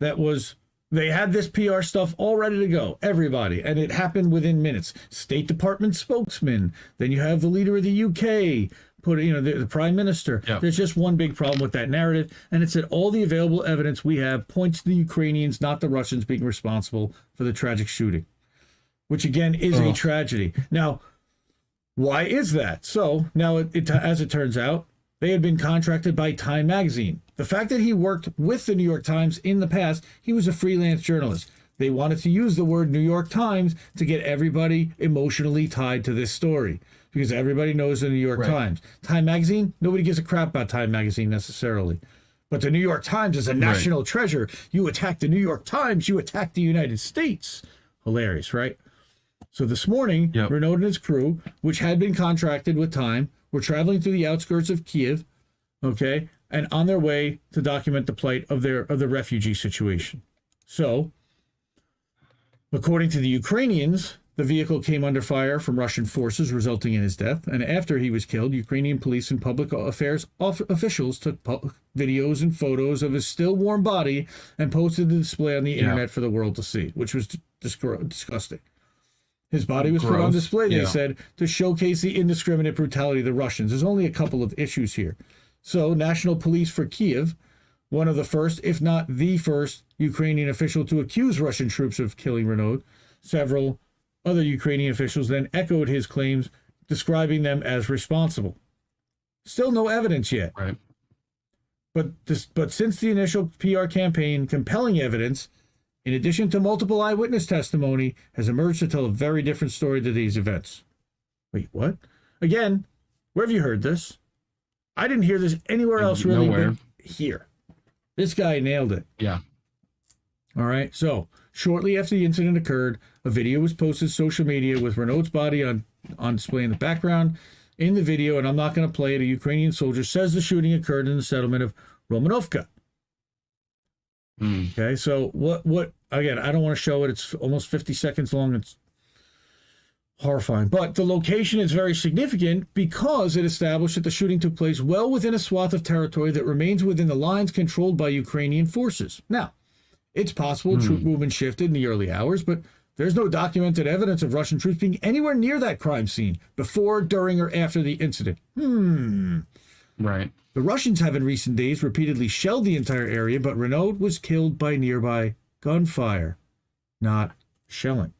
that was, they had this PR stuff all ready to go, everybody, and it happened within minutes. State Department spokesman, then you have the leader of the UK, the Prime Minister. There's just one big problem with that narrative, and it's that all the available evidence we have points to the Ukrainians, not the Russians, being responsible for the tragic shooting, which again is a tragedy. Now, why is that? So now, as it turns out, they had been contracted by Time magazine. The fact that he worked with the New York Times in the past, he was a freelance journalist. They wanted to use the word New York Times to get everybody emotionally tied to this story, because everybody knows the New York Times. Time magazine, nobody gives a crap about Time magazine necessarily. But the New York Times is a national treasure. You attack the New York Times, you attack the United States. Hilarious, right? So this morning, Renaud and his crew, which had been contracted with Time, were traveling through the outskirts of Kiev, okay, and on their way to document the plight of the refugee situation. So, according to the Ukrainians, the vehicle came under fire from Russian forces, resulting in his death. And after he was killed, Ukrainian police and public affairs officials took videos and photos of his still warm body and posted the display on the internet for the world to see, which was disgusting. His body was put on display, they said, to showcase the indiscriminate brutality of the Russians. There's only a couple of issues here. So, National Police for Kiev, one of the first, if not the first, Ukrainian official to accuse Russian troops of killing Renaud, several other Ukrainian officials then echoed his claims, describing them as responsible. Still no evidence yet. Right. But since the initial PR campaign, compelling evidence, in addition to multiple eyewitness testimony, has emerged to tell a very different story to these events. Wait, what? Again, where have you heard this? I didn't hear this anywhere else really. Nowhere. Here. This guy nailed it. Yeah. All right. So, shortly after the incident occurred, a video was posted to social media with Renaud's body on display in the background. In the video, and I'm not going to play it, a Ukrainian soldier says the shooting occurred in the settlement of Romanovka. Okay, so what again, I don't want to show it. It's almost 50 seconds long. It's horrifying. But the location is very significant because it established that the shooting took place well within a swath of territory that remains within the lines controlled by Ukrainian forces. Now, it's possible troop movement shifted in the early hours, but there's no documented evidence of Russian troops being anywhere near that crime scene before, during, or after the incident. Right. The Russians have in recent days repeatedly shelled the entire area, but Renaud was killed by nearby gunfire, not shelling.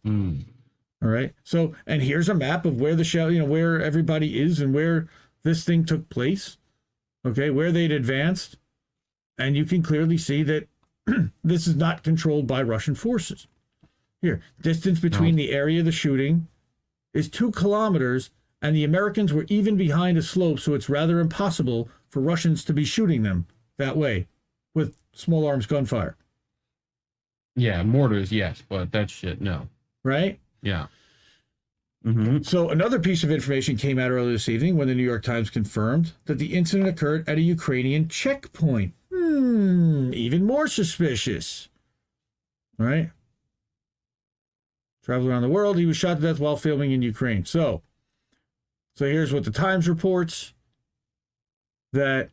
All right. So, and here's a map of where the shell, where everybody is and where this thing took place. Okay, where they'd advanced. And you can clearly see that this is not controlled by Russian forces. Here, distance between the area of the shooting is 2 kilometers, and the Americans were even behind a slope, so it's rather impossible for Russians to be shooting them that way with small arms gunfire. Yeah, mortars, yes, but that shit, no. Right? Yeah. So another piece of information came out earlier this evening when the New York Times confirmed that the incident occurred at a Ukrainian checkpoint. Even more suspicious. All right? Traveled around the world, he was shot to death while filming in Ukraine. So here's what the Times reports, that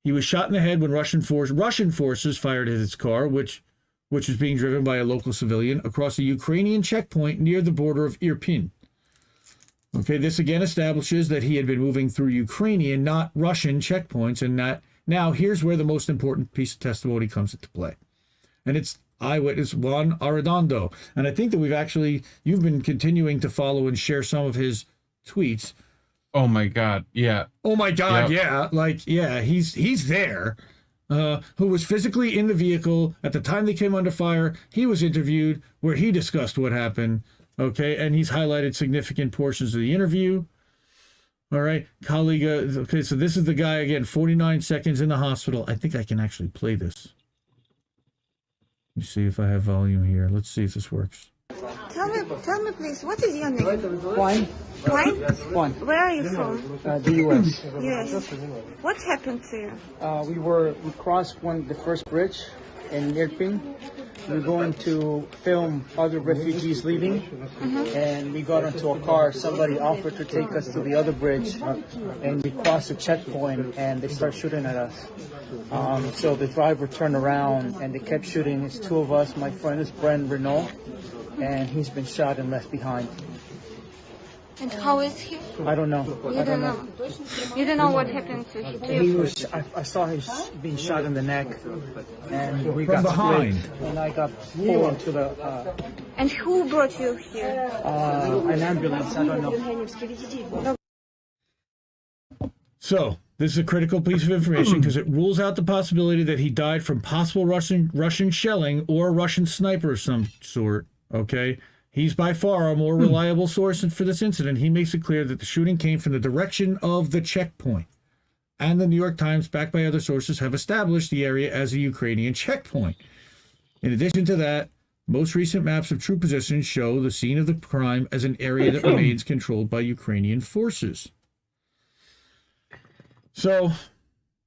he was shot in the head when Russian forces fired at his car, which which was being driven by a local civilian, across a Ukrainian checkpoint near the border of Irpin. Okay, this again establishes that he had been moving through Ukrainian, not Russian checkpoints, and that now here's where the most important piece of testimony comes into play. And it's eyewitness Juan Arredondo. And I think that you've been continuing to follow and share some of his tweets. Oh my God, yeah. Oh my God, Yep. yeah. Like, yeah, he's there. Who was physically in the vehicle at the time they came under fire. He was interviewed where he discussed what happened. Okay, and he's highlighted significant portions of the interview. All right, colleague. Okay, so this is the guy again, 49 seconds in the hospital. I think I can actually play this. Let me see if I have volume here. Let's see if this works. Tell me please, what is your name? Juan. Juan? Where are you from? The U.S. Yes. What happened to you? We crossed the first bridge in Irpin. We were going to film other refugees leaving, and we got into a car. Somebody offered to take us to the other bridge, and we crossed a checkpoint, and they started shooting at us. So the driver turned around, and they kept shooting. It's two of us. My friend is Brent Renault, and he's been shot and left behind. And how is he? I don't know. You don't know. You don't know what happened to him. I saw him being shot in the neck, and we From got behind. split, and I got pulled into the. And who brought you here? An ambulance. I don't know. So this is a critical piece of information because it rules out the possibility that he died from possible Russian shelling or a Russian sniper of some sort. Okay. He's by far a more reliable source for this incident. He makes it clear that the shooting came from the direction of the checkpoint. And the New York Times, backed by other sources, have established the area as a Ukrainian checkpoint. In addition to that, most recent maps of troop positions show the scene of the crime as an area that remains controlled by Ukrainian forces. So,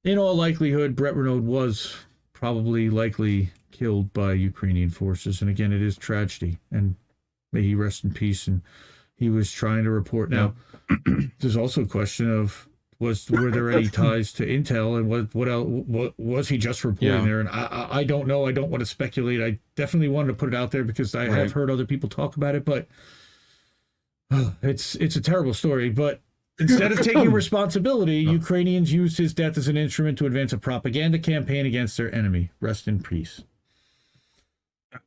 in all likelihood, Brett Renaud was probably likely killed by Ukrainian forces. And again, it is tragedy. And may he rest in peace. And he was trying to report. Now, there's also a question of were there any ties to intel, and what was he just reporting there? And I don't know. I don't want to speculate. I definitely wanted to put it out there because I have heard other people talk about it. But it's a terrible story. But instead of taking responsibility, Ukrainians used his death as an instrument to advance a propaganda campaign against their enemy. Rest in peace.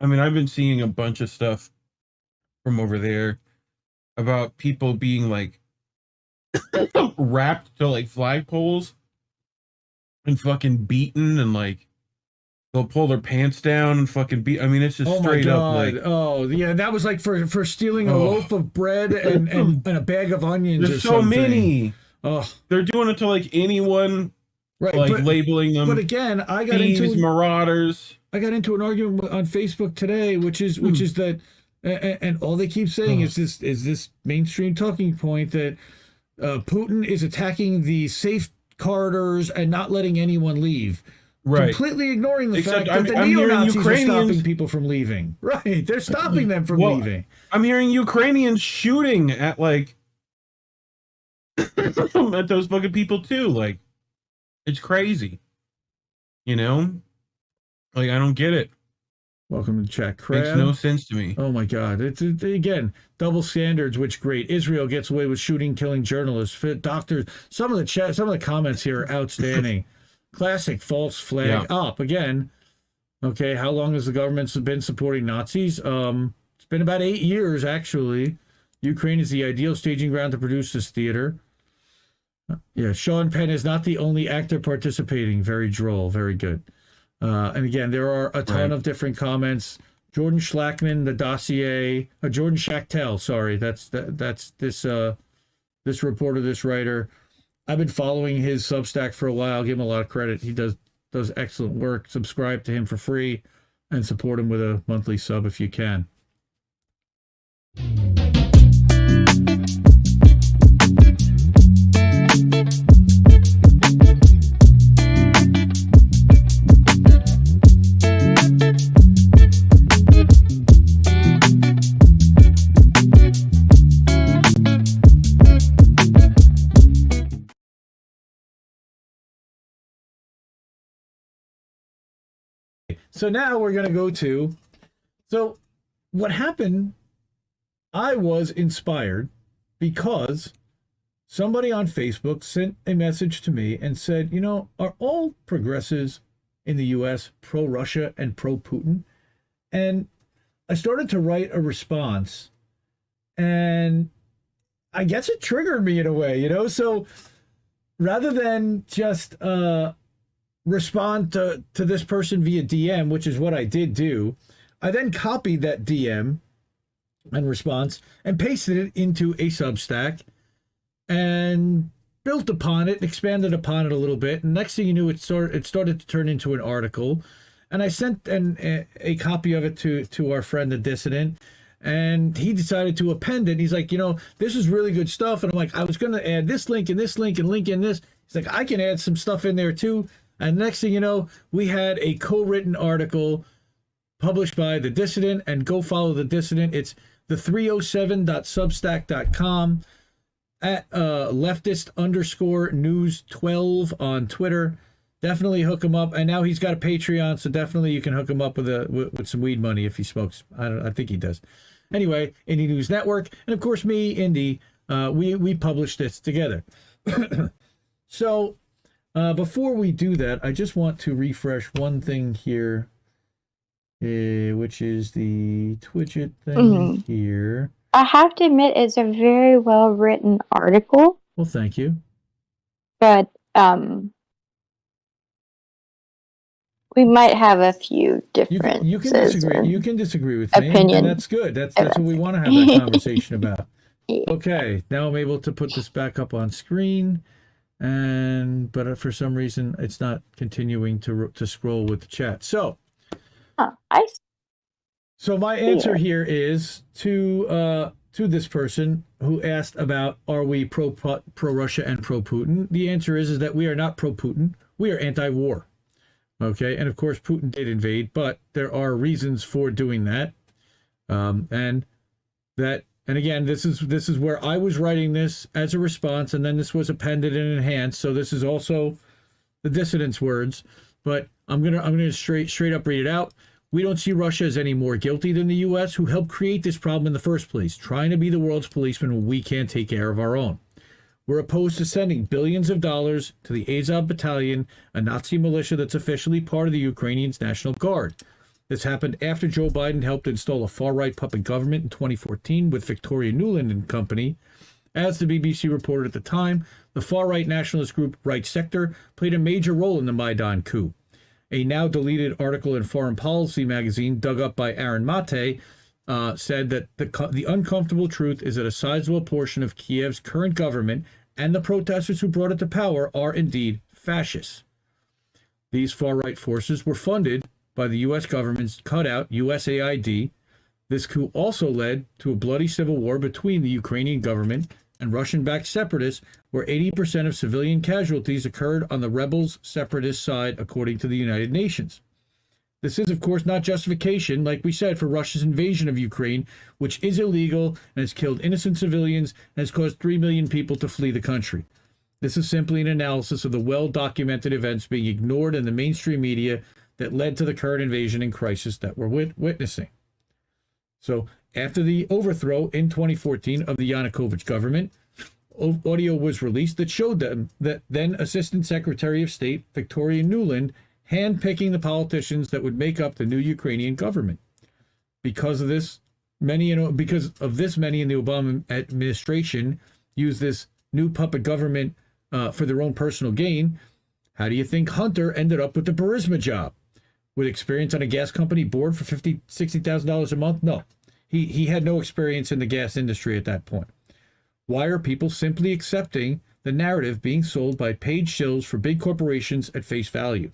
I mean, I've been seeing a bunch of stuff from over there about people being like wrapped to like flagpoles and fucking beaten, and like they'll pull their pants down and fucking beat. I mean, it's just straight up like, oh yeah, that was like for stealing a loaf of bread and a bag of onions. There's or so something. many. Oh, they're doing it to like anyone, right? Like but, labeling them. But again, I got thieves, into marauders. I got into an argument on Facebook today, which is that, and all they keep saying is this mainstream talking point that Putin is attacking the safe corridors and not letting anyone leave. Right. Completely ignoring the Except fact that the I'm hearing neo-Nazis are stopping Ukrainians people from leaving. Right. They're stopping them from leaving. I'm hearing Ukrainians shooting at like at those fucking people too. Like, it's crazy. You know? Like, I don't get it. Welcome to the chat. Crab. Makes no sense to me. Oh my God. It's again, double standards, which great. Israel gets away with shooting, killing journalists, doctors. Some of the comments here are outstanding. Classic false flag up again. Okay. How long has the government been supporting Nazis? It's been about 8 years, actually. Ukraine is the ideal staging ground to produce this theater. Yeah. Sean Penn is not the only actor participating. Very droll. Very good. And again, there are a ton of different comments. Jordan Schlackman, the dossier, Jordan Schachtel, sorry, that's this reporter, this writer. I've been following his Substack for a while. I'll give him a lot of credit. He does excellent work. Subscribe to him for free and support him with a monthly sub if you can. So now we're going to go to, so what happened, I was inspired because somebody on Facebook sent a message to me and said, you know, are all progressives in the U.S. pro-Russia and pro-Putin? And I started to write a response, and I guess it triggered me in a way, you know? So rather than just respond to this person via DM, which is what I did do, I then copied that DM and response and pasted it into a Substack and built upon it, expanded upon it a little bit. And next thing you knew, it started to turn into an article. And I sent a copy of it to our friend, the Dissident, and he decided to append it. He's like, you know, this is really good stuff. And I'm like, I was going to add this link and this link and link in this. He's like, I can add some stuff in there too. And next thing you know, we had a co-written article published by the Dissident, and go follow the Dissident. It's the 307.substack.com, at leftist_news12 on Twitter. Definitely hook him up. And now he's got a Patreon, so definitely you can hook him up with some weed money if he smokes. I think he does. Anyway, Indie News Network, and of course me, Indy, we publish this together. So before we do that, I just want to refresh one thing here, which is the Twitchit thing here. I have to admit, it's a very well written article. Well, thank you. But we might have a few differences. You can disagree. You can disagree with me, and that's good. That's what we want to have that conversation about. Okay, now I'm able to put this back up on screen, but for some reason it's not continuing to scroll with the chat. So, So my answer here is to this person who asked about, are we pro Russia and pro Putin? The answer is that we are not pro Putin. We are anti-war. Okay, and of course Putin did invade, but there are reasons for doing that, and again, this is where I was writing this as a response, and then this was appended and enhanced. So this is also the Dissident's words, but I'm gonna straight up read it out. We don't see Russia as any more guilty than the U.S., who helped create this problem in the first place, trying to be the world's policeman when we can't take care of our own. We're opposed to sending billions of dollars to the Azov Battalion, a Nazi militia that's officially part of the Ukrainians' National Guard. This happened after Joe Biden helped install a far-right puppet government in 2014 with Victoria Nuland and company. As the BBC reported at the time, the far-right nationalist group Right Sector played a major role in the Maidan coup. A now-deleted article in Foreign Policy magazine, dug up by Aaron Mate, said that the uncomfortable truth is that a sizable portion of Kiev's current government and the protesters who brought it to power are indeed fascists. These far-right forces were funded by the U.S. government's cutout USAID. This coup also led to a bloody civil war between the Ukrainian government and Russian-backed separatists, where 80% of civilian casualties occurred on the rebels' separatist side, according to the United Nations. This is, of course, not justification, like we said, for Russia's invasion of Ukraine, which is illegal and has killed innocent civilians and has caused 3 million people to flee the country. This is simply an analysis of the well-documented events being ignored in the mainstream media that led to the current invasion and crisis that we're witnessing. So, after the overthrow in 2014 of the Yanukovych government, audio was released that showed them that then Assistant Secretary of State Victoria Nuland handpicking the politicians that would make up the new Ukrainian government. Because of this, many in the Obama administration used this new puppet government for their own personal gain. How do you think Hunter ended up with the Burisma job? With experience on a gas company board for $50,000, $60,000 a month? No. He had no experience in the gas industry at that point. Why are people simply accepting the narrative being sold by paid shills for big corporations at face value?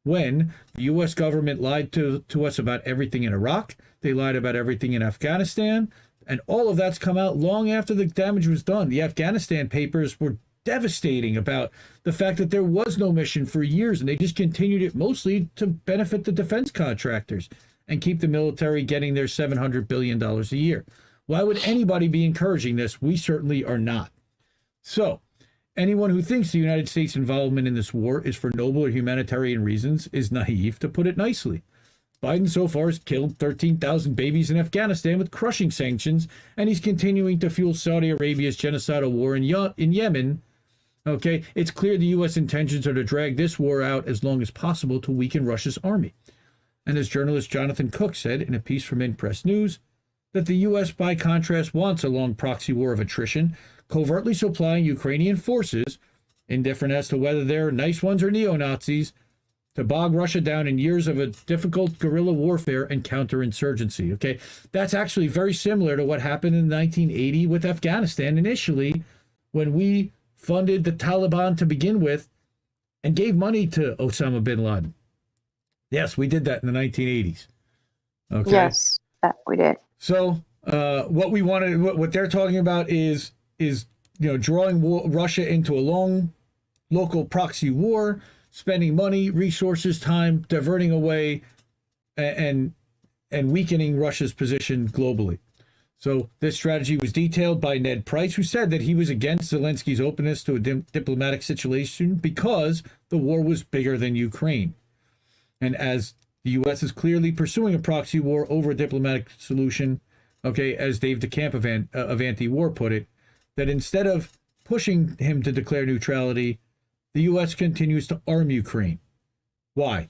When the U.S. government lied to us about everything in Iraq, they lied about everything in Afghanistan, and all of that's come out long after the damage was done. The Afghanistan papers were devastating about the fact that there was no mission for years, and they just continued it mostly to benefit the defense contractors and keep the military getting their $700 billion a year. Why would anybody be encouraging this? We certainly are not. So, anyone who thinks the United States' involvement in this war is for noble or humanitarian reasons is naive, to put it nicely. Biden so far has killed 13,000 babies in Afghanistan with crushing sanctions, and he's continuing to fuel Saudi Arabia's genocidal war in Yemen. Okay, it's clear the U.S. intentions are to drag this war out as long as possible to weaken Russia's army. And as journalist Jonathan Cook said in a piece from InPress News, that the U.S., by contrast, wants a long proxy war of attrition, covertly supplying Ukrainian forces, indifferent as to whether they're nice ones or neo-Nazis, to bog Russia down in years of a difficult guerrilla warfare and counterinsurgency. Okay, that's actually very similar to what happened in 1980 with Afghanistan initially, when we funded the Taliban to begin with and gave money to Osama bin Laden. Yes, we did that in the 1980s. Okay. Yes, that we did. So what we wanted, what they're talking about is drawing Russia into a long local proxy war, spending money, resources, time, diverting away, and weakening Russia's position globally. So this strategy was detailed by Ned Price, who said that he was against Zelensky's openness to a diplomatic situation because the war was bigger than Ukraine. And as the U.S. is clearly pursuing a proxy war over a diplomatic solution, okay, as Dave DeCamp of Anti-War put it, that instead of pushing him to declare neutrality, the U.S. continues to arm Ukraine. Why?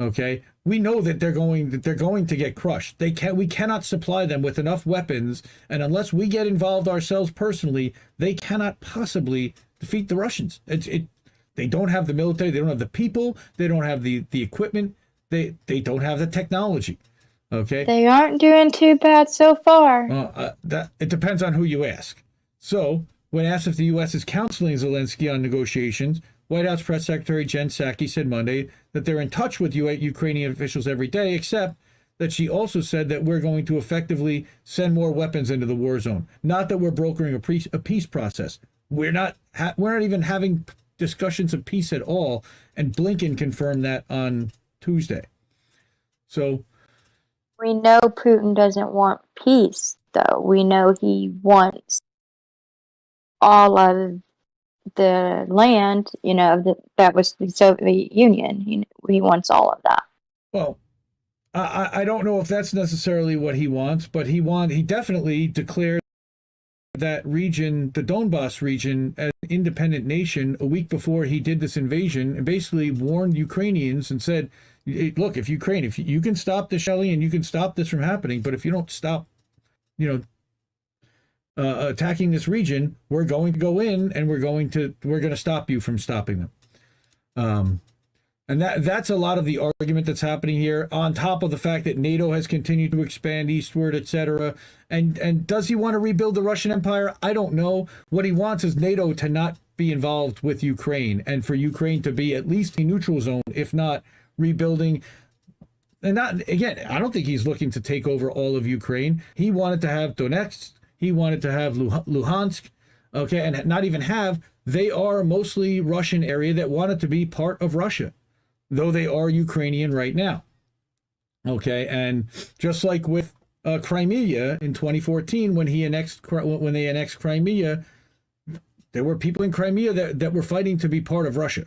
Okay, we know that they're going to get crushed. We cannot supply them with enough weapons, and unless we get involved ourselves personally, they cannot possibly defeat the Russians. They don't have the military, they don't have the people, they don't have the equipment, they don't have the technology. Okay, They aren't doing too bad so far. that it depends on who you ask. So, when asked if the U.S. is counseling Zelensky on negotiations, White House Press Secretary Jen Psaki said Monday that they're in touch with Ukrainian officials every day, except that she also said that we're going to effectively send more weapons into the war zone. Not that we're brokering a peace process. We're not even having discussions of peace at all. And Blinken confirmed that on Tuesday. So We know Putin doesn't want peace, though. We know he wants all of the land, that was the Soviet Union. He wants all of that. Well, I don't know if that's necessarily what he wants, but he definitely declared that region, the Donbass region, as an independent nation a week before he did this invasion, and basically warned Ukrainians and said, look, if you can stop this shelling and you can stop this from happening, but if you don't stop, attacking this region, we're going to go in and we're going to stop you from stopping them. And that's a lot of the argument that's happening here, on top of the fact that NATO has continued to expand eastward, etc. And does he want to rebuild the Russian Empire? I don't know. What he wants is NATO to not be involved with Ukraine, and for Ukraine to be at least a neutral zone, if not rebuilding. And not, again, I don't think he's looking to take over all of Ukraine. He wanted to have Donetsk. He wanted to have Luhansk, okay, and not even have, they are mostly Russian area that wanted to be part of Russia, though they are Ukrainian right now, okay. And just like with Crimea in 2014, when they annexed Crimea, there were people in Crimea that were fighting to be part of Russia,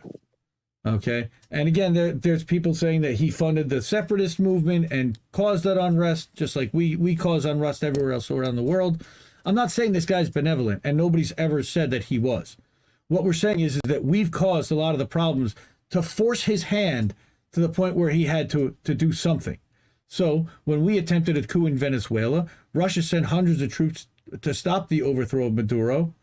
okay. And again, there's people saying that he funded the separatist movement and caused that unrest, just like we cause unrest everywhere else around the world. I'm not saying this guy's benevolent, and nobody's ever said that he was. What we're saying is that we've caused a lot of the problems to force his hand to the point where he had to do something. So when we attempted a coup in Venezuela, Russia sent hundreds of troops to stop the overthrow of Maduro.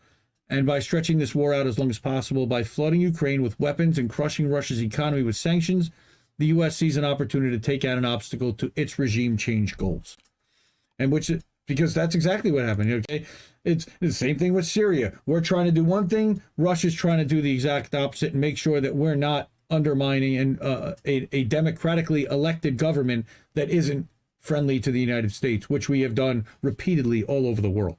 And by stretching this war out as long as possible, by flooding Ukraine with weapons and crushing Russia's economy with sanctions, the U.S. sees an opportunity to take out an obstacle to its regime change goals. And because that's exactly what happened, okay? It's the same thing with Syria. We're trying to do one thing, Russia's trying to do the exact opposite and make sure that we're not undermining a democratically elected government that isn't friendly to the United States, which we have done repeatedly all over the world.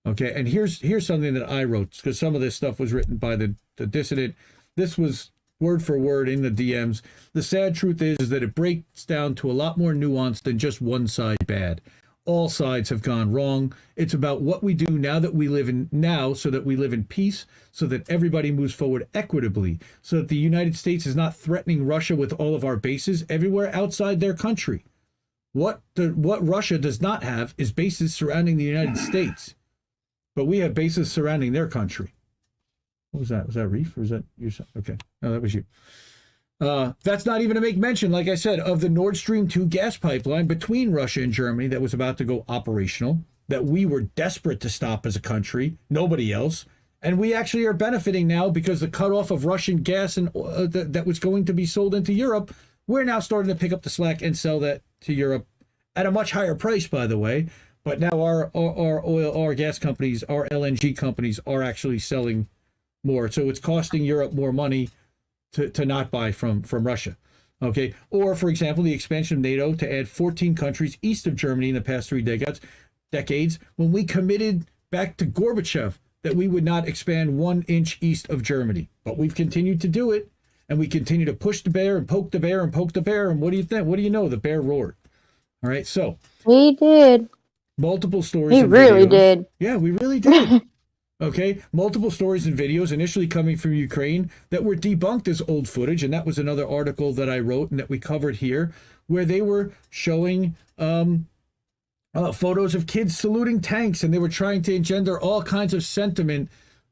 Okay, and here's something that I wrote, because some of this stuff was written by the dissident. This was word for word in the DMs. The sad truth is that it breaks down to a lot more nuance than just one side bad. all sides have gone wrong. It's about what we do now that we live in now, so that we live in peace, so that everybody moves forward equitably, so that the United States is not threatening Russia with all of our bases everywhere outside their country. What Russia does not have is bases surrounding the United States, but we have bases surrounding their country. What was that? Was that Reef or was that you? Okay, no, that was you. That's not even to make mention, like I said, of the Nord Stream 2 gas pipeline between Russia and Germany that was about to go operational, that we were desperate to stop as a country, nobody else. And we actually are benefiting now because the cutoff of Russian gas and that was going to be sold into Europe, we're now starting to pick up the slack and sell that to Europe at a much higher price, by the way. But now our oil, our gas companies, our LNG companies are actually selling more. So it's costing Europe more money to not buy from Russia. Okay. Or, for example, the expansion of NATO to add 14 countries east of Germany in the past 3 decades, when we committed back to Gorbachev that we would not expand 1 inch east of Germany. But we've continued to do it, and we continue to push the bear and poke the bear and poke the bear. And what do you think? What do you know? The bear roared. All right. So we did multiple stories. He really videos. did. Yeah, we really did. Okay, multiple stories and videos initially coming from Ukraine that were debunked as old footage, and that was another article that I wrote and that we covered here, where they were showing photos of kids saluting tanks, and they were trying to engender all kinds of sentiment.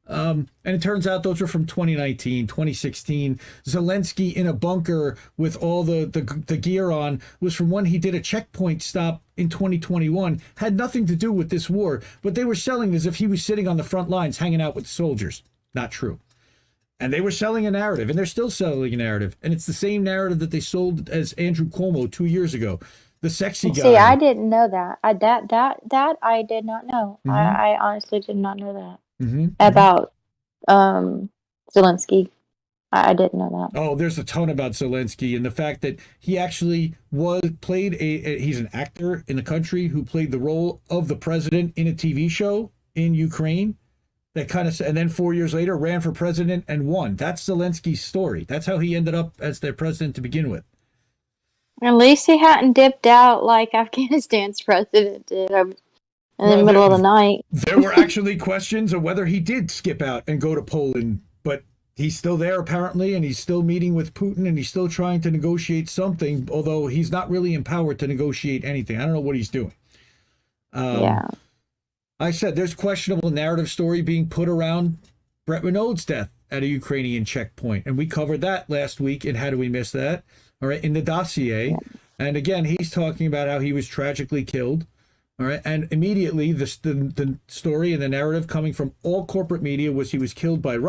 And it turns out those were from 2019, 2016. Zelensky in a bunker with all the gear on was from when he did a checkpoint stop in 2021. Had nothing to do with this war, but they were selling as if he was sitting on the front lines hanging out with soldiers. Not true. And they were selling a narrative, and they're still selling a narrative. And it's the same narrative that they sold as Andrew Cuomo 2 years ago. The sexy guy. See, I didn't know that. That I did not know. Mhm. I honestly did not know that Mm-hmm. about Zelensky. I didn't know that. Oh, there's a ton about Zelensky and the fact that he actually he's an actor in the country who played the role of the president in a TV show in Ukraine. That kind of, and then 4 years later ran for president and won. That's Zelensky's story. That's how he ended up as their president to begin with. At least he hadn't dipped out like Afghanistan's president did in the middle of the night. There were actually questions of whether he did skip out and go to Poland, but he's still there apparently, and he's still meeting with Putin, and he's still trying to negotiate something, although he's not really empowered to negotiate anything. I don't know what he's doing. Yeah. I said there's questionable narrative story being put around Brett Renaud's death at a Ukrainian checkpoint, and we covered that last week in How Do We Miss That? All right, in the dossier. Yeah. And again, he's talking about how he was tragically killed. All right, and immediately the story and the narrative coming from all corporate media was he was killed by the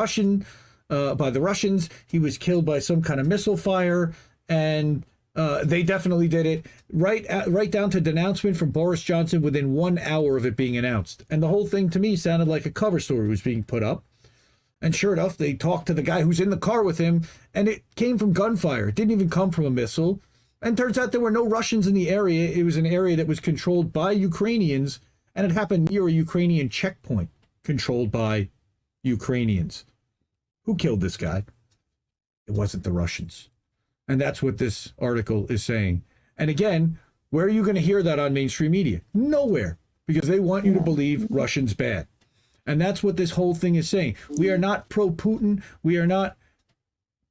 Russians. He was killed by some kind of missile fire, and they definitely did it right down to denouncement from Boris Johnson within 1 hour of it being announced. And the whole thing to me sounded like a cover story was being put up. And sure enough, they talked to the guy who's in the car with him, and it came from gunfire. It didn't even come from a missile. And turns out there were no Russians in the area. It was an area that was controlled by Ukrainians, and it happened near a Ukrainian checkpoint controlled by Ukrainians. Who killed this guy? It wasn't the Russians. And that's what this article is saying. And again, where are you going to hear that on mainstream media? Nowhere, because they want you to believe Russians bad. And that's what this whole thing is saying. We are not pro-Putin. We are not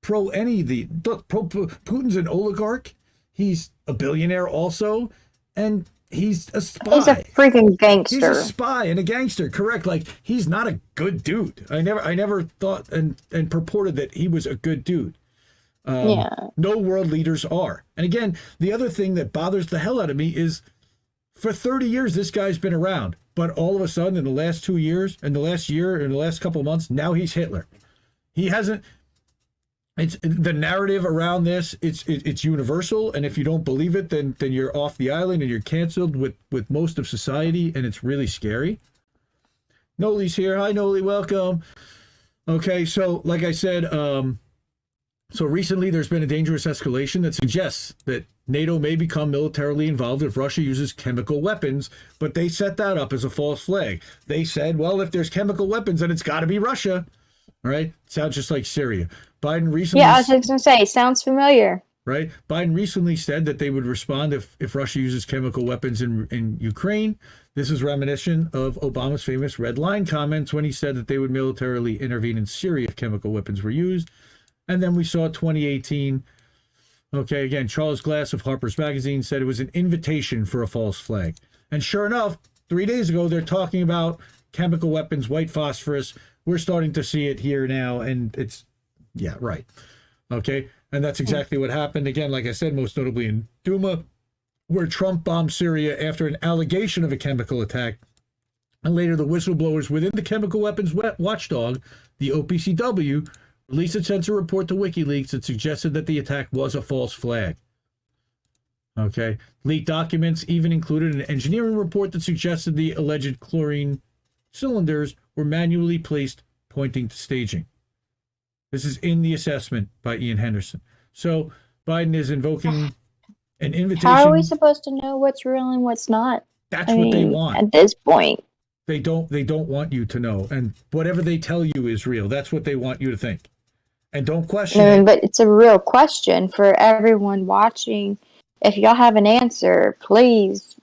pro any of the... Putin's an oligarch. He's a billionaire also. And he's a spy. He's a freaking gangster. He's a spy and a gangster, correct. Like, he's not a good dude. I never thought and purported that he was a good dude. No world leaders are. And again, the other thing that bothers the hell out of me is for 30 years, this guy's been around. But all of a sudden, in the last 2 years, in the last year, in the last couple of months, now he's Hitler. He hasn't. It's the narrative around this. It's universal, and if you don't believe it, then you're off the island and you're canceled with most of society, and it's really scary. Noli's here. Hi, Noli. Welcome. Okay, so like I said, so recently there's been a dangerous escalation that suggests that NATO may become militarily involved if Russia uses chemical weapons, but they set that up as a false flag. They said, well, if there's chemical weapons, then it's got to be Russia. All right? Sounds just like Syria. Biden recently... Yeah, I was just going to say, sounds familiar. right? Biden recently said that they would respond if Russia uses chemical weapons in Ukraine. This is reminiscent of Obama's famous red line comments when he said that they would militarily intervene in Syria if chemical weapons were used. And then we saw 2018. Okay, again, Charles Glass of Harper's Magazine said it was an invitation for a false flag. And sure enough, 3 days ago, they're talking about chemical weapons, white phosphorus. We're starting to see it here now, and it's, yeah, right. Okay, and that's exactly what happened. Again, like I said, most notably in Duma, where Trump bombed Syria after an allegation of a chemical attack. And later, the whistleblowers within the chemical weapons watchdog, the OPCW, released a censor report to WikiLeaks that suggested that the attack was a false flag. Okay. Leaked documents even included an engineering report that suggested the alleged chlorine cylinders were manually placed, pointing to staging. This is in the assessment by Ian Henderson. So Biden is invoking an invitation. How are we supposed to know what's real and what's not? That's what they want. At this point. They don't want you to know. And whatever they tell you is real. That's what they want you to think. And don't question it. But it's a real question for everyone watching. If y'all have an answer, please,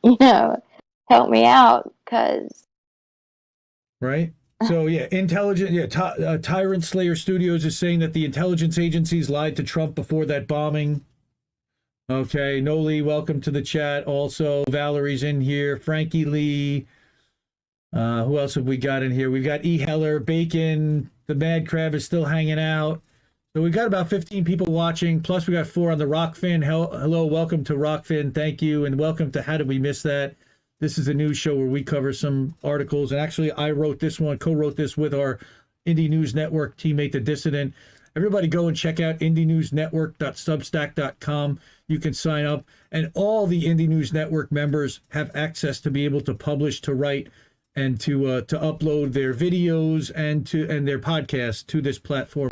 help me out, because... Right? So, yeah, Tyrant Slayer Studios is saying that the intelligence agencies lied to Trump before that bombing. Okay, Noli, welcome to the chat. Also, Valerie's in here. Frankie Lee. Who else have we got in here? We've got E. Heller, Bacon. The Mad Crab is still hanging out. So we got about 15 people watching. Plus, we got 4 on the Rockfin. Hello, welcome to Rockfin. Thank you, and welcome to How Did We Miss That? This is a news show where we cover some articles. And actually, I wrote this one, co-wrote this with our Indie News Network teammate, The Dissident. Everybody go and check out indienewsnetwork.substack.com. You can sign up. And all the Indie News Network members have access to be able to publish, to write, and to upload their videos and their podcasts to this platform.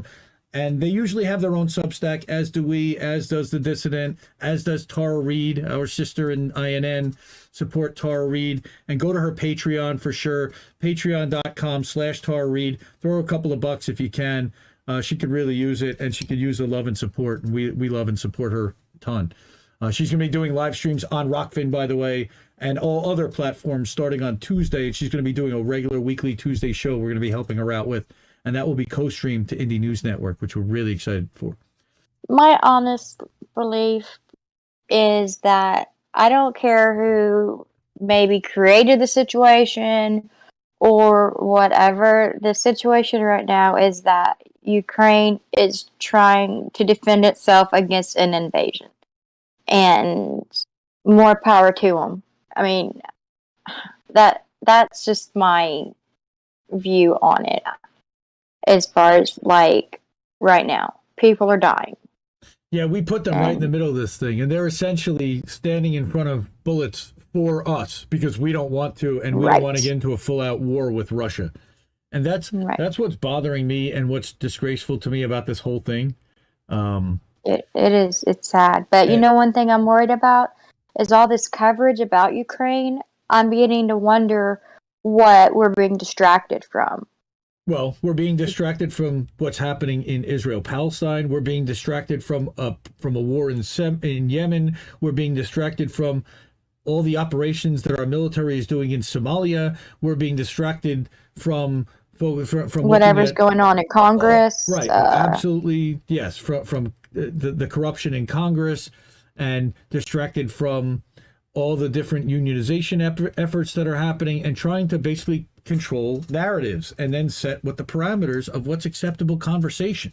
And they usually have their own Substack, as do we, as does The Dissident, as does Tara Reid, our sister in INN. Support Tara Reid and go to her Patreon for sure. Patreon.com/Tara Reid. Throw a couple of bucks if you can. She could really use it, and she could use the love and support. And we love and support her a ton. She's going to be doing live streams on Rockfin, by the way, and all other platforms starting on Tuesday. She's going to be doing a regular weekly Tuesday show we're going to be helping her out with. And that will be co-streamed to Indie News Network, which we're really excited for. My honest belief is that I don't care who maybe created the situation or whatever. The situation right now is that Ukraine is trying to defend itself against an invasion. And more power to them. I mean, that's just my view on it. As far as, like, right now, people are dying. Yeah, we put them right in the middle of this thing, and they're essentially standing in front of bullets for us because we don't want to, and we don't want to get into a full-out war with Russia. And that's what's bothering me and what's disgraceful to me about this whole thing. It is. It's sad. But you know, one thing I'm worried about is all this coverage about Ukraine. I'm beginning to wonder what we're being distracted from. Well, we're being distracted from what's happening in Israel-Palestine. We're being distracted from a war in Yemen. We're being distracted from all the operations that our military is doing in Somalia. We're being distracted from whatever's going on in Congress. Right, absolutely, yes, from the corruption in Congress, and distracted from all the different unionization efforts that are happening, and trying to basically control narratives and then set what the parameters of what's acceptable conversation.